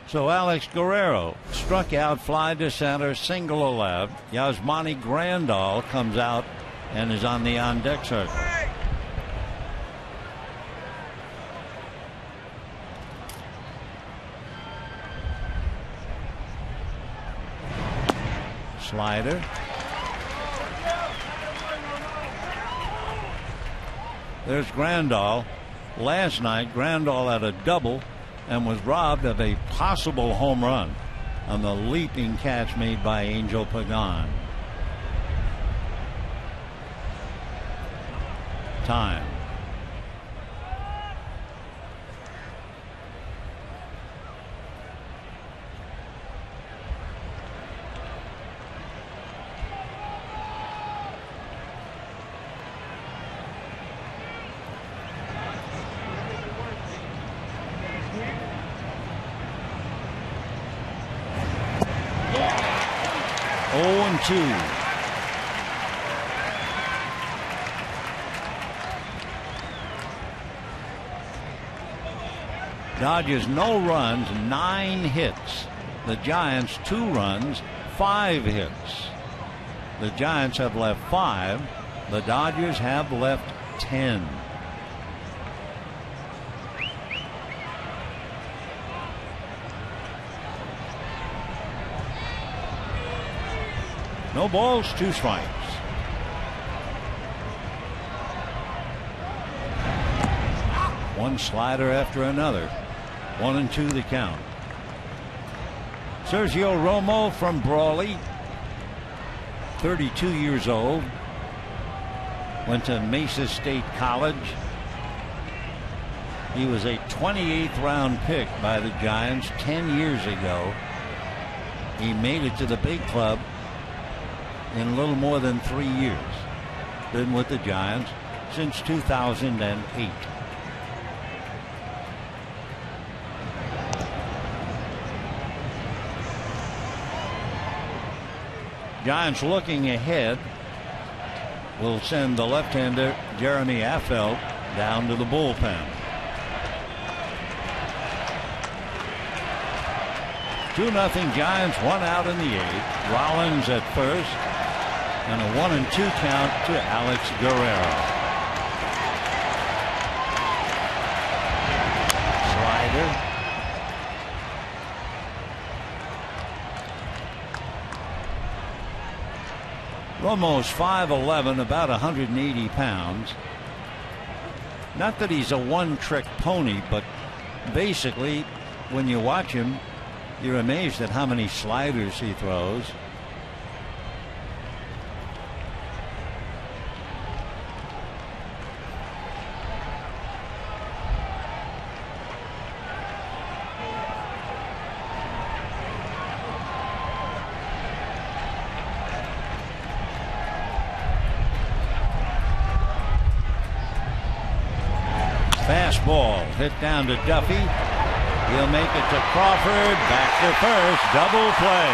So Alex Guerrero struck out, fly to center, single allowed. Yasmani Grandal comes out and is on the on-deck circle. Slider. There's Grandal. Last night, Grandal had a double and was robbed of a possible home run on the leaping catch made by Angel Pagan. Time. Two. Dodgers no runs, 9 hits. The Giants 2 runs, 5 hits. The Giants have left 5. The Dodgers have left 10. No balls, 2 strikes. One slider after another. 1 and 2 the count. Sergio Romo from Brawley, 32 years old. Went to Mesa State College. He was a 28th round pick by the Giants 10 years ago. He made it to the big club in a little more than 3 years. Been with the Giants since 2008. Giants looking ahead will send the left-hander Jeremy Affeldt down to the bullpen. 2-0 Giants, 1 out in the 8th. Rollins at first. And a 1 and 2 count to Alex Guerrero. Slider. Romo's 5'11", about 180 pounds. Not that he's a one-trick pony, but basically, when you watch him, you're amazed at how many sliders he throws. Fastball hit down to Duffy. He'll make it to Crawford. Back to first. Double play.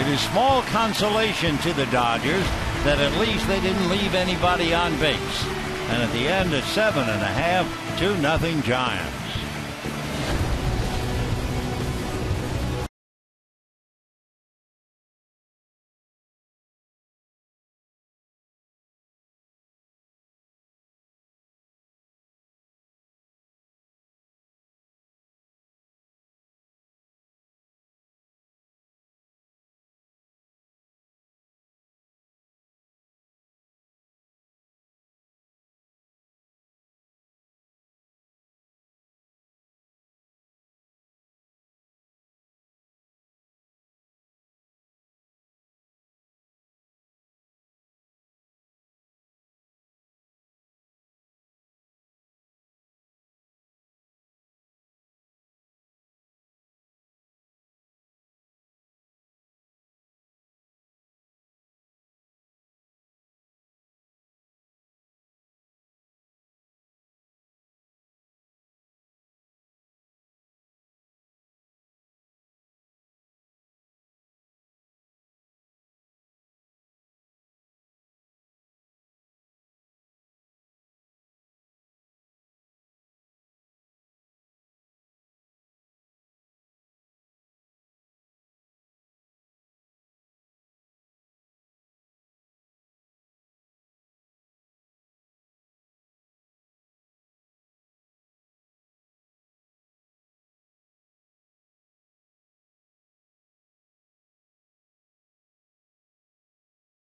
It is small consolation to the Dodgers that at least they didn't leave anybody on base. And at the end, it's 7.5, 2-0 Giants.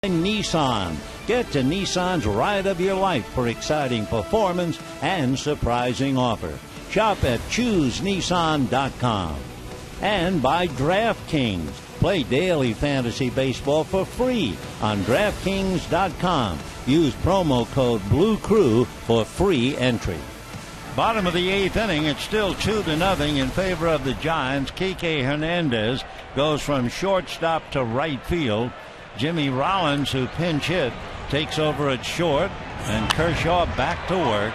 Nissan. Get to Nissan's ride of your life for exciting performance and surprising offer. Shop at ChooseNissan.com. And by DraftKings. Play daily fantasy baseball for free on DraftKings.com. Use promo code BlueCrew for free entry. Bottom of the 8th inning, it's still 2-0 in favor of the Giants. Kike Hernandez goes from shortstop to right field. Jimmy Rollins, who pinch hit, takes over at short, and Kershaw back to work.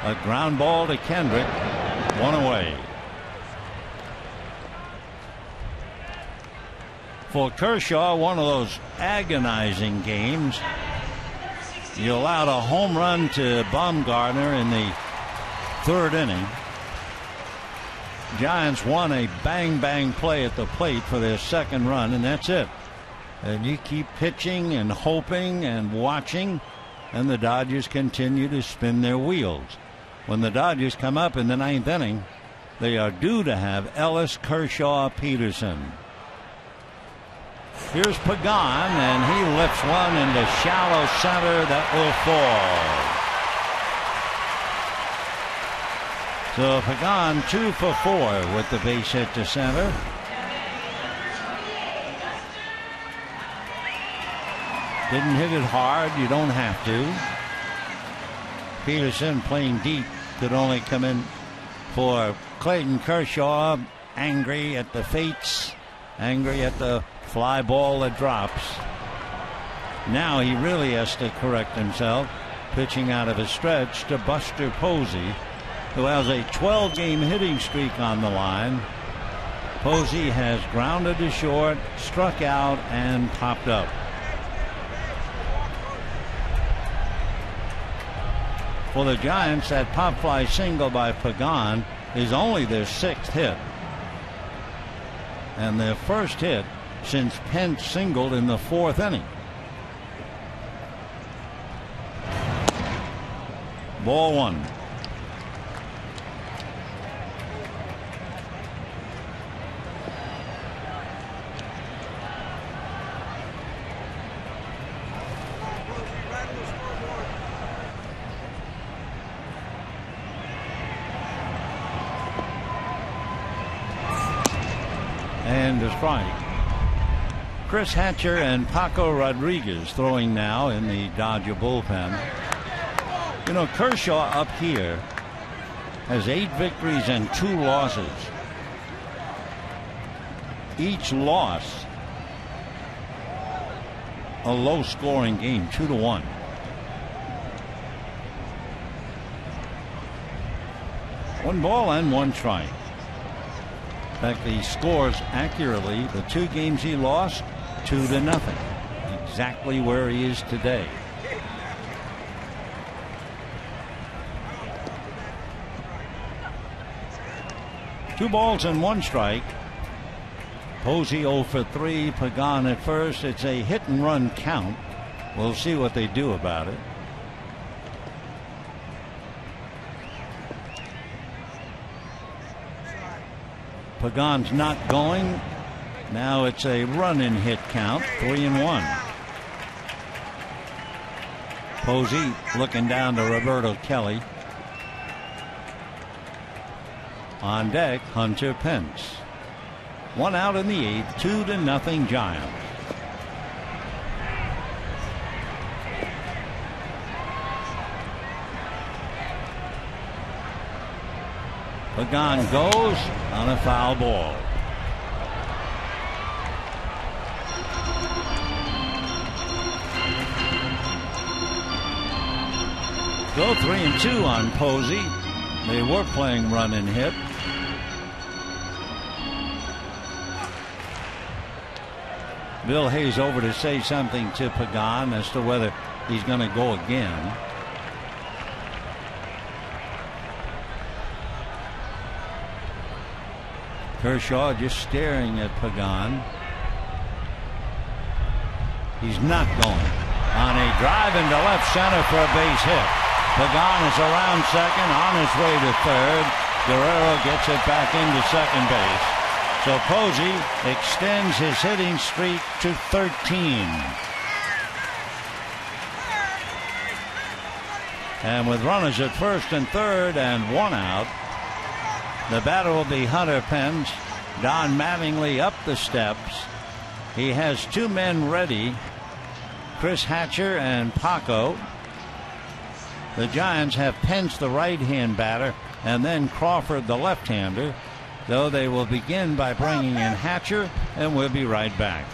A ground ball to Kendrick, one away. For Kershaw, one of those agonizing games. You allowed a home run to Bumgarner in the 3rd inning. Giants won a bang-bang play at the plate for their 2nd run, and that's it. And you keep pitching and hoping and watching, and the Dodgers continue to spin their wheels. When the Dodgers come up in the 9th inning, they are due to have Ellis, Kershaw, Peterson. Here's Pagan, and he lifts one into shallow center that will fall. So Pagan 2 for 4 with the base hit to center. Didn't hit it hard. You don't have to. Peterson, playing deep, could only come in for Clayton Kershaw. Angry at the fates. Angry at the fly ball that drops. Now he really has to correct himself. Pitching out of a stretch to Buster Posey, who has a 12-game hitting streak on the line. Posey has grounded to short, struck out, and popped up. For the Giants, that pop fly single by Pagan is only their 6th hit, and their first hit since Pence singled in the 4th inning. Ball 1. And a strike. Chris Hatcher and Paco Rodriguez throwing now in the Dodger bullpen. You know, Kershaw up here has 8 victories and 2 losses. Each loss a low scoring game, 2-1. One ball and 1 strike. In fact, he scores accurately. The 2 games he lost, 2-0. He exactly where he is today. Two balls and one strike. Posey 0 for 3. Pagan at first. It's a hit and run count. We'll see what they do about it. Pagan's not going. Now it's a run and hit count. 3-1. Posey looking down to Roberto Kelly. On deck, Hunter Pence. 1 out in the 8th, 2-0 Giants. Pagan goes on a foul ball. Go 3-2 on Posey. They were playing run and hit. Bill Hayes over to say something to Pagan as to whether he's going to go again. Kershaw just staring at Pagan. He's not going. On a drive into left center for a base hit. Pagan is around second, on his way to third. Guerrero gets it back into second base. So Posey extends his hitting streak to 13. And with runners at first and third and 1 out, the batter will be Hunter Pence. Don Mattingly up the steps. He has 2 men ready, Chris Hatcher and Paco. The Giants have Pence, the right-hand batter, and then Crawford, the left-hander. Though they will begin by bringing in Hatcher, and we'll be right back.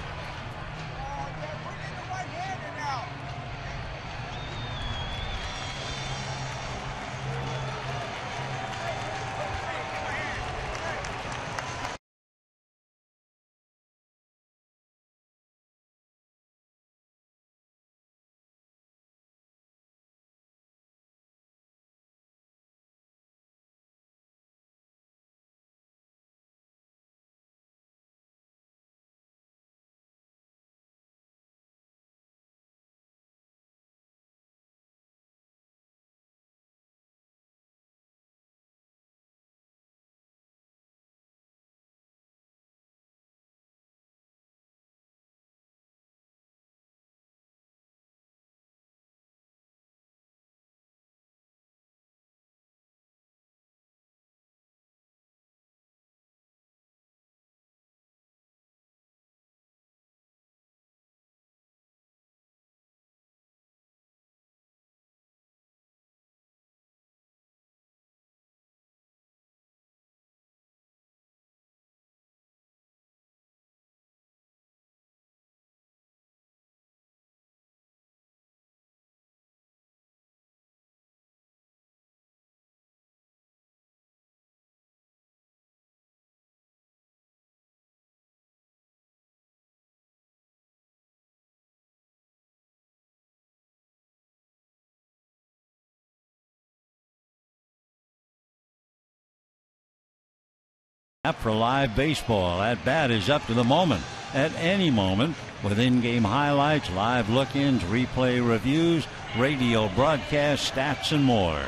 For live baseball, at bat is up to the moment. At any moment, with in-game highlights, live look-ins, replay reviews, radio broadcasts, stats, and more.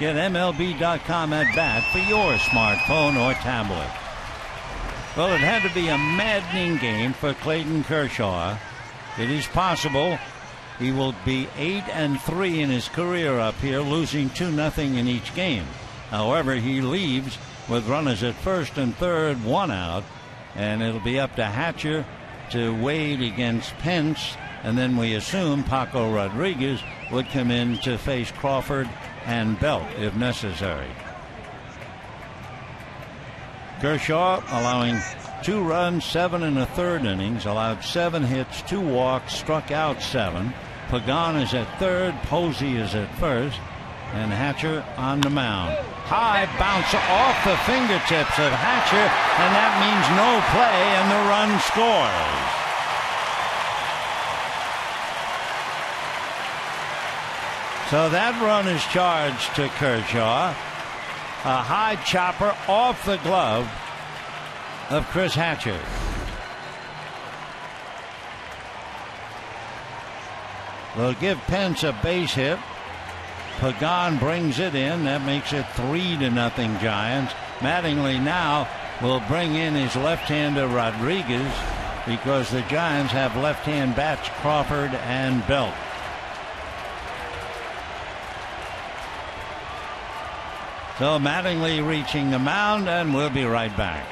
Get MLB.com at bat for your smartphone or tablet. Well, it had to be a maddening game for Clayton Kershaw. It is possible he will be 8-3 in his career up here, losing 2-0 in each game. However, he leaves with runners at first and third, 1 out, and it'll be up to Hatcher to wade against Pence, and then we assume Paco Rodriguez would come in to face Crawford and Belt if necessary. Kershaw allowing 2 runs, 7 1/3 innings, allowed 7 hits, 2 walks, struck out 7. Pagan is at third, Posey is at first, and Hatcher on the mound. High bounce off the fingertips of Hatcher, and that means no play, and the run scores. So that run is charged to Kershaw. A high chopper off the glove of Chris Hatcher. They'll give Pence a base hit. Pagan brings it in. That makes it 3-0 Giants. Mattingly now will bring in his left-hander Rodriguez because the Giants have left-hand bats Crawford and Belt. So Mattingly reaching the mound, and we'll be right back.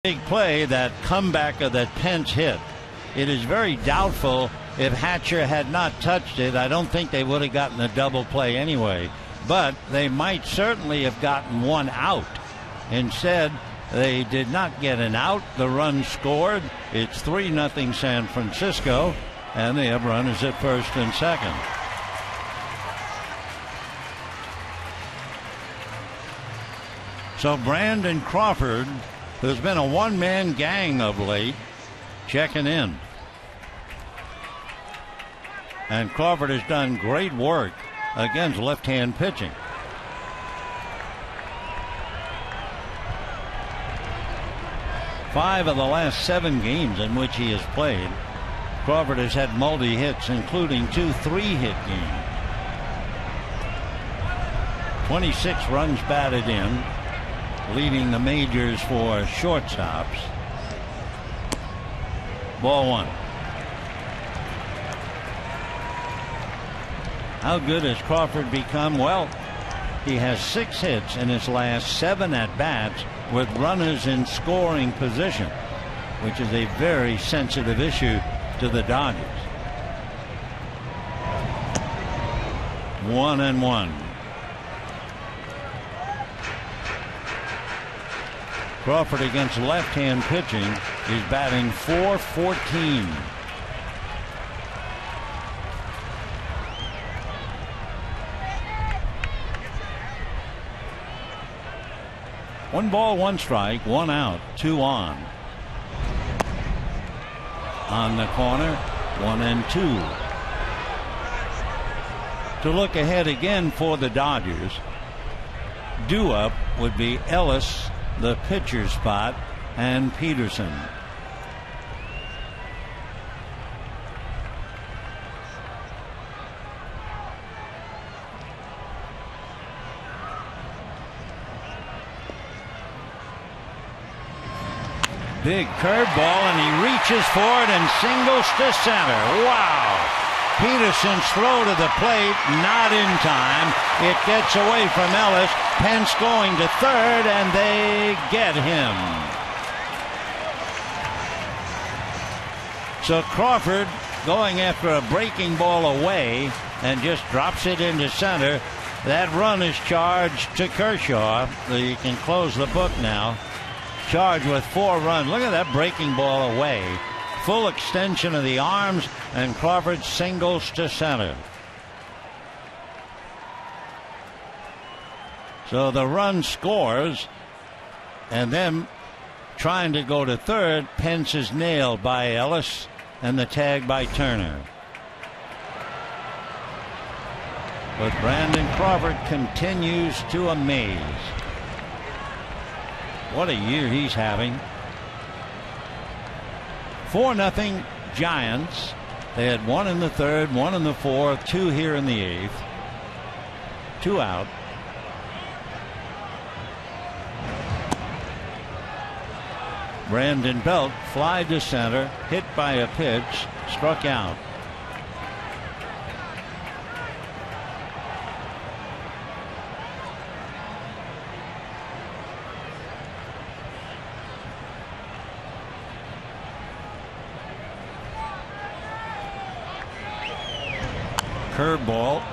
Big play, that comeback of that Pence hit. It is very doubtful if Hatcher had not touched it. I don't think they would have gotten a double play anyway, but they might certainly have gotten one out. Instead, they did not get an out. The run scored. It's 3-0 San Francisco, and they have runners at first and second. So Brandon Crawford, who's been a one-man gang of late, checking in. And Crawford has done great work against left-hand pitching. Five of the last 7 games in which he has played, Crawford has had multi-hits, including 2 3-hit games. 26 runs batted in, leading the majors for shortstops. Ball 1. How good has Crawford become? Well, he has 6 hits in his last 7 at-bats with runners in scoring position, which is a very sensitive issue to the Dodgers. 1-1. Crawford against left-hand pitching is batting .414. One ball, one strike, 1 out, 2 on. On the corner, 1-2. To look ahead again for the Dodgers, due up would be Ellis, the pitcher spot, and Peterson. Big curveball, and he reaches for it and singles to center. Wow! Peterson's throw to the plate, not in time. It gets away from Ellis. Pence going to third, and they get him. So Crawford going after a breaking ball away and just drops it into center. That run is charged to Kershaw. You can close the book now. Charged with 4 runs. Look at that breaking ball away. Full extension of the arms, and Crawford singles to center. So the run scores, and then trying to go to third. Pence is nailed by Ellis, and the tag by Turner. But Brandon Crawford continues to amaze. What a year he's having. 4-0 Giants. They had 1 in the third, 1 in the fourth, 2 here in the eighth. 2 out. Brandon Belt fly to center, hit by a pitch, struck out. Curveball.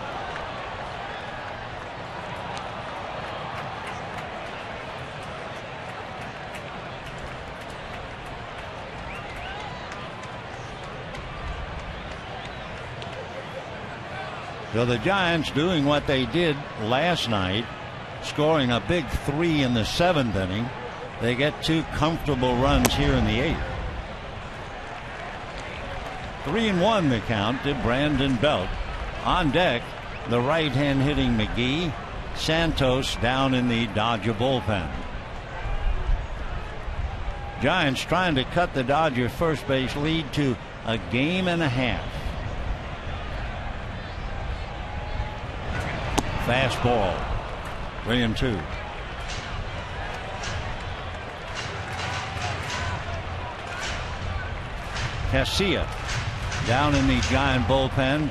So the Giants doing what they did last night, scoring a big 3 in the 7th inning. They get 2 comfortable runs here in the 8th. 3-1 the count to Brandon Belt. On deck, the right-hand hitting McGee. Santos down in the Dodger bullpen. Giants trying to cut the Dodger first base lead to a game and a half. Fastball. 3-2. Casilla down in the Giant bullpen,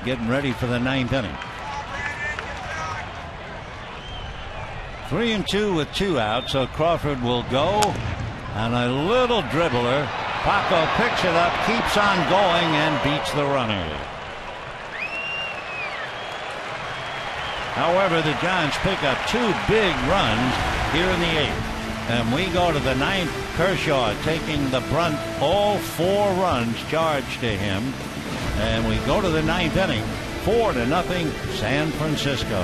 getting ready for the 9th inning. 3-2 with 2 outs, so Crawford will go, and a little dribbler. Paco picks it up, keeps on going, and beats the runner. However, the Giants pick up 2 big runs here in the 8th. And we go to the 9th. Kershaw taking the brunt. All 4 runs charged to him. And we go to the 9th inning. 4-0 San Francisco.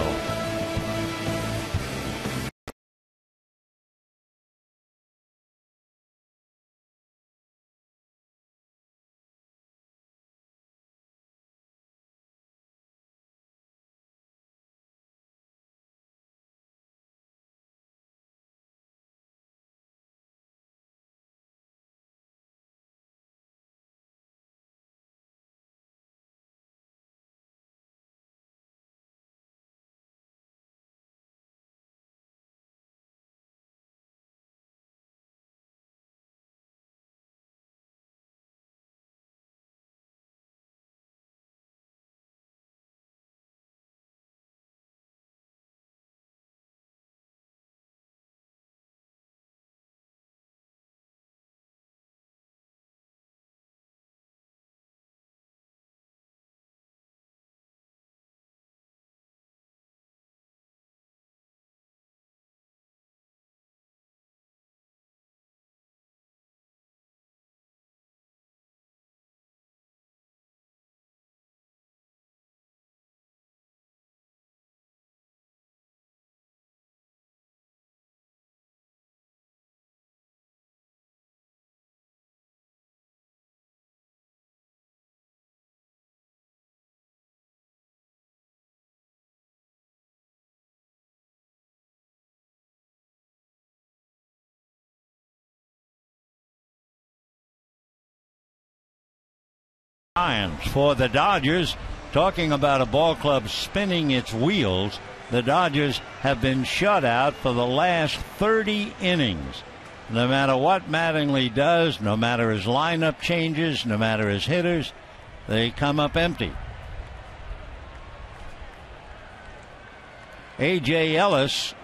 For the Dodgers, talking about a ball club spinning its wheels, the Dodgers have been shut out for the last 30 innings. No matter what Mattingly does, no matter his lineup changes, no matter his hitters, they come up empty. A.J. Ellis,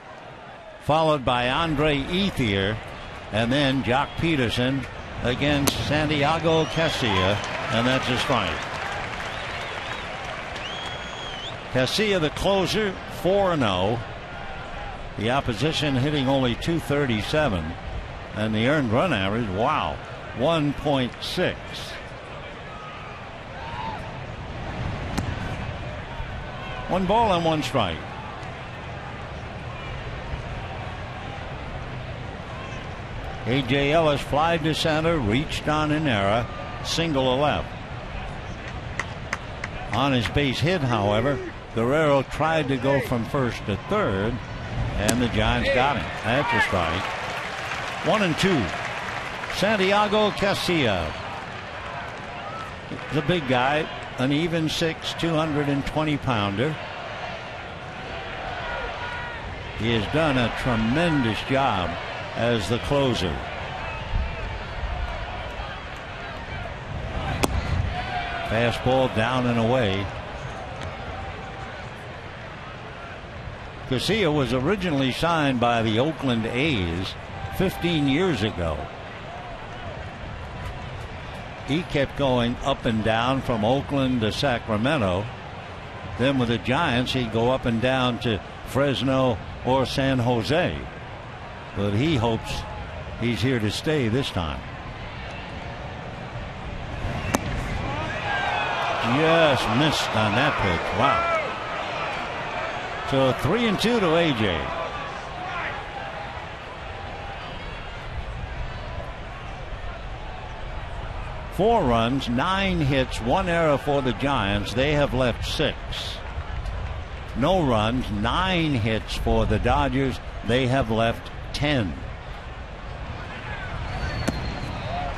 followed by Andre Ethier, and then Jock Peterson against Santiago Casilla, and that's a strike. Casilla, the closer, 4-0. The opposition hitting only .237, and the earned run average, wow, 1.6. One ball and one strike. A.J. Ellis flied to center, reached on an error, single to left. On his base hit, however, Guerrero tried to go from first to third, and the Giants got him. That's a strike. 1-2. Santiago Casilla. The big guy, an even 6, 220-pounder. He has done a tremendous job as the closer. Fastball down and away. Casilla was originally signed by the Oakland A's 15 years ago. He kept going up and down from Oakland to Sacramento. Then with the Giants, he'd go up and down to Fresno or San Jose. But he hopes he's here to stay this time. Just missed on that pitch. Wow. So 3-2 to A.J. Four runs, 9 hits, 1 error for the Giants. They have left 6. No runs, 9 hits for the Dodgers. They have left 10.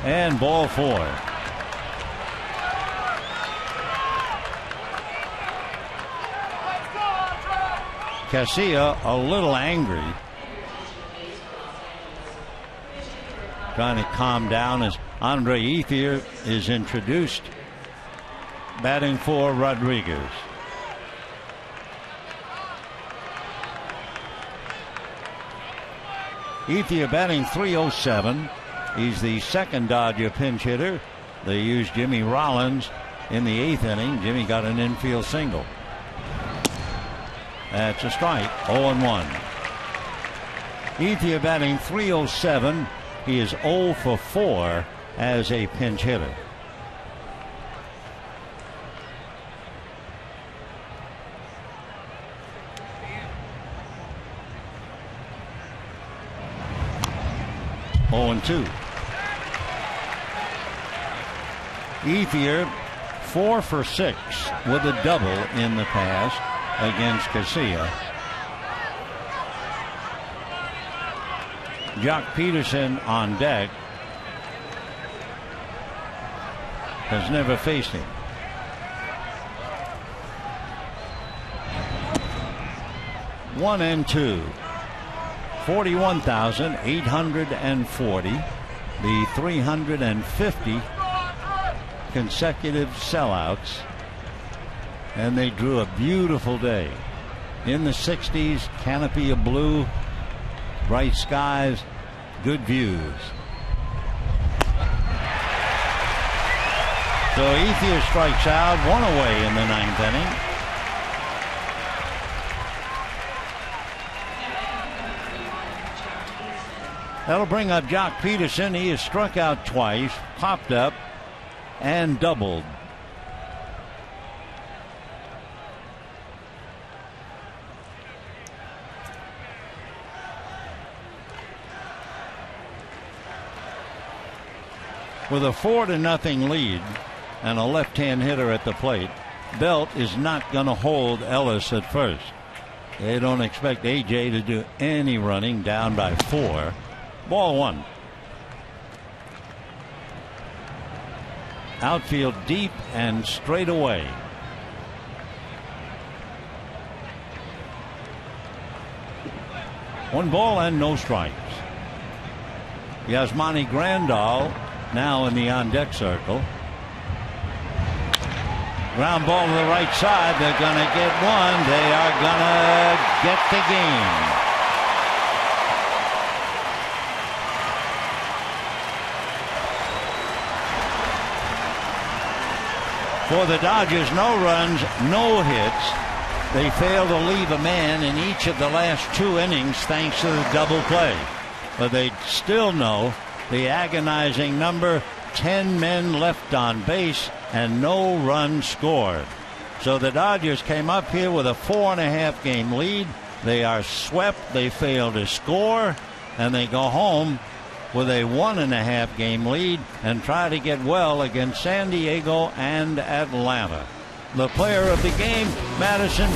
And ball 4. Casilla a little angry, trying to calm down as Andre Ethier is introduced, batting for Rodriguez. Ethier batting .307. He's the second Dodger pinch hitter. They used Jimmy Rollins in the 8th inning. Jimmy got an infield single. That's a strike. 0-1. Ethier batting .307. He is 0 for 4 as a pinch hitter. Oh, 2. Ethier 4 for 6 with a double in the past against Casilla. Jock Peterson on deck. Has never faced him. One and 2. 41,840. The 350 consecutive sellouts. And they drew a beautiful day. In the 60s, canopy of blue, bright skies, good views. So Ethier strikes out, 1 away in the 9th inning. That'll bring up Jock Peterson. He has struck out twice, popped up, and doubled. With a 4-0 lead and a left-hand hitter at the plate, Belt is not going to hold Ellis at first. They don't expect A.J. to do any running, down by 4. Ball 1. Outfield deep and straight away. One ball and no strikes. Yasmani Grandal now in the on-deck circle. Ground ball to the right side. They're going to get one. They are going to get the game. For the Dodgers, no runs, no hits, They failed to leave a man in each of the last 2 innings thanks to the double play. But they still know the agonizing number, 10 men left on base and no run scored. So the Dodgers came up here with a 4.5 game lead. They are swept. They fail to score, and they go home with a 1.5 game lead and try to get well against San Diego and Atlanta. The player of the game, Madison